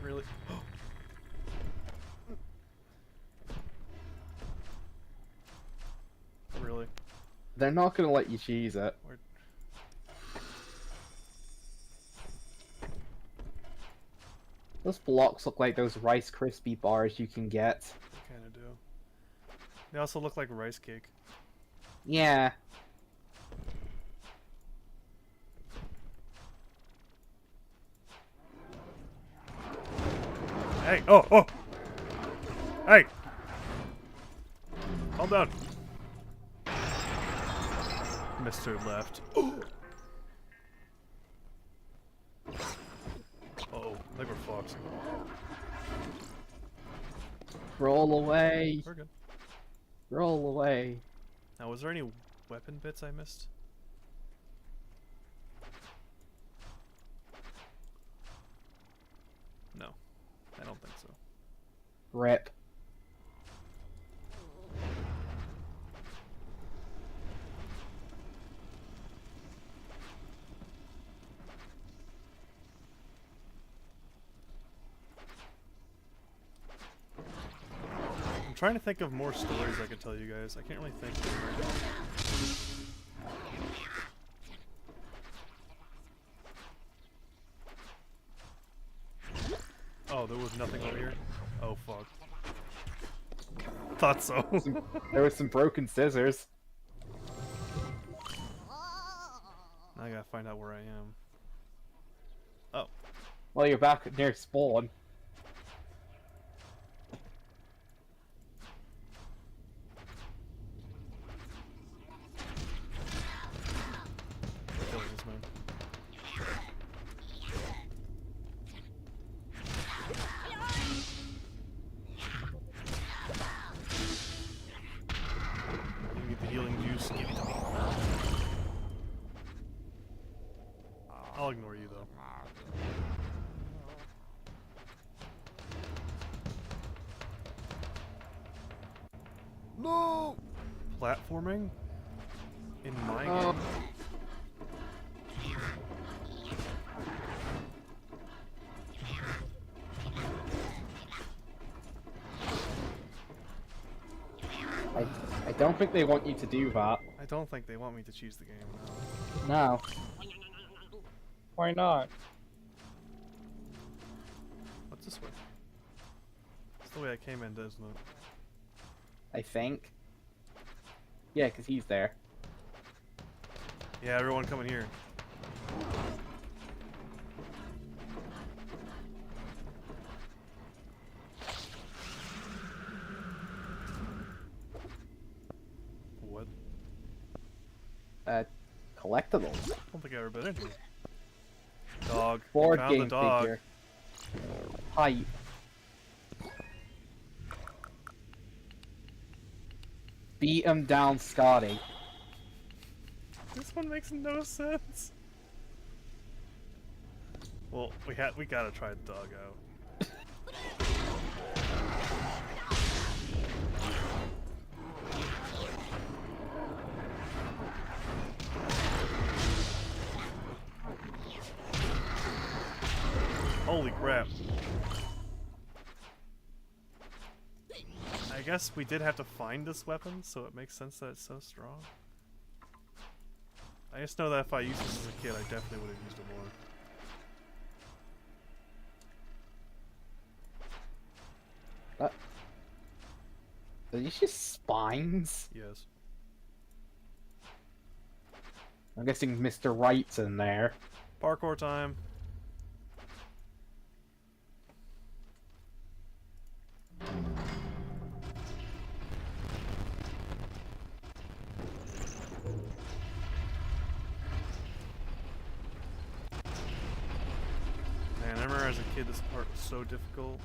Really? Really? They're not gonna let you cheese it. Where... Those blocks look like those Rice Krispie bars you can get. They kind of do. They also look like rice cake. Yeah. Hey! Oh! Hey! Calm down. Mr. Left. Uh-oh, I think we're foxing. Roll away. We're good. Roll away. Now, was there any weapon bits I missed? No, I don't think so. Rip. I'm trying to think of more stories I could tell you guys. I can't really think of them right now. Oh, there was nothing over here? Oh, fuck. Thought so. There was some broken scissors. Now I gotta find out where I am. Oh. Well, you're back near spawn. Killing this man. No! Platforming? In my Oh. game? I don't think they want you to do that. I don't think they want me to choose the game now. No. Why not? What's this way? It's the way I came in, isn't it? I think. Yeah, because he's there. Yeah, everyone coming here. What? Collectibles. I don't think I've ever been in here. Dog. Board Found game the dog. figure. Pipe. Beat him down, Scotty. This one makes no sense. Well, we gotta try the dog out. Holy crap. I guess we did have to find this weapon, so it makes sense that it's so strong. I just know that if I used this as a kid, I definitely would have used it more. Are these just spines? Yes. I'm guessing Mr. Wright's in there. Parkour time. Man, I remember as a kid this part was so difficult.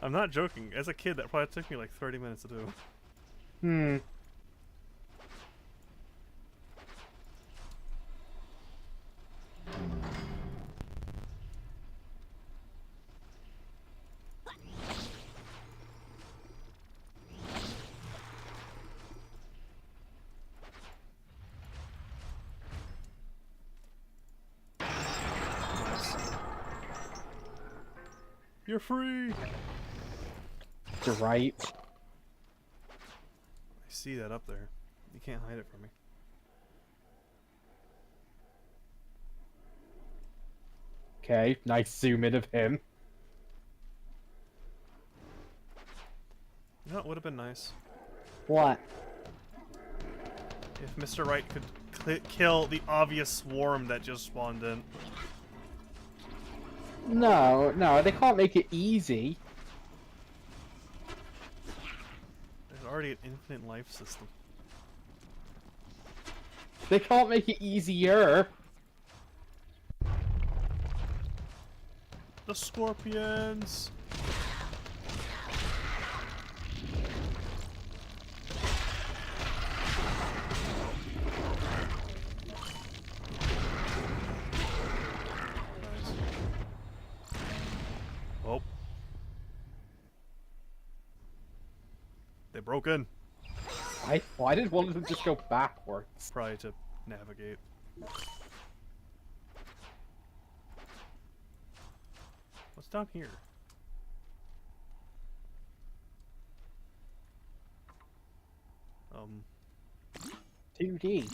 I'm not joking. As a kid, that probably took me like 30 minutes to do. Hmm. Nice. You're free! Mr. Wright. I see that up there. You can't hide it from me. Okay, nice zoom in of him. You know, it would have been nice What? if Mr. Wright could kill the obvious swarm that just spawned in. No, no, they can't make it easy. There's already an infinite life system. They can't make it easier. The scorpions! Nice. Oh. They broke in. Why did one of them just go backwards? Probably to navigate. What's down here? 2D.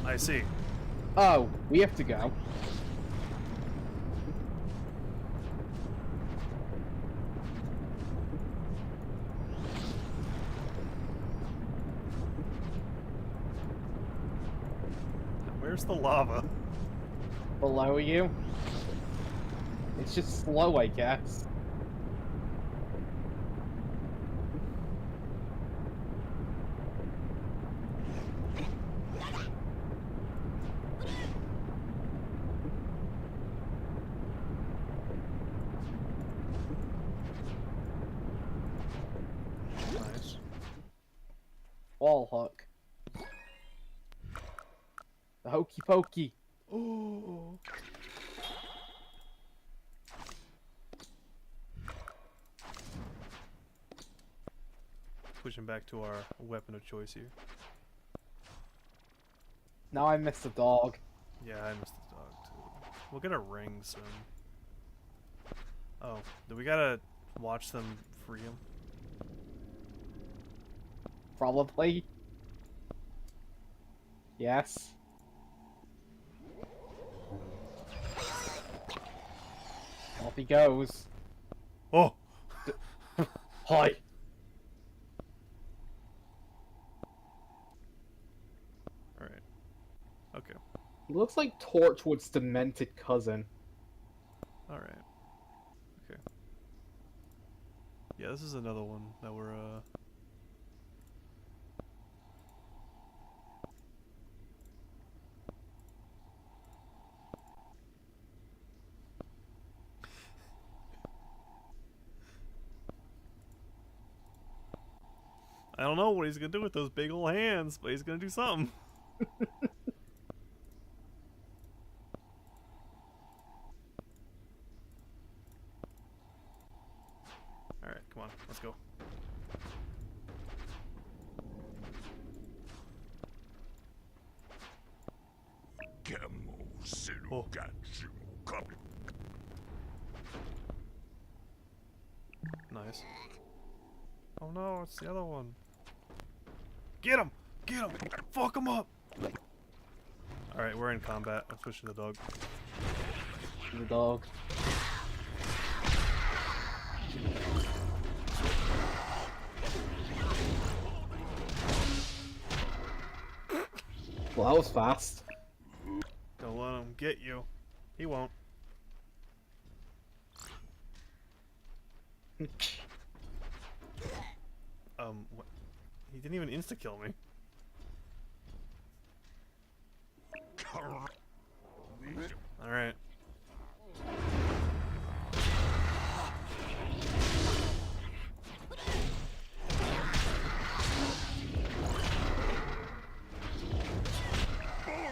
I see. Oh, we have to go. Where's the lava? below you. It's just slow, I guess. Nice. Wall hook. The hokey pokey. Oh. Switching back to our weapon of choice here. Now I miss the dog. Yeah, I missed the dog too. We'll get a ring soon. Oh, do we gotta watch them free him? Probably. Yes. Off he goes. Oh! Hi. Alright. Okay. He looks like Torchwood's demented cousin. Alright. Okay. Yeah, this is another one that we're, I don't know what he's gonna do with those big ol' hands, but he's gonna do something. Alright, come on, let's go. Oh. Nice. Oh no, it's the other one. Get him! Get him! Fuck him up! Alright, we're in combat. I'm switching to the dog. The dog. Well, that was fast. Don't let him get you. He won't. What? He didn't even insta-kill me. Alright.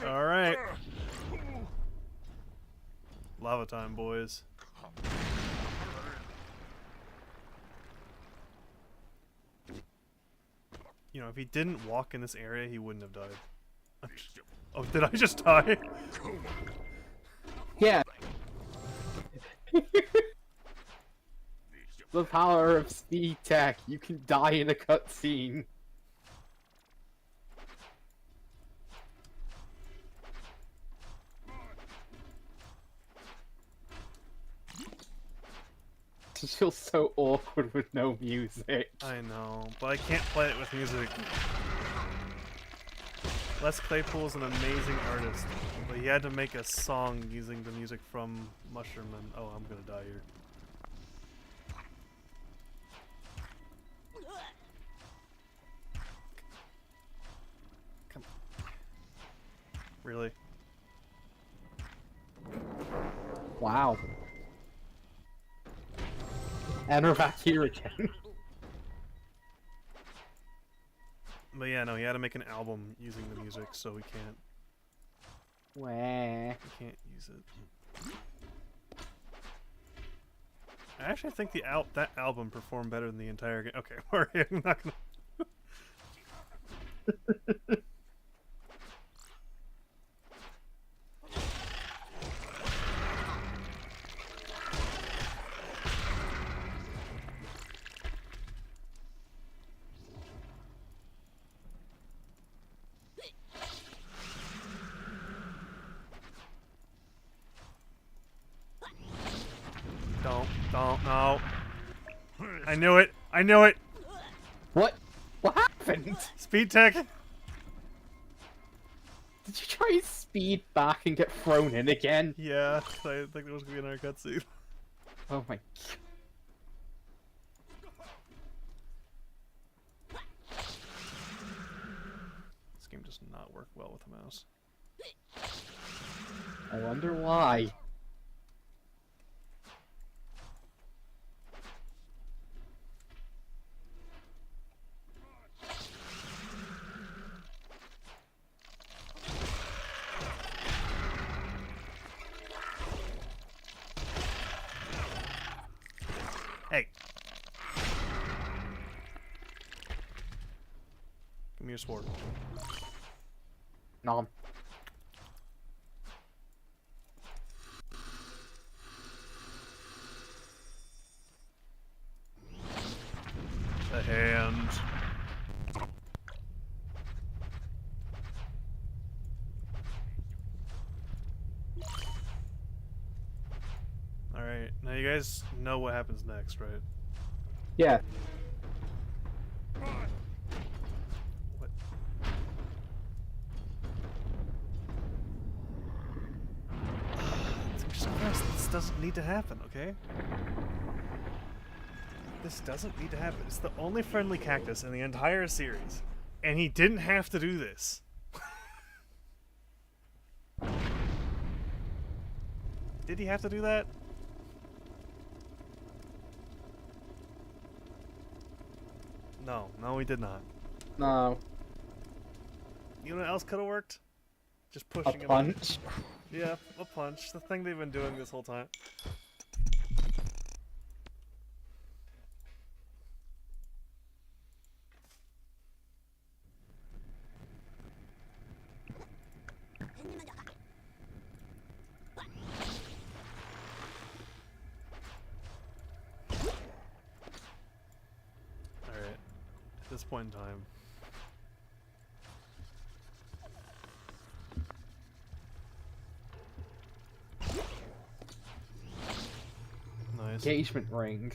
Alright. Lava time, boys. You know, if he didn't walk in this area, he wouldn't have died. Oh, did I just die? Yeah. The power of speed tech. You can die in a cutscene. It feels so awkward with no music. I know, but I can't play it with music. Les Claypool is an amazing artist, but he had to make a song using the music from Mushroom and... Oh, I'm gonna die here. Come. Really? Wow. And we're back here again. But yeah, no, he had to make an album using the music, so we can't Wah. use it. I actually think that album performed better than the entire game. Okay, alright, I'm not gonna... Don't, no. I knew it! I knew it! What? What happened? Speed tech! Did you try and speed back and get thrown in again? Yeah, 'cause I think there was gonna be another cutscene. Oh my. This game does not work well with a mouse. I wonder why. Hey! Give me your sword. Nom. The hand. Alright, now you guys know what happens next, right? Yeah. What? This doesn't need to happen, okay? This doesn't need to happen. It's the only friendly cactus in the entire series. And he didn't have to do this. Did he have to do that? No, no, he did not. No. You know what else could have worked? Just A pushing him. punch. Yeah, a punch. The thing they've been doing this whole time. Alright. At this point in time. Nice. Engagement ring.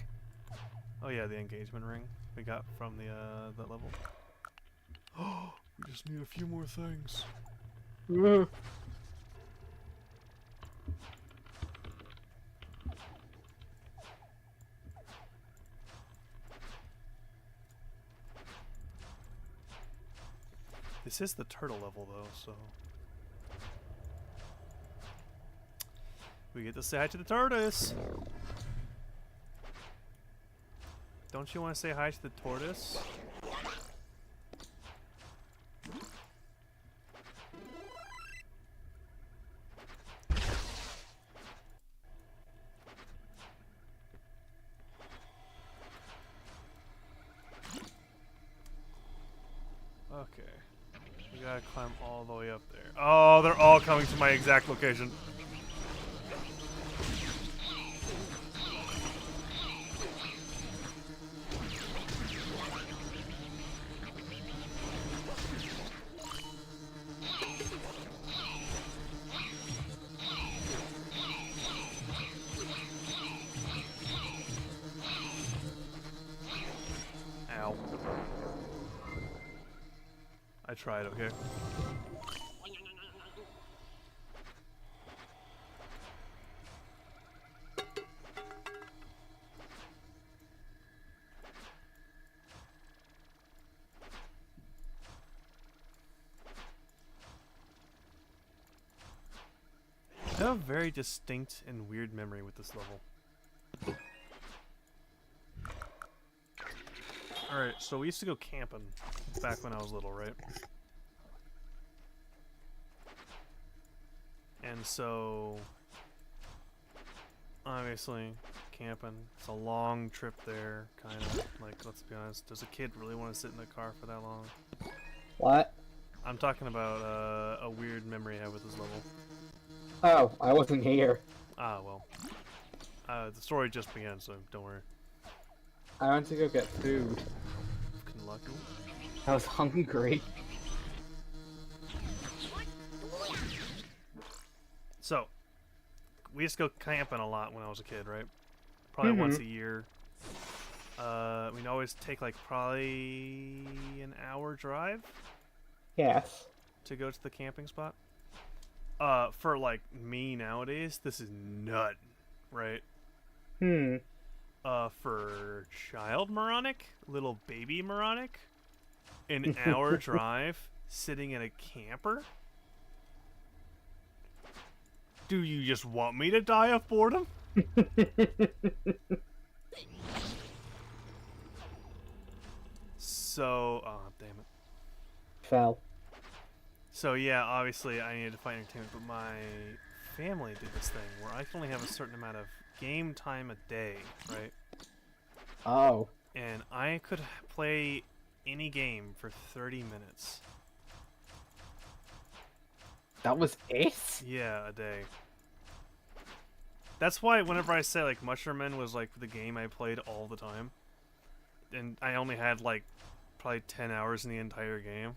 Oh yeah, the engagement ring we got from the that level. Oh, we just need a few more things. This is the turtle level though, so we get to say hi to the tortoise. Don't you want to say hi to the tortoise? Okay. We gotta climb all the way up there. Oh, they're all coming to my exact location. Ow. I tried, okay? I have a very distinct and weird memory with this level. Alright, so we used to go camping back when I was little, right? And so, obviously, camping, it's a long trip there, kind of. Like, let's be honest, does a kid really want to sit in the car for that long? What? I'm talking about a weird memory I have with this level. Oh, I wasn't here. Ah, well. The story just began, so don't worry. I went to go get food. Fucking lucky. I was hungry. So, we used to go camping a lot when I was a kid, right? Probably once a year. We'd always take like probably an hour drive. Yes. to go to the camping spot. For like me nowadays, this is nut, right? For child moronic, little baby moronic, an hour drive sitting in a camper? Do you just want me to die of boredom? So, oh, damn it. Fell. So yeah, obviously I needed to find entertainment, but my family did this thing where I can only have a certain amount of game time a day, right? Oh. And I could play any game for 30 minutes. That was it? Yeah, a day. That's why whenever I say like Mushroom Men was like the game I played all the time, and I only had like probably 10 hours in the entire game.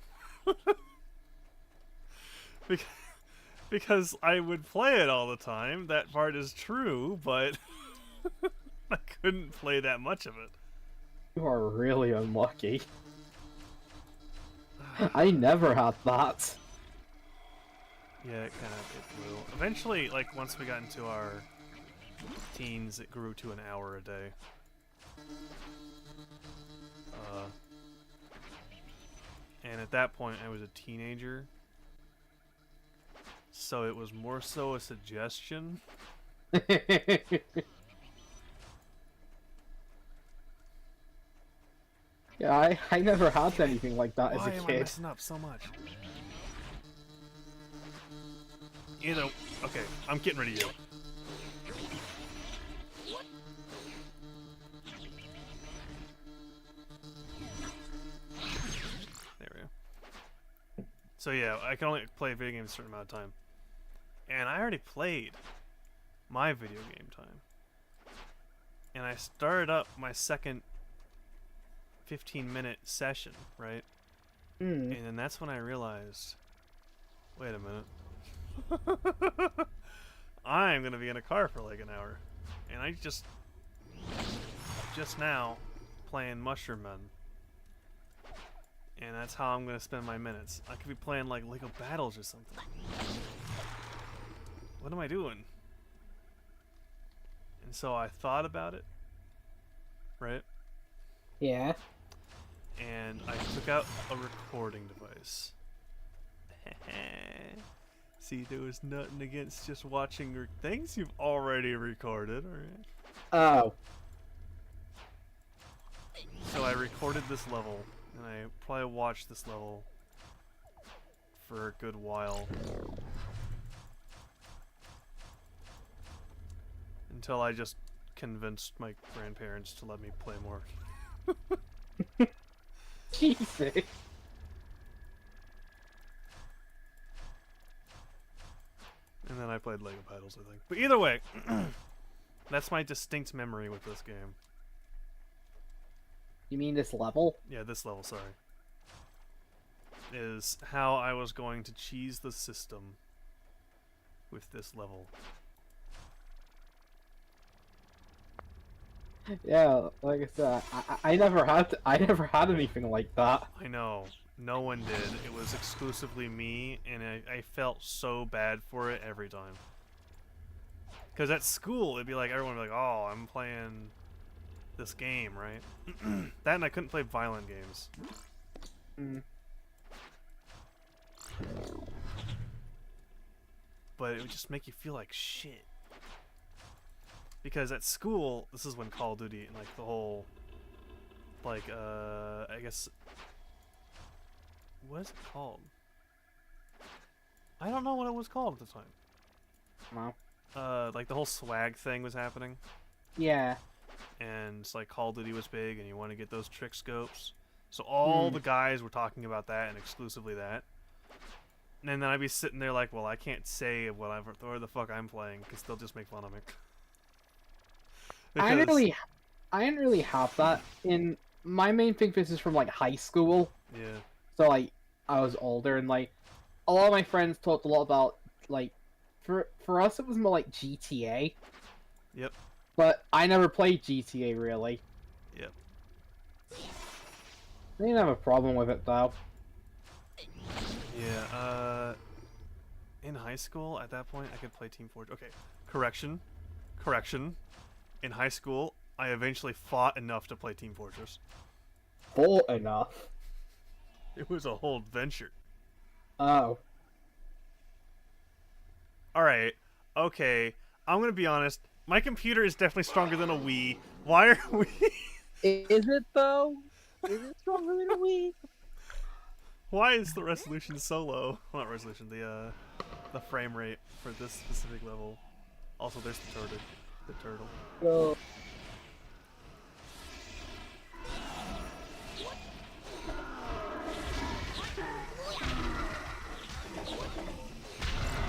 Because I would play it all the time. That part is true, but I couldn't play that much of it. You are really unlucky. I never had that. Yeah, it grew. Eventually, like once we got into our teens, it grew to an hour a day. And at that point, I was a teenager, so it was more so a suggestion. Yeah, I never had anything like that Why as a am I kid. messing up so much? You know, okay, I'm getting rid of you. There we go. So yeah, I can only play video games a certain amount of time. And I already played my video game time. And I started up my second 15-minute session, right? And then that's when I realized, wait a minute. I'm gonna be in a car for like an hour. And I just now playing Mushroom Men. And that's how I'm gonna spend my minutes. I could be playing like Lego Battles or something. What am I doing? And so I thought about it, right? Yeah. And I took out a recording device. See, there was nothing against just watching things you've already recorded, alright? Oh. So I recorded this level, and I probably watched this level for a good while. Until I just convinced my grandparents to let me play more. Jesus. And then I played Lego Battles, I think. But either way, that's my distinct memory with this game. You mean this level? Yeah, this level, sorry. Is how I was going to cheese the system with this level. Yeah, like I said, I never had anything like that. I know. No one did. It was exclusively me, and I felt so bad for it every time. Because at school, it'd be like, everyone would be like, oh, I'm playing this game, right? That and I couldn't play violent games. But it would just make you feel like shit. Because at school, this is when Call of Duty and like the whole, like, I guess, what is it called? I don't know what it was called at the time. No. Like the whole swag thing was happening, Yeah. and it's like Call of Duty was big, and you want to get those trick scopes. So all the guys were talking about that and exclusively that. And then I'd be sitting there like, well, I can't say whatever the fuck I'm playing because they'll just make fun of me. I didn't really have that. In my main thing, this is from like high school. Yeah. So like I was older, and like a lot of my friends talked a lot about like for us it was more like GTA. Yep. But I never played GTA really. Yep. I didn't have a problem with it though. Yeah, in high school, at that point, I could play Team Fortress. Okay, correction. In high school, I eventually fought enough to play Team Fortress. Fought enough. It was a whole adventure. Oh. Alright, okay, I'm gonna be honest. My computer is definitely stronger than a Wii. Why are we... Is it though? Is it stronger than a Wii? Why is the resolution so low? Well, not resolution, the frame rate for this specific level. Also, there's the turtle. The turtle. So,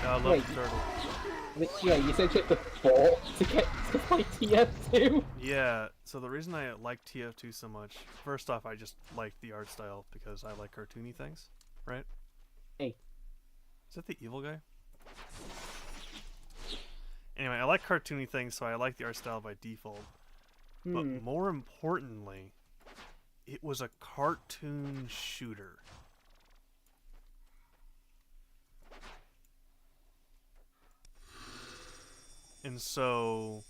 I love Wait. the turtle. Yeah, you said you had to fall to get to play TF2? Yeah, so the reason I like TF2 so much, first off, I just like the art style because I like cartoony things, right? Hey. Is that the evil guy? Anyway, I like cartoony things, so I like the art style by default. But more importantly, it was a cartoon shooter. And so,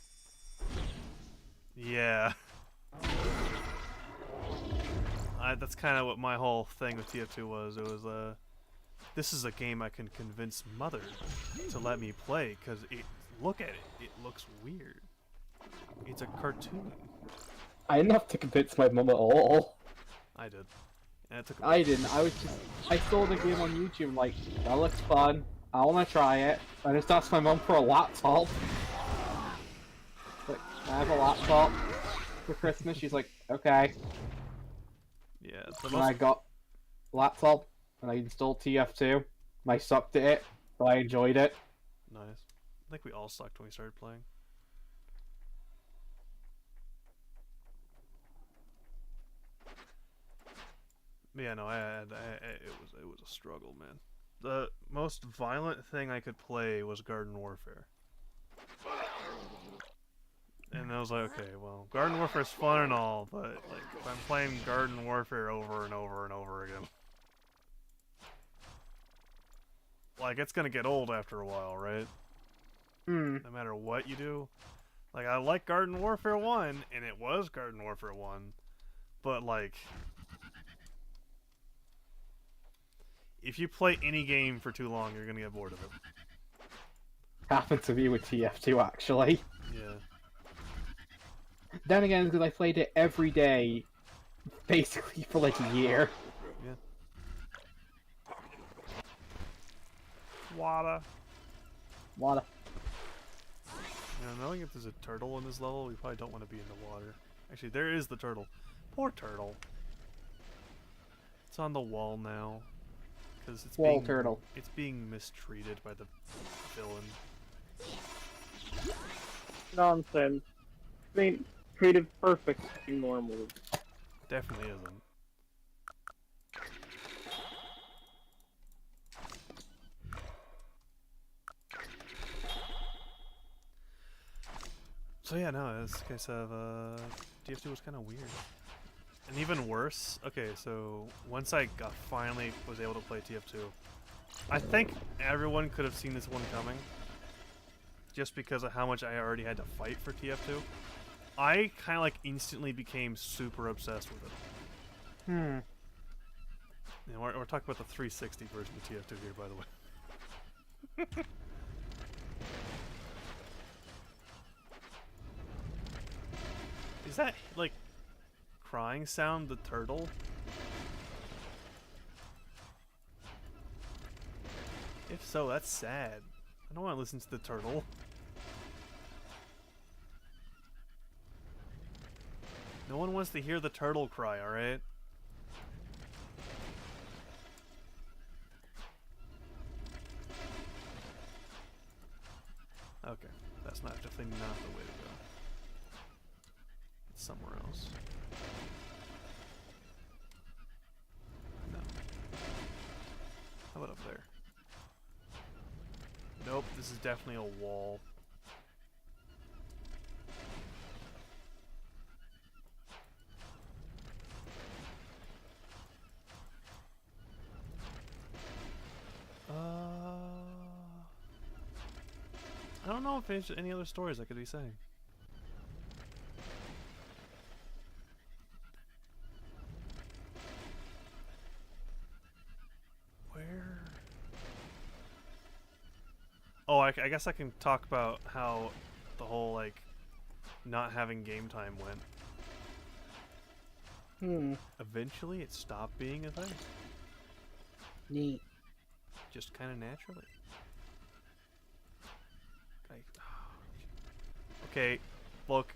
yeah. That's kind of what my whole thing with TF2 was. It was, this is a game I can convince Mother to let me play, because look at it. It looks weird. It's a cartoon. I didn't have to convince my mum at all. I did. And it took I didn't. I saw the game on YouTube and like, that looks fun. I want to try it. I just asked my mum for a laptop. Like, I have a laptop for Christmas. She's like, okay. Yeah, the And I got a laptop and I installed TF2. And I sucked at it, but I enjoyed it. Nice. I think we all sucked when we started playing. But yeah, no, it was a struggle, man. The most violent thing I could play was Garden Warfare. And I was like, okay, well, Garden Warfare is fun and all, but like if I'm playing Garden Warfare over and over and over again, like it's gonna get old after a while, right? No matter what you do. Like I like Garden Warfare 1, and it was Garden Warfare 1, but like if you play any game for too long, you're gonna get bored of it. Happened to me with TF2 actually. Yeah. Then again, because I played it every day, basically for like a year. Yeah. Water. What? Knowing if there's a turtle in this level, we probably don't want to be in the water. Actually, there is the turtle. Poor turtle. It's on the wall now. Because it's Wall turtle. It's being mistreated by the villain. nonsense. I mean, treated perfectly normally. Definitely isn't. So yeah, no, this case of TF2 was kind of weird. And even worse, okay, so once I finally was able to play TF2, I think everyone could have seen this one coming, just because of how much I already had to fight for TF2. I kind of like instantly became super obsessed with it. Hmm. You know, we're talking about the 360 version of TF2 here, by the way. Is that, like, crying sound the turtle? If so, that's sad. I don't want to listen to the turtle. No one wants to hear the turtle cry, alright? Okay, that's definitely not the way to go. It's somewhere else. No. How about up there? Nope, this is definitely a wall. I don't know if there's any other stories I could be saying. Where? Oh, I guess I can talk about how the whole, like, not having game time went. Eventually, it stopped being a thing. Neat. Just kind of naturally. Okay, look.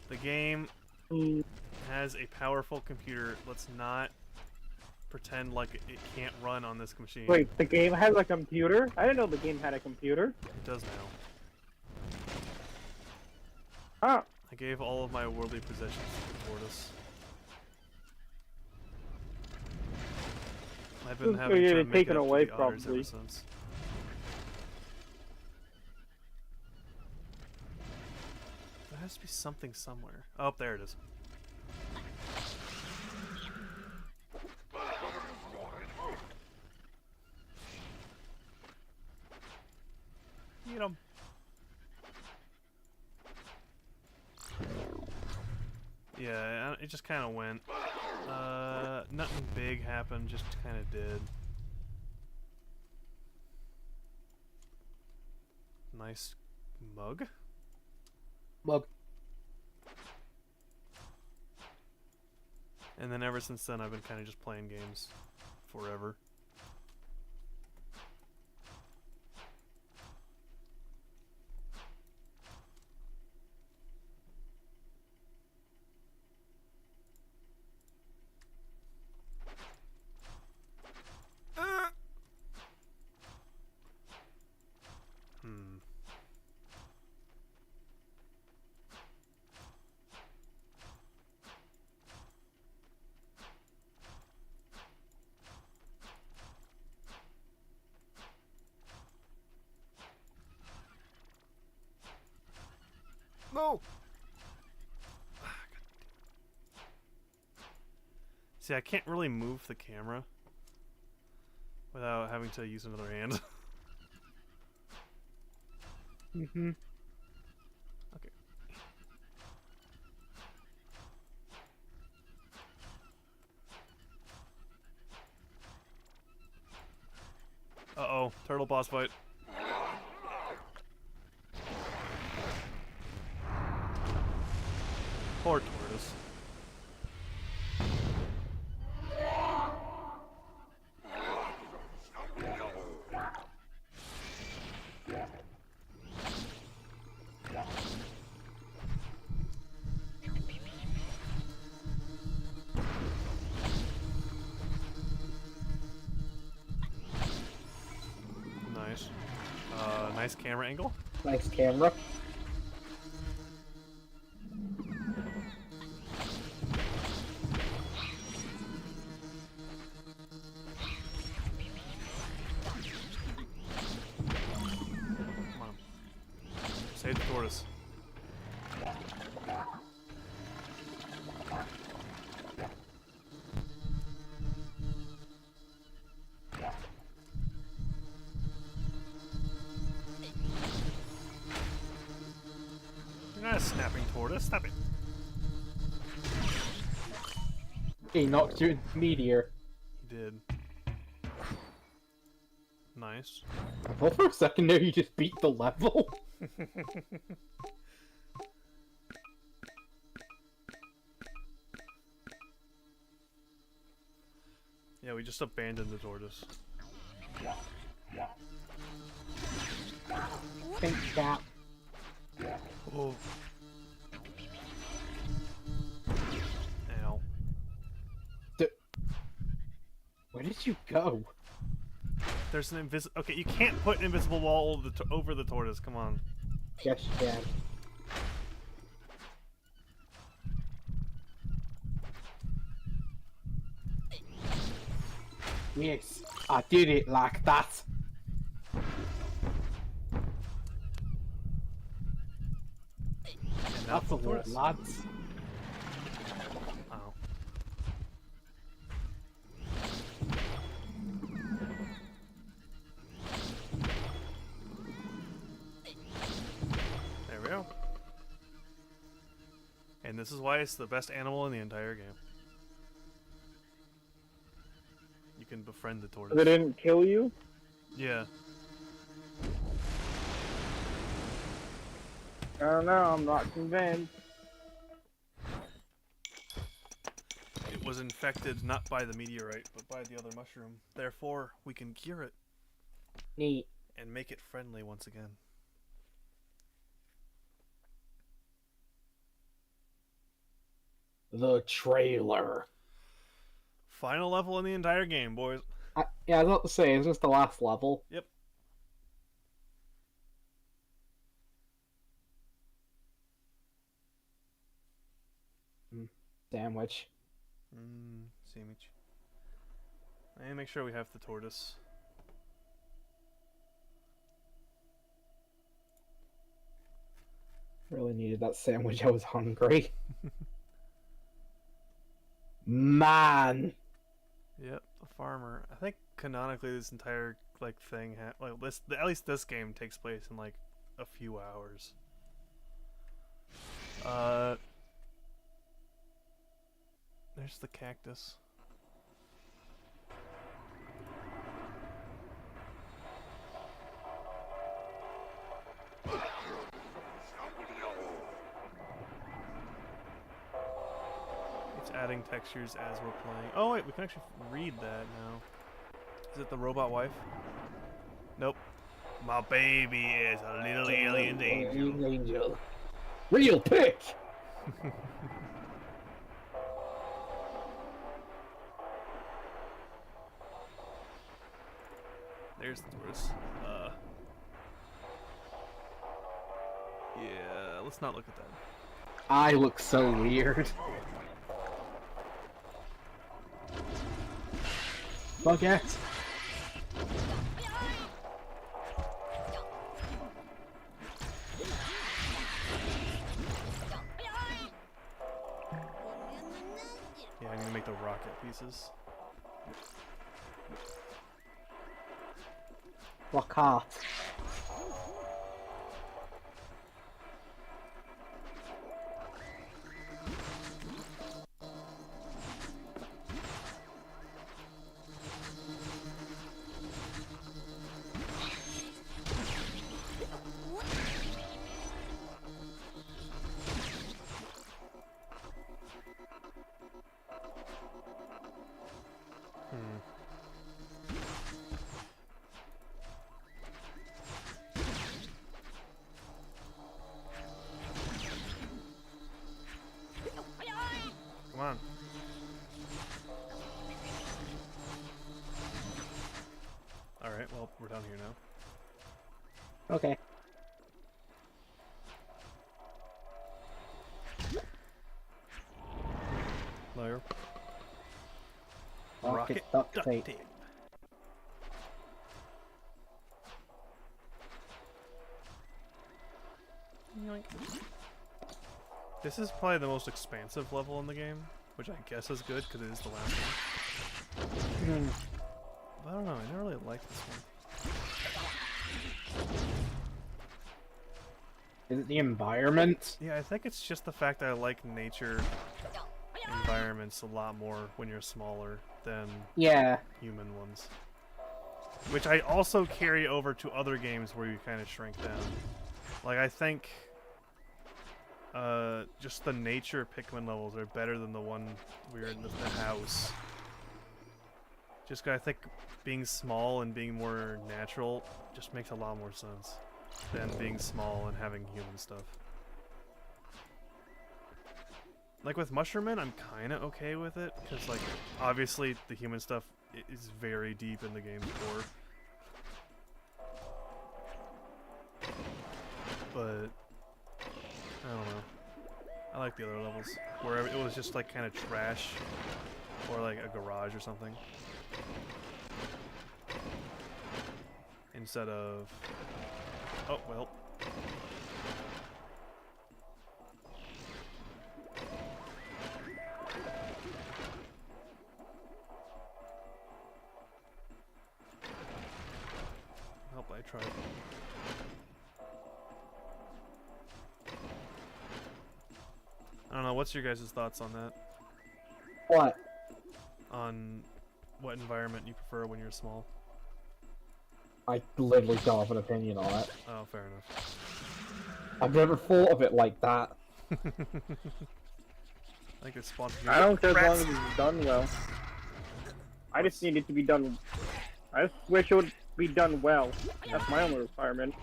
The game has a powerful computer. Let's not pretend like it can't run on this machine. Wait, the game has a computer? I didn't know the game had a computer. It does now. Huh. I gave all of my worldly possessions to the tortoise. I've been having Yeah, to make taken it up away, to the otters probably. ever since. There has to be something somewhere. Oh, there it is. Eat 'em. Yeah, it just kind of went. Nothing big happened, just kind of did. Nice mug. Mug. And then ever since then, I've been kind of just playing games forever. No! See, I can't really move the camera without having to use another hand. Mm-hmm. Okay. Uh-oh, turtle boss fight. Poor tortoise. Nice. Nice camera angle. Nice camera. Come on. Save the tortoise. You're not a snapping tortoise. Stop it. He knocked you into meteor. He did. Nice. I thought for a second there you just beat the level. Yeah, we just abandoned the tortoise. Think that. Oh. Ow. Where did you go? There's an invisible. Okay, you can't put an invisible wall over the tortoise. Come on. Yes, you can. Yes, I did it like that. And now That's a the lot, tortoise. lads. Oh. we go. And this is why it's the best animal in the entire game. You can befriend the tortoise. They didn't kill you? Yeah. I don't know, I'm not convinced. It was infected not by the meteorite, but by the other mushroom. Therefore, we can cure it Neat. and make it friendly once again. The trailer. Final level in the entire game, boys. Yeah, I was about to say, it's just the last level. Yep. Sandwich. Sandwich. And make sure we have the tortoise. Really needed that sandwich, I was hungry. Man! Yep, the farmer. I think canonically this entire like thing, like this, at least this game takes place in like a few hours. There's the cactus. It's adding textures as we're playing. Oh wait, we can actually read that now. Is it the robot wife? Nope. My baby is a little alien angel. Angel. Real pick! There's the tortoise. Yeah, let's not look at that. I look so weird. Fuck it. Yeah, I'm gonna make the rocket pieces. Rock art. Come on. Alright, well, we're down here now. Okay. Layer. Rocket duct tape. Yoink. This is probably the most expansive level in the game, which I guess is good because it is the last one. But I don't know, I never really liked this one. Is it the environment? Yeah, I think it's just the fact that I like nature environments a lot more when you're smaller than Yeah. human ones. Which I also carry over to other games where you kind of shrink down. Like, I think just the nature Pikmin levels are better than the one we were in the house. Just 'cause I think being small and being more natural just makes a lot more sense than being small and having human stuff. Like with Mushroomman, I'm kind of okay with it, because like, obviously the human stuff is very deep in the game's core. But, I don't know. I like the other levels, where it was just like kind of trash, or like a garage or something. Instead of... Oh, well. Hope I tried. don't know. What's your guys' thoughts on that? What? On what environment you prefer when you're small? I literally don't have an opinion on it. Oh, fair enough. I've never thought of it like that. Like it's spawned. I don't care as long as it's done well. I just need it to be done. I just wish it would be done well. That's my only requirement.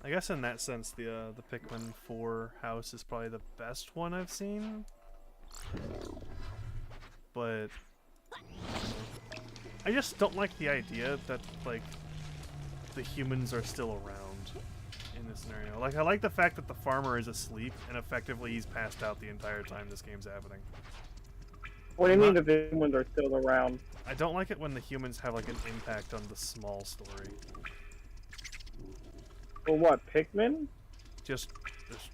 I guess in that sense, the Pikmin 4 house is probably the best one I've seen. But I just don't like the idea that like the humans are still around in this scenario. Like I like the fact that the farmer is asleep and effectively he's passed out the entire time this game's happening. What do you mean the humans are still around? I don't like it when the humans have like an impact on the small story. For what, Pikmin? Just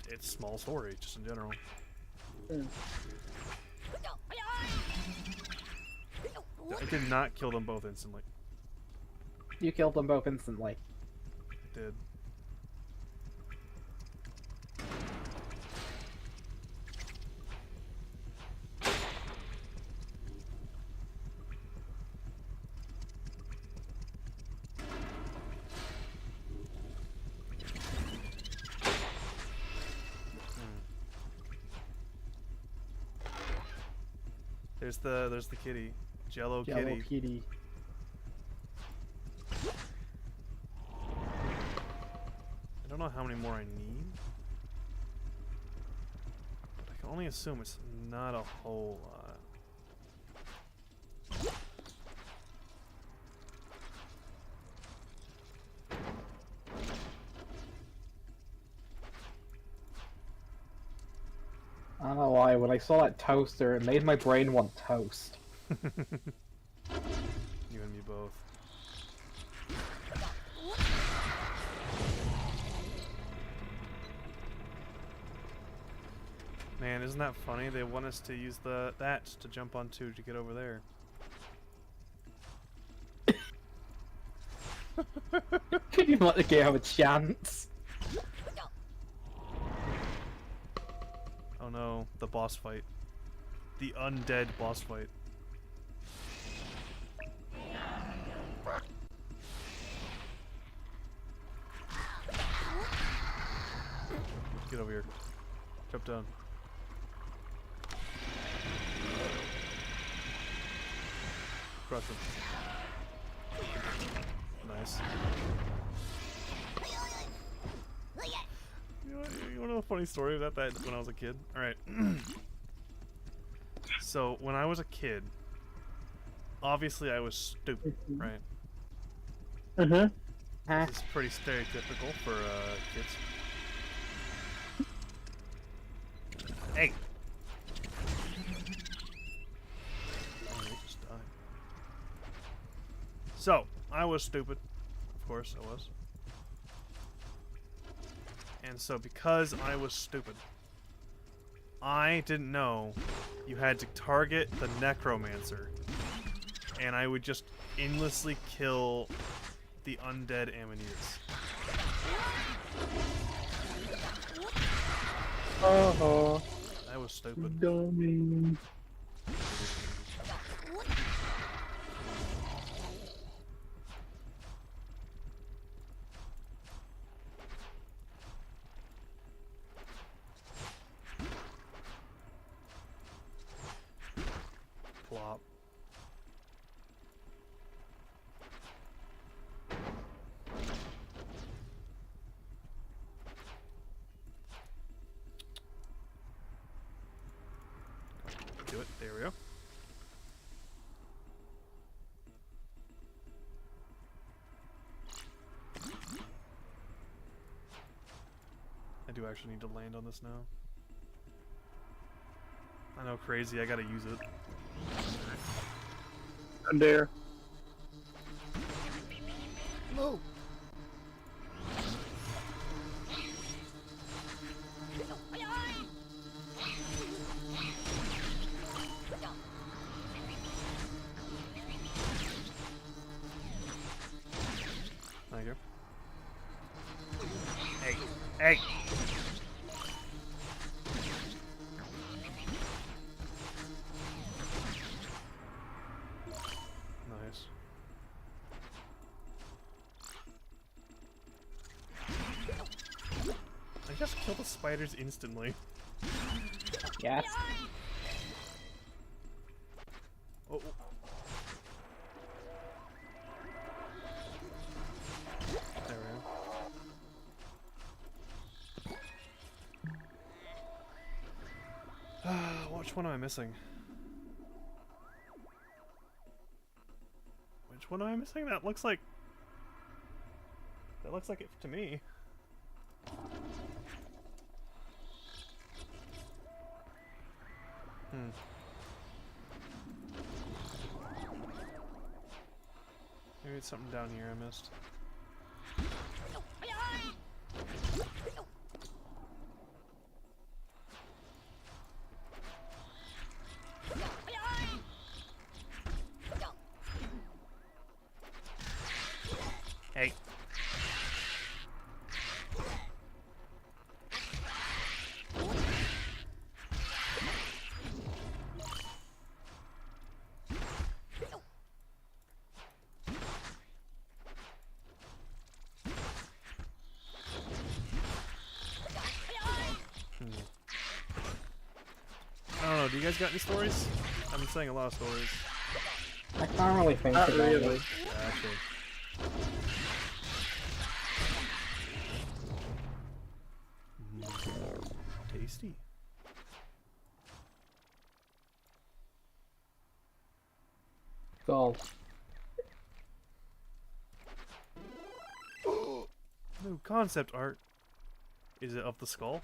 it's small story, just in general. I did not kill them both instantly. You killed them both instantly. I did. There's the kitty. Jello Yellow kitty. kitty. I don't know how many more I need. But I can only assume it's not a whole lot. I don't know why, when I saw that toaster, it made my brain want toast. You and me both. Man, isn't that funny? They want us to use that to jump onto to get over there. Could you let the game have a chance? Oh no, the boss fight. The undead boss fight. Get over here. Jump down. Crush him. Nice. You want to know a funny story about that when I was a kid? Alright. So, when I was a kid, obviously I was stupid, right? Mm-hmm. This is pretty stereotypical for kids. Hey! Oh, they just died. So, I was stupid. Of course I was. And so because I was stupid, I didn't know you had to target the necromancer. And I would just endlessly kill the undead Ammonites. Oh, I was stupid. dummy. Plop. Do it. There we go. I do actually need to land on this now. I know, crazy. I gotta use it. I'm there. No. kill the spiders instantly. Yes. Oh. There we go. Which one am I missing? Which one am I missing? That looks like it to me. Maybe it's something down here I missed. Hey. I don't know, do you guys got any stories? I've been saying a lot of stories. I can't really think Not about it. really. Yeah, actually. Tasty. Go. New concept art. Is it of the skull?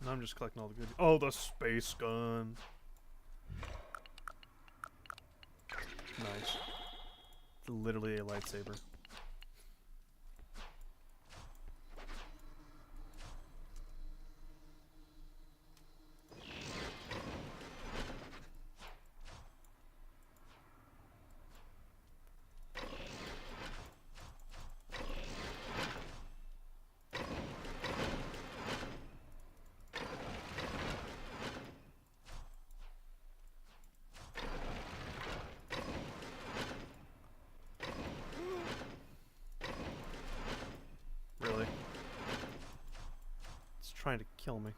No, I'm just collecting all the goodies. Oh, the space gun. Nice. It's literally a lightsaber. Really? It's trying to kill me.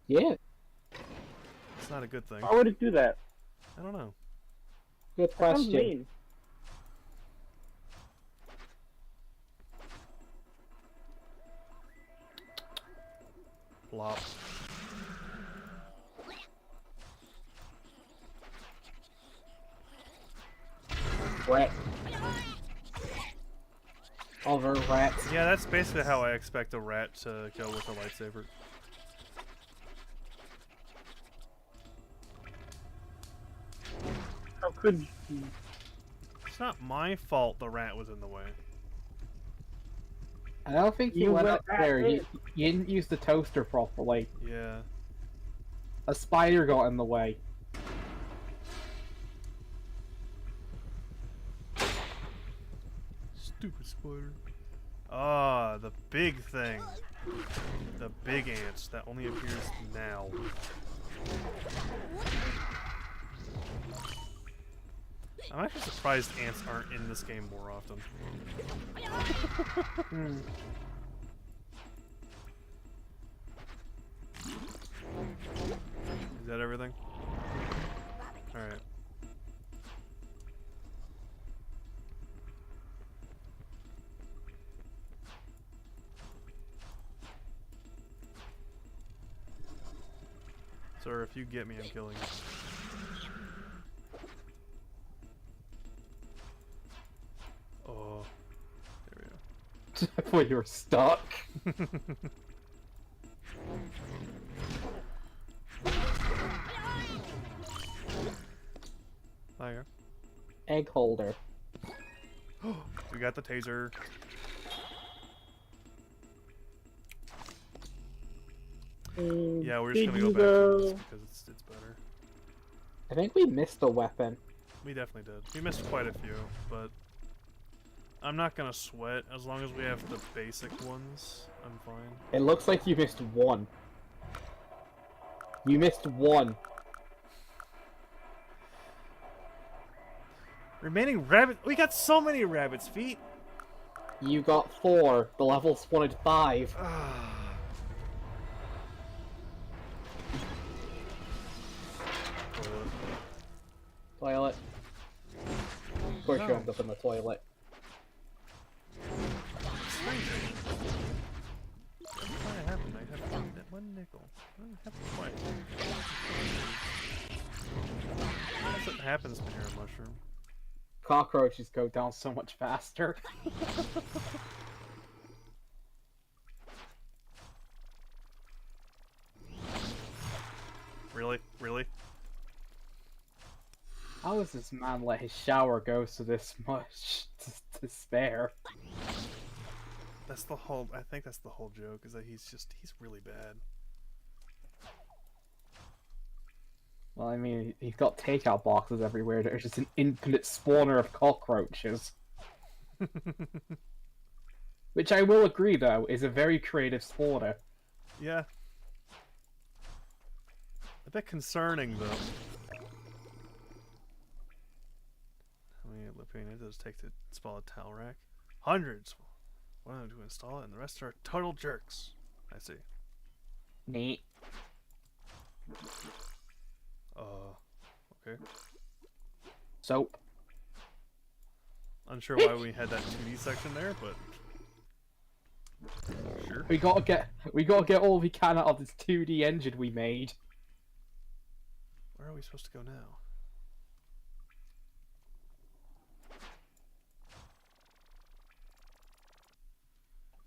Yeah, It's not a good thing. Why would it do that? I don't know. good That sounds question. mean. Plop. Rat. Over rats. Yeah, that's basically how I expect a rat to go with a lightsaber. How could you? It's not my fault the rat was in the way. I don't think you You went went up there. at You didn't use the toaster properly. Yeah. A spider got in the way. Stupid spider. Ah, the big thing. The big ants that only appears now. I'm actually surprised ants aren't in this game more often. Hmm. Is that everything? Alright. Sir, if you get me, I'm killing you. Oh. There we go. I thought you were stuck. There Egg holder. you go. We got the taser. Yeah, we're just gonna go back to this because it's better. I think we missed a weapon. We definitely did. We missed quite a few, but I'm not gonna sweat as long as we have the basic ones. I'm fine. It looks like you missed one. You missed one. Remaining rabbit. We got so many rabbit's feet. You got 4. The levels wanted 5. Toilet. Of course you No. end up in the toilet. What happened? I have one nickel. What happened? Why? That's what happens when you're a mushroom. Cockroaches go down so much faster. Really? Really? How does this man let his shower go so this much to spare? That's the whole. I think that's the whole joke. Is that he's really bad. Well, I mean, he's got takeout boxes everywhere. There's just an infinite spawner of cockroaches. Which I will agree, though, is a very creative spawner. Yeah. A bit concerning, though. How many lip paint it does take to install a towel rack? Hundreds. One of them to install it, and the rest are total jerks. I see. Neat. Okay. Soap. Unsure why we had that 2D section there, but sure. We gotta get all we can out of this 2D engine we made. Where are we supposed to go now?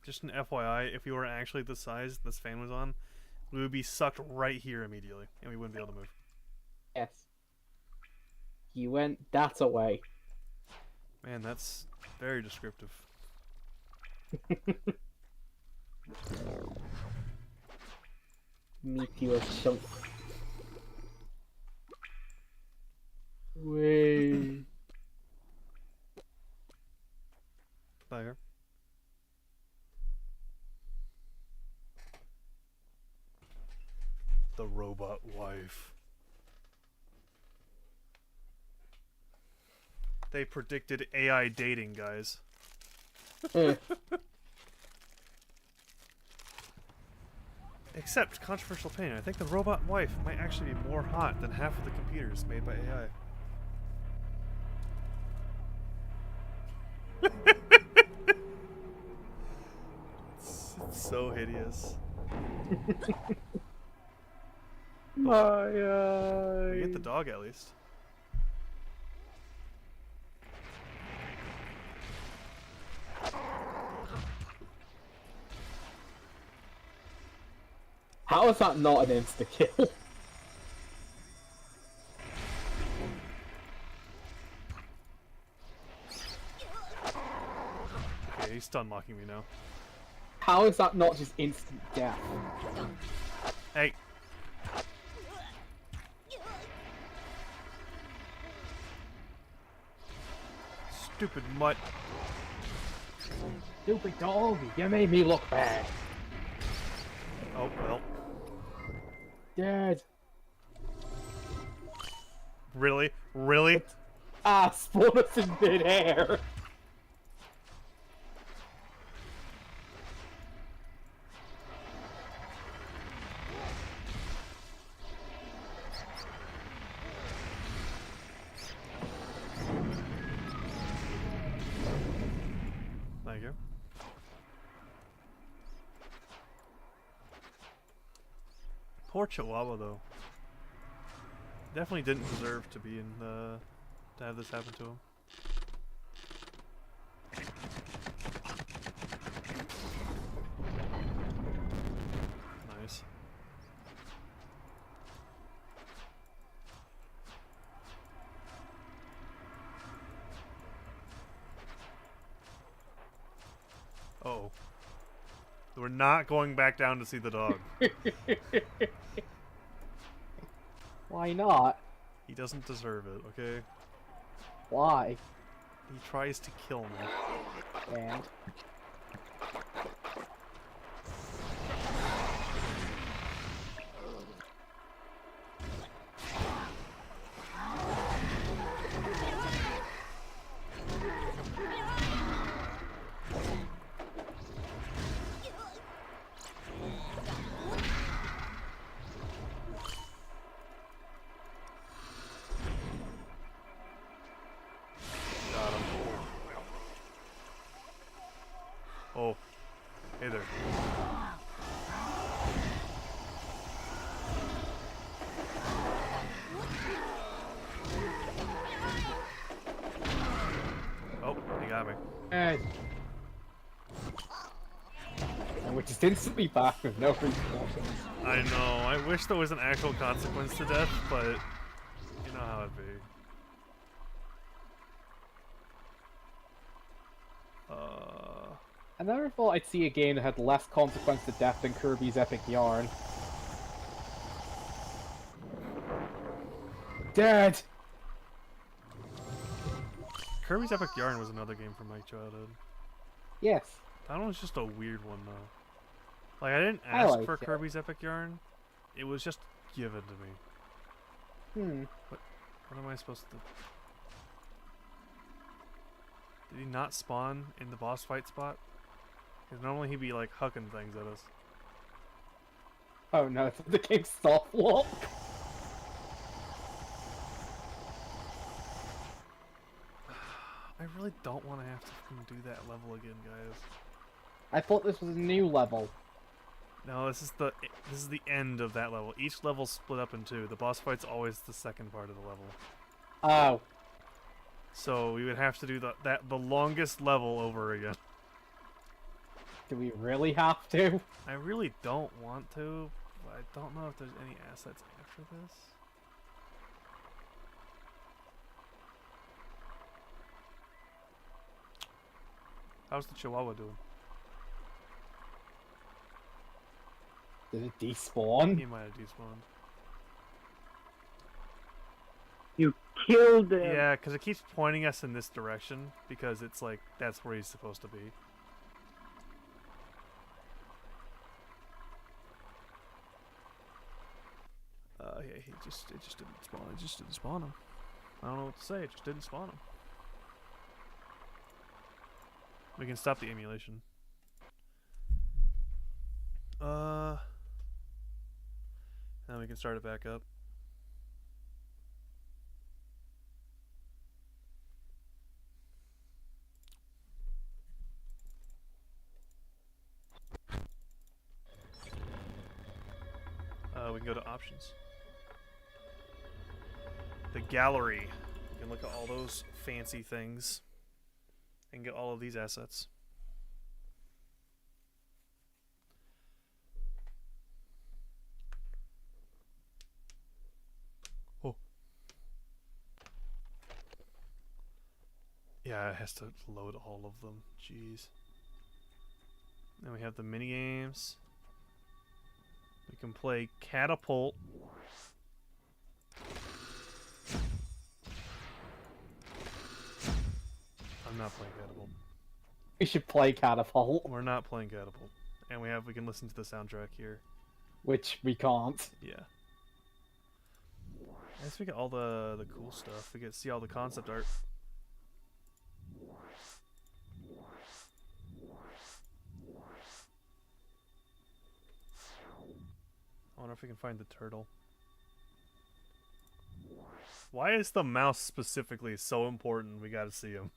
Just an FYI, if we were actually the size this fan was on, we would be sucked right here immediately, and we wouldn't be able to move. Yes. You went that away. Man, that's very descriptive. Meteor chunk. Way. There. The robot wife. They predicted AI dating, guys. Except, controversial opinion, I think the robot wife might actually be more hot than half of the computers made by AI. It's so hideous. We get the dog at least. How is that not an insta-kill? Okay, he's stun locking me now. How is that not just instant death? Hey! Stupid mutt. Stupid dog, you made me look bad. Oh, well. Dead. Really? Really? Ah, spawn us in midair. Thank you. Poor Chihuahua, though. Definitely didn't deserve to be in the... to have this happen to him. Nice. Uh-oh. We're not going back down to see the dog. Why not? He doesn't deserve it, okay? Why? He tries to kill me. And Got him. Oh, hey there. Oh, he got me. and we're just instantly back with no repercussions. I know. I wish there was an actual consequence to death, but you know how it'd be. I never thought I'd see a game that had less consequence to death than Kirby's Epic Yarn. Dead! Kirby's Epic Yarn was another game from my childhood. Yes. That one was just a weird one though. Like I didn't I ask like for it. Kirby's Epic Yarn. It was just given to me. Hmm. What am I supposed to? Did he not spawn in the boss fight spot? Because normally he'd be like hucking things at us. Oh no, the game's soft lock. I really don't want to have to fucking do that level again, guys. I thought this was a new level. No, this is the end of that level. Each level's split up in two. The boss fight's always the second part of the level. Oh. So we would have to do the longest level over again. Do we really have to? I really don't want to, but I don't know if there's any assets after this. How's the Chihuahua doing? Did it despawn? He might have despawned. You killed him. Yeah, because it keeps pointing us in this direction, because it's like, that's where he's supposed to be. Yeah, it just didn't spawn. It just didn't spawn him. I don't know what to say. It just didn't spawn him. We can stop the emulation. Now we can start it back up. We can go to options. The gallery. You can look at all those fancy things and get all of these assets. Oh. Yeah, it has to load all of them. Jeez. Then we have the mini games. We can play Catapult. I'm not playing Catapult. We should play Catapult, We're not playing Catapult. And we can listen to the soundtrack here. which we can't. Yeah. I guess we get all the cool stuff. We get to see all the concept art. I wonder if we can find the turtle. Why is the mouse specifically so important? We gotta see him.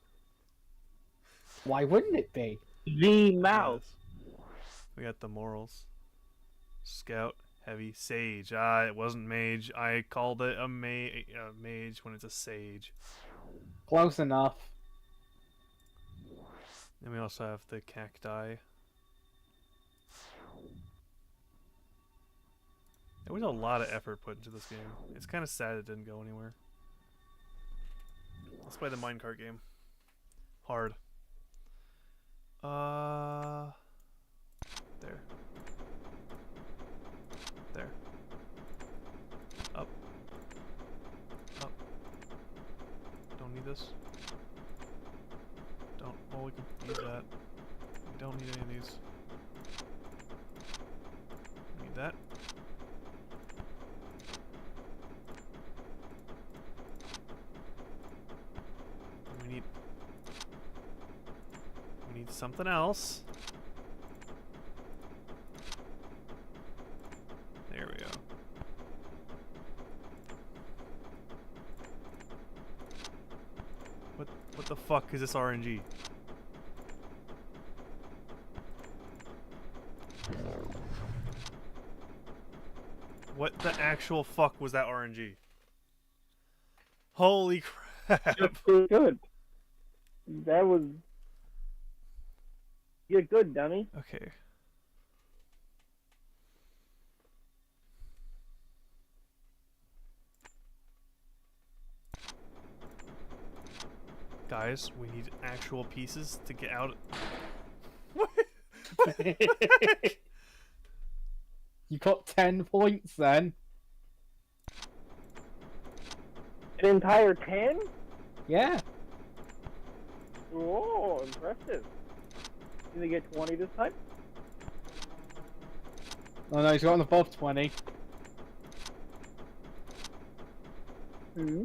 Why wouldn't it be? The mouse. We got the morals. Scout, heavy, sage. Ah, it wasn't mage. I called it a mage when it's a sage. Close enough. Then we also have the cacti. There was a lot of effort put into this game. It's kind of sad it didn't go anywhere. Let's play the minecart game. Hard. There. There. Up. Up. Don't need this. need that. We don't need any of these. Need that. We need something else. There we go. What the fuck is this RNG? What the actual fuck was that RNG? Holy crap. That's pretty good. That was. You're good, dummy. Okay. Guys, we need actual pieces to get out. What? What the heck? You got 10 points then. An entire 10? Yeah. Oh, impressive. Did they get 20 this time? Oh no, he's gotten above 20. Hmm.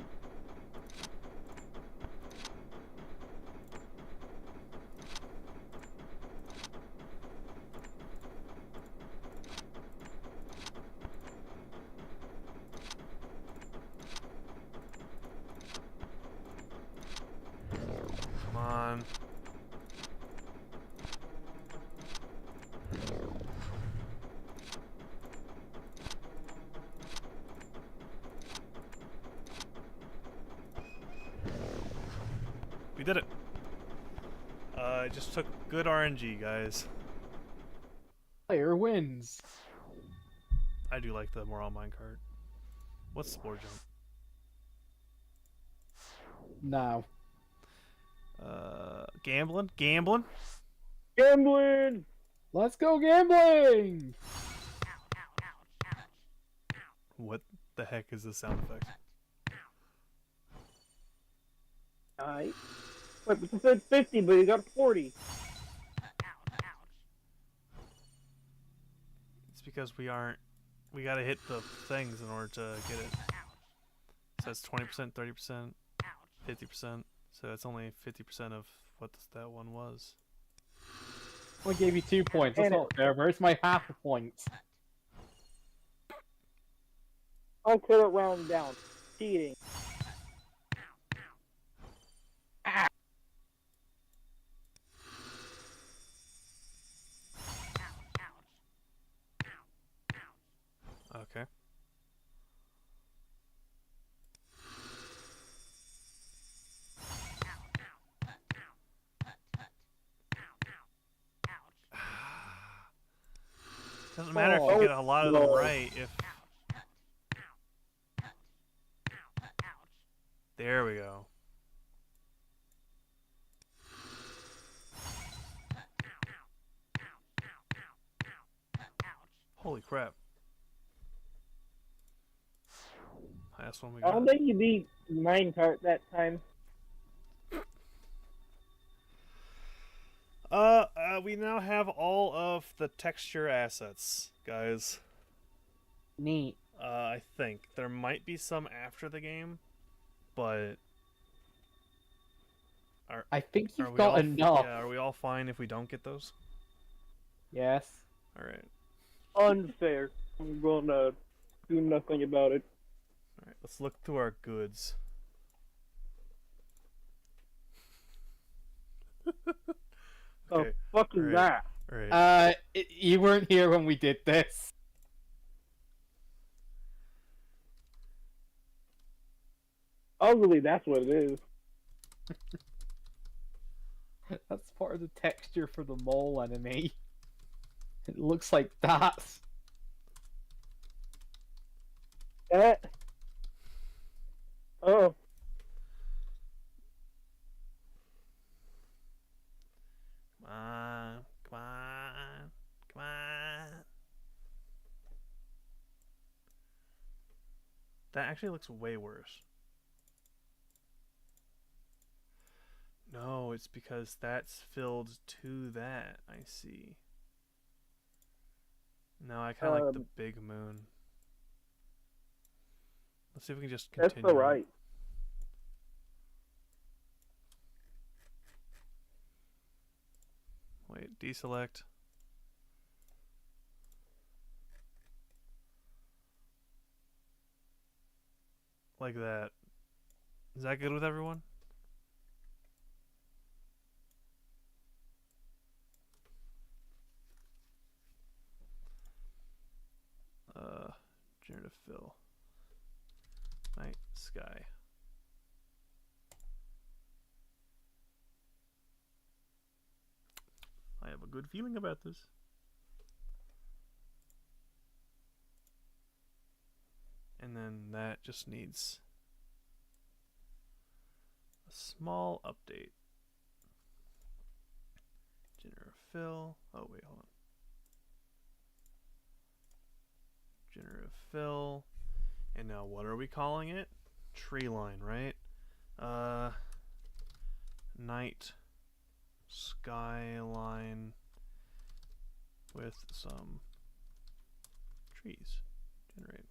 Come on. We did it. It just took good RNG, guys. Player wins. I do like the Morale minecart. What's Spore Jump? Now. Gambling? Gambling? Gambling! Let's go gambling! What the heck is this sound effect? Nice. Wait, but you said 50, but you got 40. It's because we gotta hit the things in order to get it. So it's 20%, 30%, 50%. So that's only 50% of what that one was. I gave you 2 points. That's not fair. Where's my half a point? I'll kill it round down. Cheating. Okay. Doesn't matter if you get a lot of them right if... There we go. Holy crap. Highest one we I got. don't think you beat minecart that time. We now have all of the texture assets, guys. Neat. I think there might be some after the game, but I think are you've we got all, enough. yeah, are we all fine if we don't get those? Yes. All right, Unfair. I'm gonna do nothing about it. all right. Let's look through our goods. Okay, Oh, fuck is Right. that? all right. You weren't here when we did this. Ugly, that's what it is. That's part of the texture for the mole enemy. It looks like that. That. Oh. Come on, come on, come on. That actually looks way worse. No, it's because that's filled to that. I see. No, I kind of like the big moon. Let's see if we can just That's continue. the right. Wait, deselect. Like that. Is that good with everyone? Generative fill. Night sky. I have a good feeling about this. And then that just needs a small update. Generative fill. Oh wait, hold on. Generative fill. And now what are we calling it? Tree line, right? Night skyline with some trees. Generate.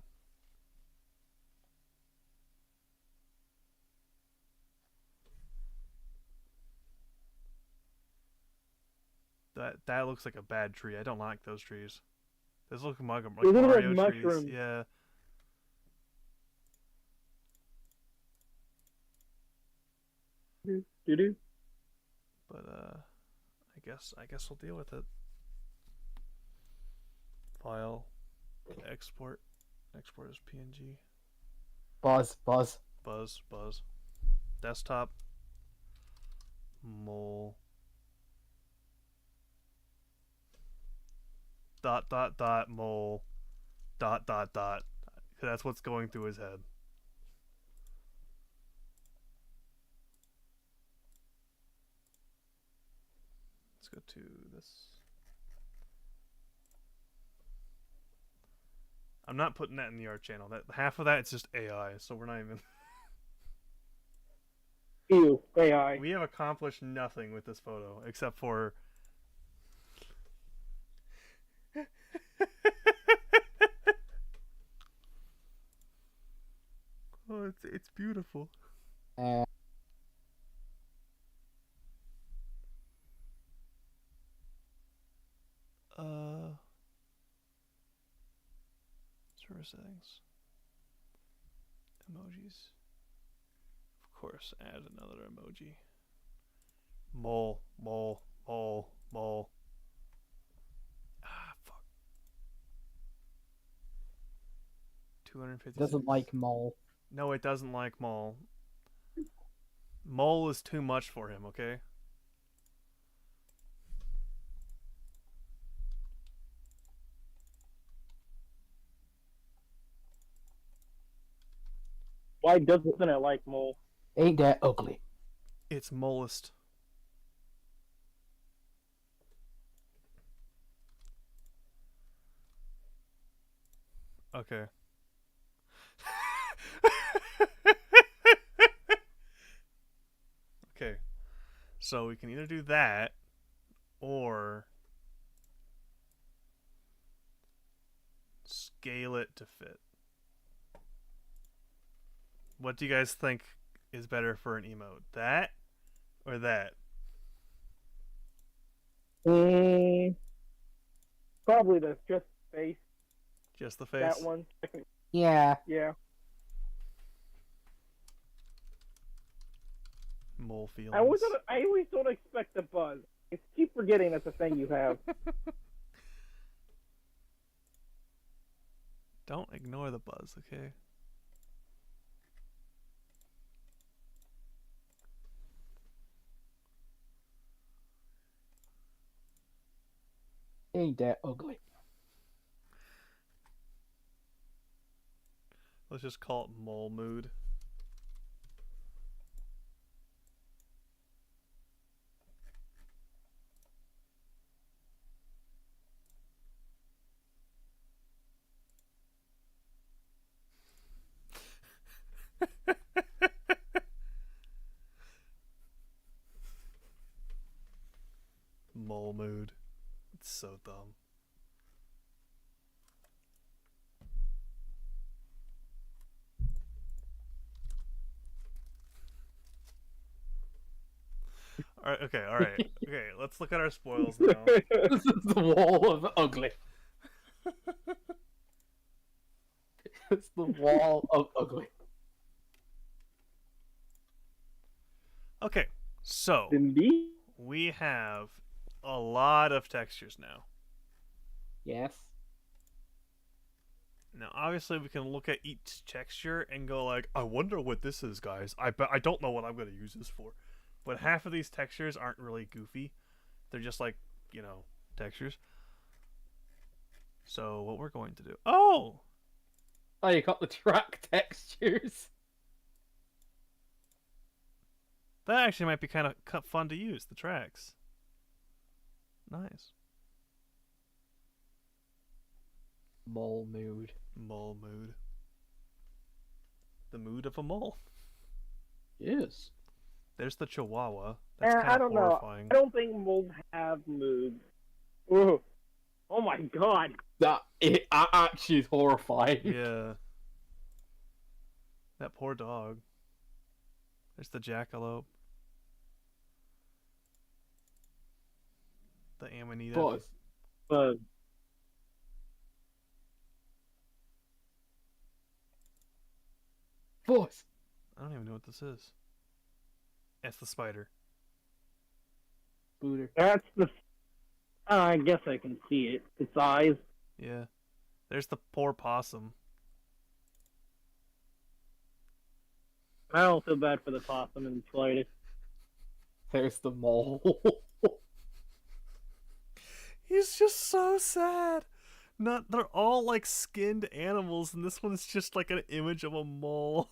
That looks like a bad tree. I don't like those trees. Those look like They look like Mario trees. mushrooms. Yeah. Do. But I guess we'll deal with it. File, export as PNG. Buzz. Buzz. Desktop. Mole. Mole. That's what's going through his head. Let's go to this. I'm not putting that in the art channel. That half of that it's just AI, so we're not even. Ew, AI. We have accomplished nothing with this photo except for. Oh, it's beautiful. Server settings. Emojis. Of course, add another emoji. Mole. Ah, fuck. 250. Doesn't like mole. No, it doesn't like mole. Mole is too much for him, okay? Why doesn't it like mole? Ain't that ugly? It's molest. Okay. Okay. So we can either do that or scale it to fit. What do you guys think is better for an emote? That or that? Probably the just face. Just the face? That one. Yeah. Yeah. Mole feelings. I always don't expect the buzz. I keep forgetting that's a thing you have. Don't ignore the buzz, okay? Ain't that ugly? Let's just call it mole mood. so dumb. Alright, okay, alright. Okay, let's look at our spoils now. This is the wall of ugly. It's the wall of ugly. Okay, so Indeed. we have a lot of textures now. Yes. Now, obviously, we can look at each texture and go like, I wonder what this is, guys. I don't know what I'm going to use this for. But half of these textures aren't really goofy. They're just like, textures. So what we're going to do... Oh! Oh, you got the track textures. That actually might be kind of fun to use, the tracks. Nice. Mole mood. Mole mood. The mood of a mole. Yes. There's the Chihuahua. That's kind I of don't horrifying. know. I don't think moles have moods. Ooh. Oh my god. That actually is horrifying. Yeah. That poor dog. There's the jackalope. The Amanita. Boys. But Boys. I don't even know what this is. It's the spider. Booter. that's the. I guess I can see it. Its eyes. Yeah. There's the poor possum. I don't feel bad for the possum in the slightest. There's the mole. He's just so sad. They're all like skinned animals, and this one's just like an image of a mole.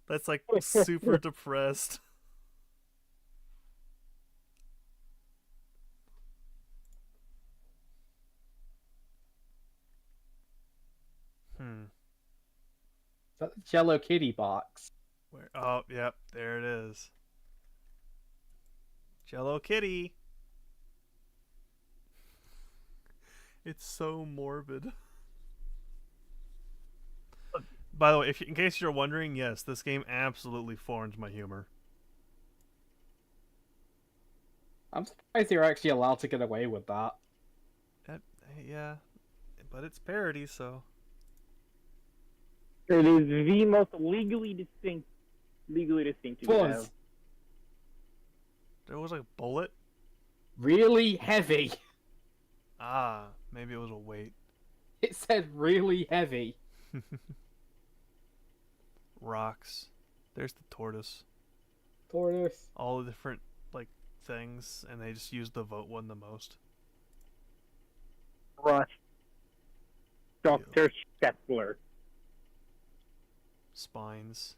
That's like super depressed. Is that the Jello Kitty box? Where? Oh, yep, there it is. Jello Kitty. It's so morbid. By the way, in case you're wondering, yes, this game absolutely formed my humor. I'm surprised you're actually allowed to get away with that. Yeah, but it's parody, so. It is the most legally distinct you Buzz. have. There was a bullet? Really heavy. Ah, maybe it was a weight. It said really heavy. Rocks. There's the tortoise. Tortoise. All the different, things, and they just used the vote one the most. Rush. Dr. Steppler. Spines,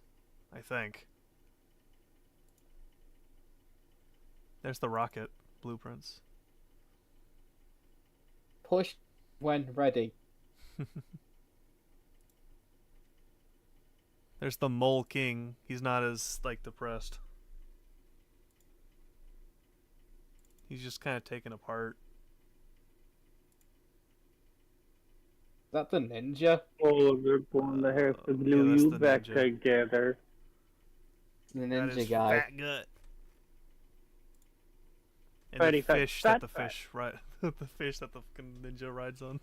I think. There's the rocket blueprints. Push when ready. There's the Mole King. He's not as, depressed. He's just kind of taken apart. Is that the ninja? Oh, we're going to have to glue that's you the back ninja. together. The That ninja is guy. fat gut. And Fatty the fat, fish fat that the fat. fish the fish that the fucking ninja rides on.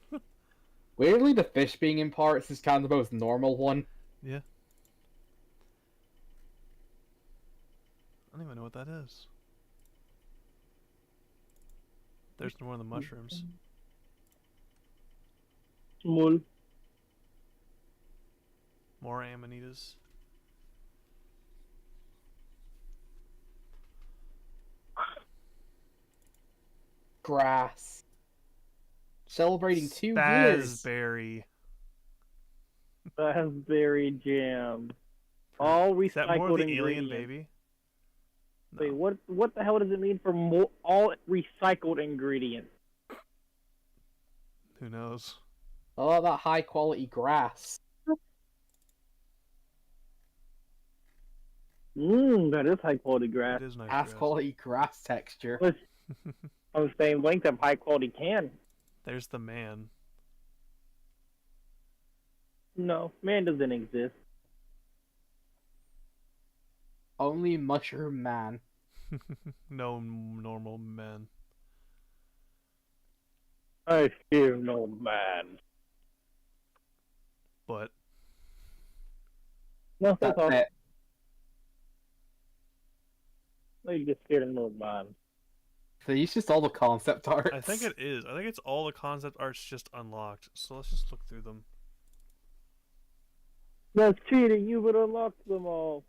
Weirdly, the fish being in parts is kind of the most normal one. Yeah. I don't even know what that is. There's one of the mushrooms. Small. More amanitas. Grass. Celebrating 2 years. Spazberry. Raspberry jam. All recycled Is that more of the alien ingredients. baby? Wait, No. what the hell does it mean for all recycled ingredients? Who knows? Oh, that high quality grass. That is high quality grass. It is nice. High grass. quality grass texture. Let's on the same length of high quality can. There's the man. No, man doesn't exist. Only Mushroom Man. No normal men. I fear no man. But No, That's that's all. it. No, you just fear no man. These just all the concept arts. I think it is. I think it's all the concept arts just unlocked. So let's just look through them. That's cheating. You would unlock them all.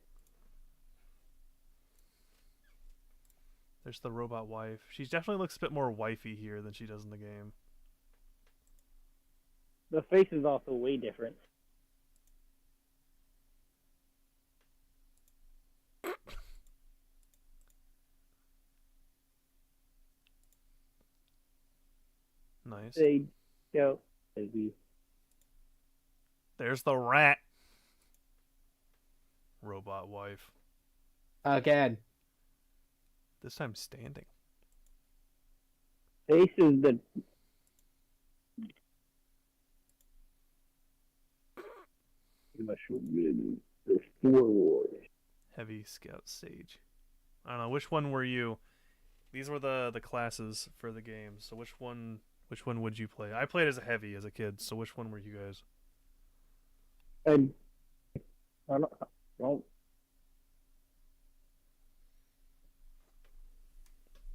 There's the robot wife. She definitely looks a bit more wifey here than she does in the game. The face is also way different. Nice. They go. Maybe. There's the rat. Robot wife. Again. This time standing. Face is the. The Star Wars. Heavy Scout Sage. I don't know, which one were you? These were the classes for the game. So which one would you play? I played as a heavy as a kid, so which one were you guys? And I don't. Well,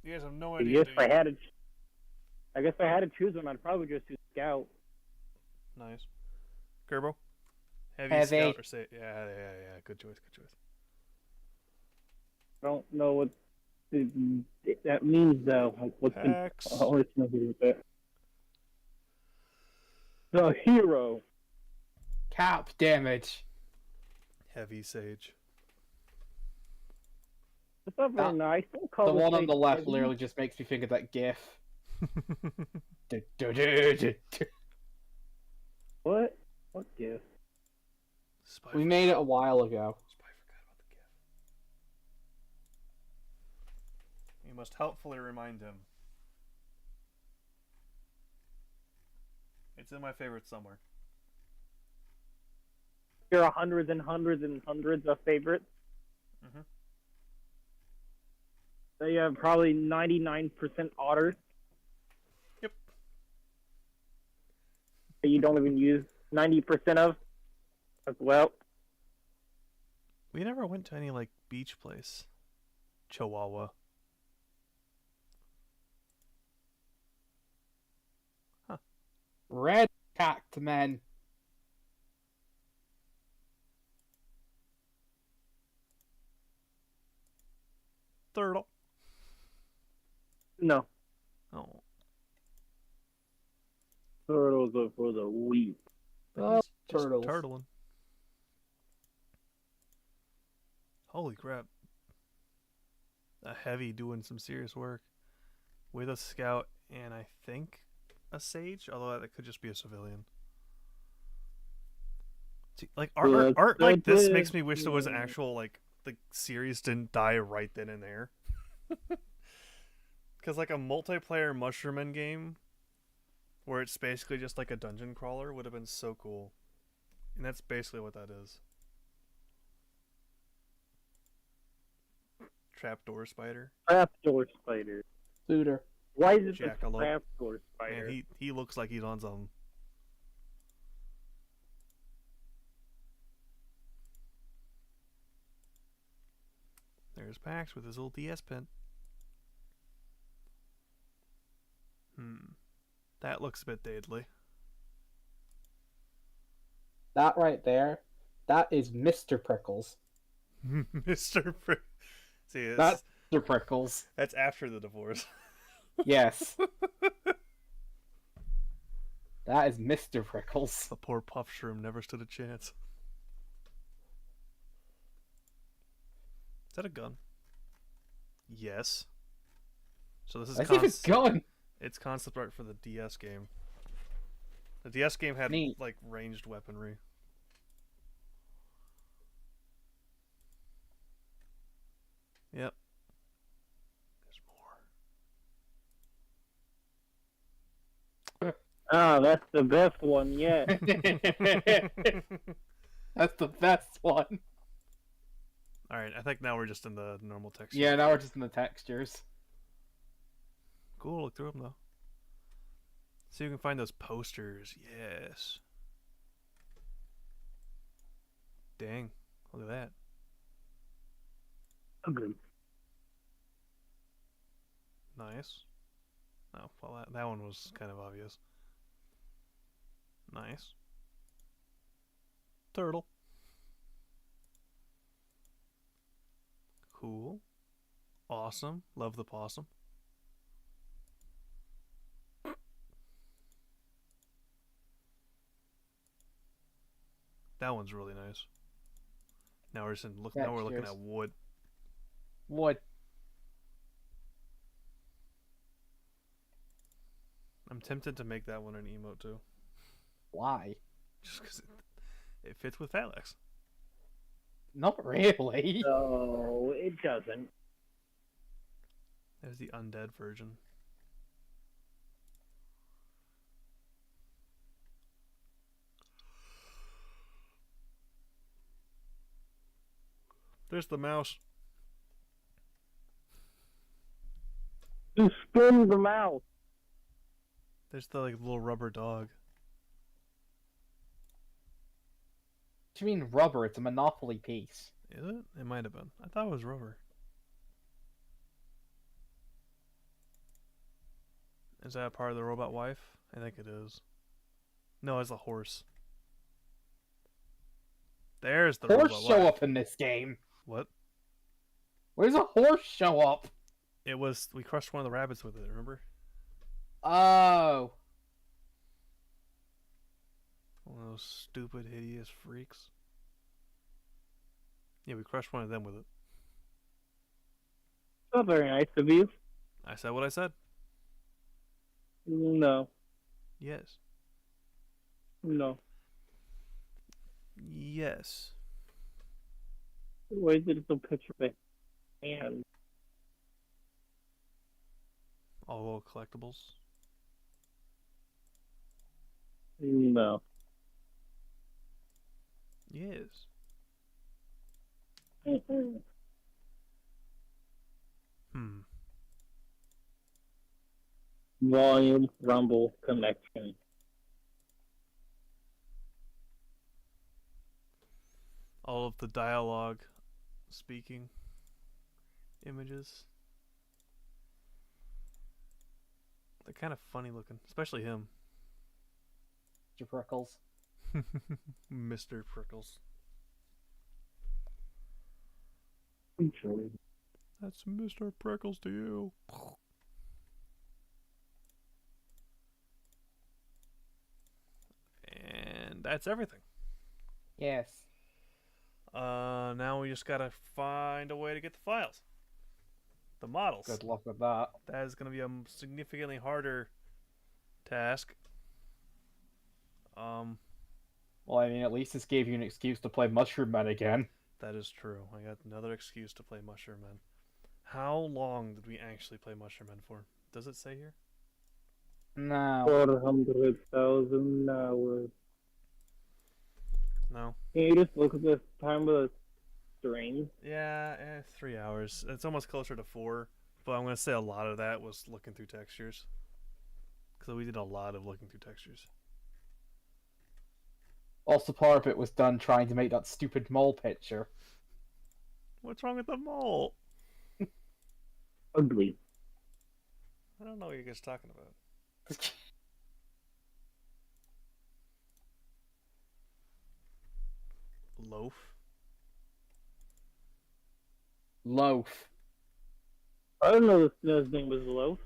You guys have no I idea. guess if I had to. I guess if I had to choose one, I'd probably just do Scout. Nice. Gerbo? Heavy, Heavy. Scout or say yeah. Good choice. I don't know what that means though. Like, what's Hex. what's the with that? The hero. Cap damage. Heavy Sage. It's not very Ah, nice. Don't call The this one on thing the left heavy. literally just makes me think of that GIF. What? What gift? Spy We made it a while ago. Spy forgot about the gift. You must helpfully remind him. It's in my favorites somewhere. There are hundreds and hundreds and hundreds of favorites. Mhm. So you have probably 99% otters. Yep. That you don't even use 90% of as well. We never went to any like beach place. Chihuahua. Red Cactmen. Turtle. No. Oh. Turtles are for the weak. Oh, Just turtles. turtling. Holy crap. A heavy doing some serious work. With a scout and I think a sage, although that could just be a civilian. See, like art like this makes me wish there was an actual like the series didn't die right then and there. Cause like a multiplayer Mushroom game where it's basically just like a dungeon crawler would have been so cool. And that's basically what that is. Trapdoor spider. Trapdoor spider. Suitor. Why is it the Jackalope. trapdoor spider? Man, he looks like he's on something. There's Pax with his little DS pen. That looks a bit daedally. That right there, that is Mr. Prickles. Mr. See, That's Mr. Prickles. that's after the divorce. Yes. That is Mr. Prickles. The poor Puff Shroom never stood a chance. Is that a gun? Yes. So this is I think it's gun. It's concept art for the DS game. The DS game had Neat. like ranged weaponry. Yep. There's more. Ah, that's the best one yet. That's the best one. Alright, I think now we're just in the normal text. Yeah, now we're just in the textures. Cool, look through them though. See if you can find those posters. Yes. Dang, look at that. Ugly. Nice. Oh, well, that one was kind of obvious. Nice. Turtle. Cool. Awesome. Love the possum. That one's really nice. Now we're just in look. Now we're looking Textures. at wood. What? I'm tempted to make that one an emote too, Why? just because it fits with Phalanx. Not really. No, it doesn't. There's the undead version. There's the mouse. You spin the mouse. There's the like little rubber dog. What do you mean rubber? It's a Monopoly piece. Is it? It might have been. I thought it was rubber. Is that part of the robot wife? I think it is. No, it's a horse. There's the Horse robot show wife. up in this game. What? Where does a horse show up? It was. We crushed one of the rabbits with it. Remember? Oh. One of those stupid, hideous freaks. Yeah, we crushed one of them with it. Not very nice of you. I said what I said. No, Yes. no. Yes. Why did it picture of a hand? All collectibles. No. Yes. Hmm. Volume, rumble, connection. All of the dialogue, speaking, images. They're kind of funny looking, especially him, Mr. Prickles. Mr. Prickles. That's Mr. Prickles to you. And that's everything. Yes. Now we just gotta find a way to get the files. The models. Good luck with that. That is gonna be a significantly harder task. Well, I mean, at least this gave you an excuse to play Mushroom Man again. That is true. I got another excuse to play Mushroom Man. How long did we actually play Mushroom Man for? Does it say here? No. 400,000 hours. No. Can you just look at the time of the stream? Yeah, 3 hours. It's almost closer to 4, but I'm gonna say a lot of that was looking through textures. Because we did a lot of looking through textures. Also, part of it was done trying to make that stupid mole picture. What's wrong with the mole? Ugly. I don't know what you guys talking about. Loaf. Loaf. I don't know his name was Loaf.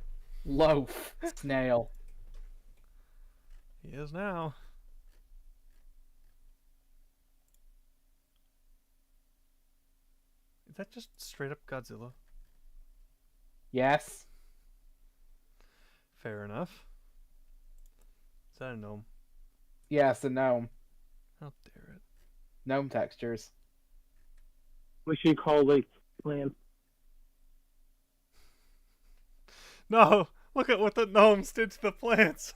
Loaf. Snail. He is now. Is that just straight up Godzilla? Yes. Fair enough. Is that a gnome? Yes, a gnome. How dare it. Gnome textures. We should call like plants. No! Look at what the gnomes did to the plants!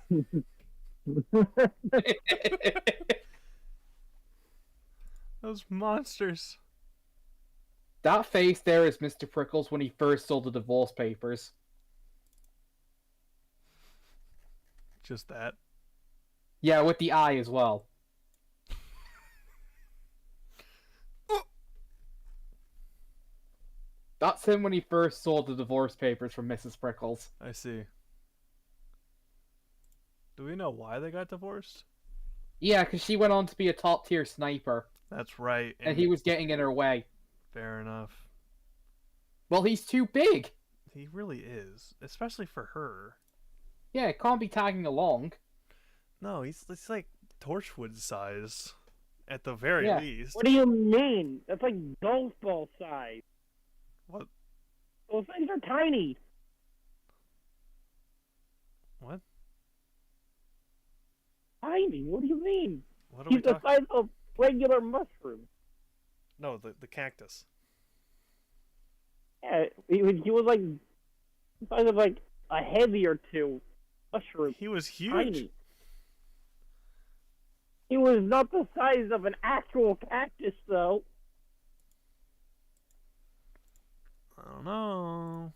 Those monsters. That face there is Mr. Prickles when he first saw the divorce papers. Just that. Yeah, with the eye as well. That's him when he first saw the divorce papers from Mrs. Prickles. I see. Do we know why they got divorced? Yeah, because she went on to be a top-tier sniper, That's right. and he was getting in her way. Fair enough. Well, he's too big! He really is, especially for her. Yeah, can't be tagging along. No, it's like Torchwood size, at the very Yeah. least. What do you mean? That's like golf ball size. What? Those things are tiny. What? Tiny? What do you mean? What are we He's the talking? size of regular mushroom. No, the cactus. Yeah, he was like the size of like a heavy or two mushroom. He was huge. Tiny. He was not the size of an actual cactus, though. I don't know.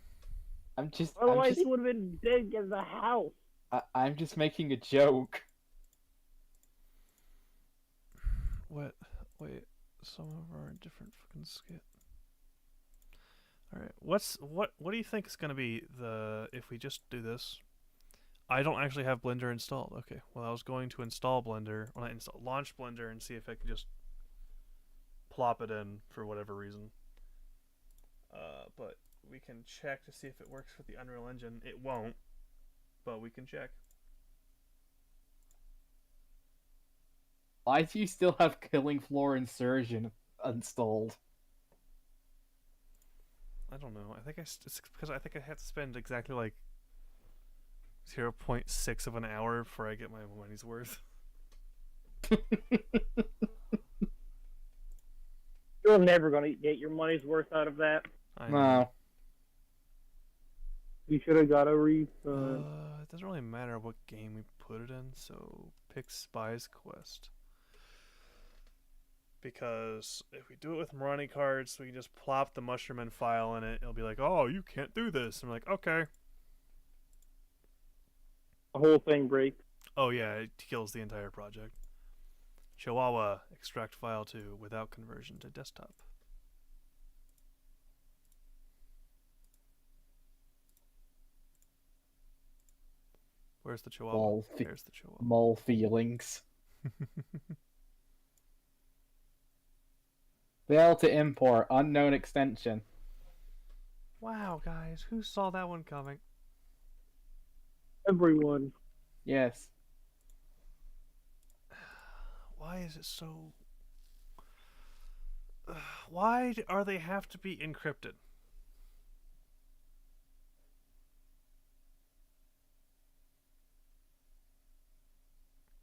Otherwise, he would have been big as a house. I'm just making a joke. What? Wait. Some of our different fucking skit. All right. What do you think is gonna be the if we just do this? I don't actually have Blender installed. Okay. Well, I was going to install Blender when I launch Blender and see if I can just plop it in for whatever reason. But we can check to see if it works with the Unreal Engine. It won't, but we can check. Why do you still have Killing Floor Insurgent installed? I don't know. I think it's because I think I have to spend exactly like 0.6 of an hour before I get my money's worth. You're never gonna get your money's worth out of that. I know. No. You should have got a refund. It doesn't really matter what game we put it in, so pick Spy's Quest. Because if we do it with Marani cards, we can just plop the Mushroom file in it. It'll be like, oh, you can't do this. I'm like, okay. The whole thing breaks. Oh yeah, it kills the entire project. Chihuahua, extract file to without conversion to desktop. Where's the Chihuahua? Mole, There's the Chihuahua. mole feelings. Fail to import. Unknown extension. Wow, guys, who saw that one coming? Everyone. Yes. Why is it so... Why are they have to be encrypted?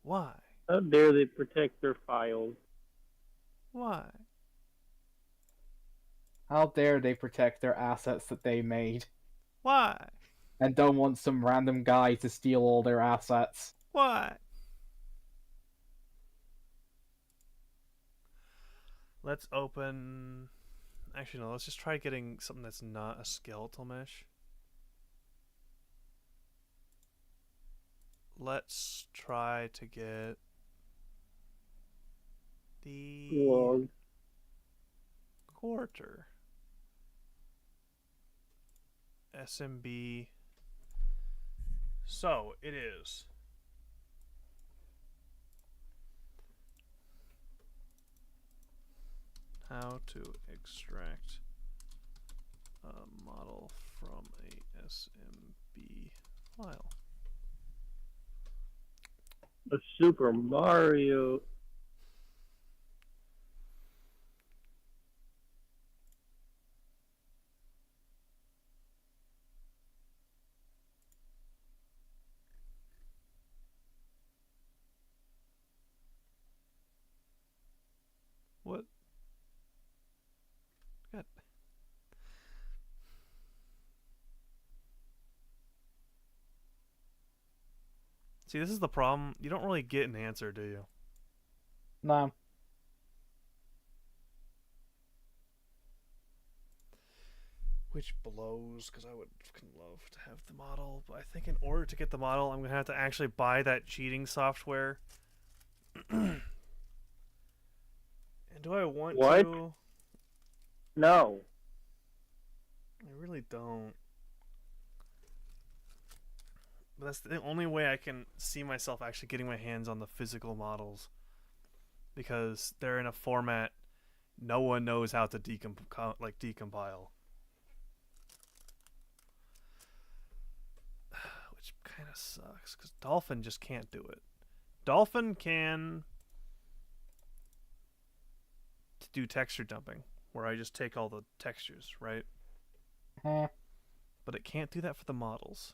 Why? How dare they protect their files? Why? How dare they protect their assets that they made Why? and don't want some random guy to steal all their assets? Why? Let's open... Actually, no, let's just try getting something that's not a skeletal mesh. Let's try to get the Log. quarter. SMB. So, it is. How to extract a model from a SMB file. A Super Mario. What? God. See, this is the problem. You don't really get an answer, do you? No. Which blows, because I would fucking love to have the model. But I think in order to get the model, I'm going to have to actually buy that cheating software. And do I want What? to? No. I really don't. But that's the only way I can see myself actually getting my hands on the physical models. Because they're in a format no one knows how to decompile. Which kind of sucks, because Dolphin just can't do it. Dolphin can do texture dumping, where I just take all the textures, right? Eh. But it can't do that for the models.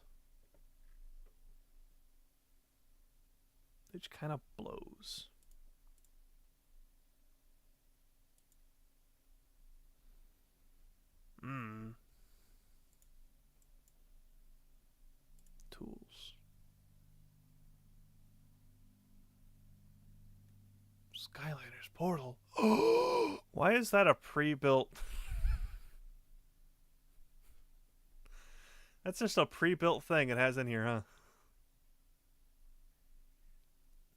Which kind of blows. Tools. Skylanders Portal. Why is that a pre-built? That's just a pre-built thing it has in here, huh?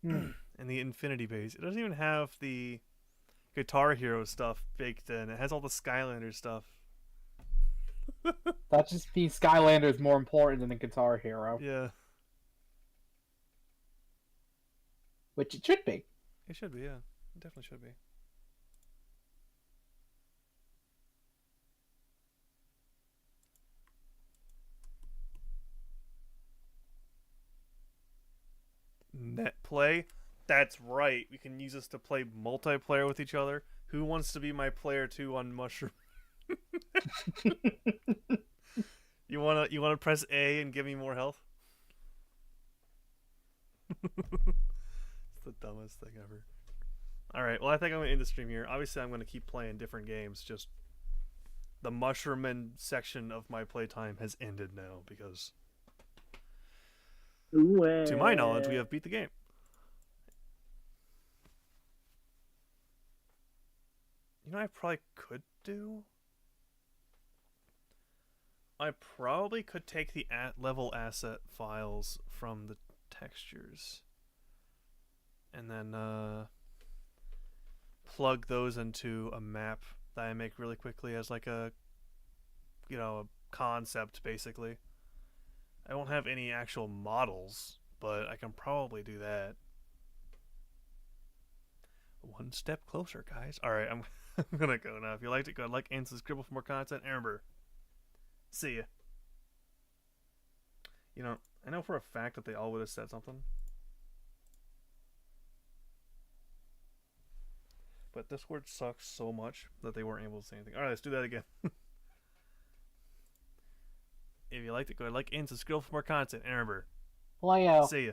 In the Infinity Base. It doesn't even have the Guitar Hero stuff baked in. It has all the Skylanders stuff. That just means Skylander is more important than the Guitar Hero. Yeah. Which it should be. It should be, yeah. It definitely should be. Net play? That's right. We can use this to play multiplayer with each other. Who wants to be my player 2 on Mushroom? You wanna press A and give me more health? It's the dumbest thing ever. Alright, well I think I'm gonna end the stream here. Obviously I'm gonna keep playing different games, just the Mushroom section of my playtime has ended now because to my knowledge we have beat the game. You know what I probably could do? I probably could take the level asset files from the textures and then plug those into a map that I make really quickly as like a, you know, a concept basically. I won't have any actual models, but I can probably do that. One step closer, guys. Alright, I'm gonna go now. If you liked it, go like and subscribe for more content. And remember, see ya. You know, I know for a fact that they all would have said something. But Discord sucks so much that they weren't able to say anything. Alright, let's do that again. If you liked it, go ahead, like and subscribe for more content. And remember, Leo. see ya.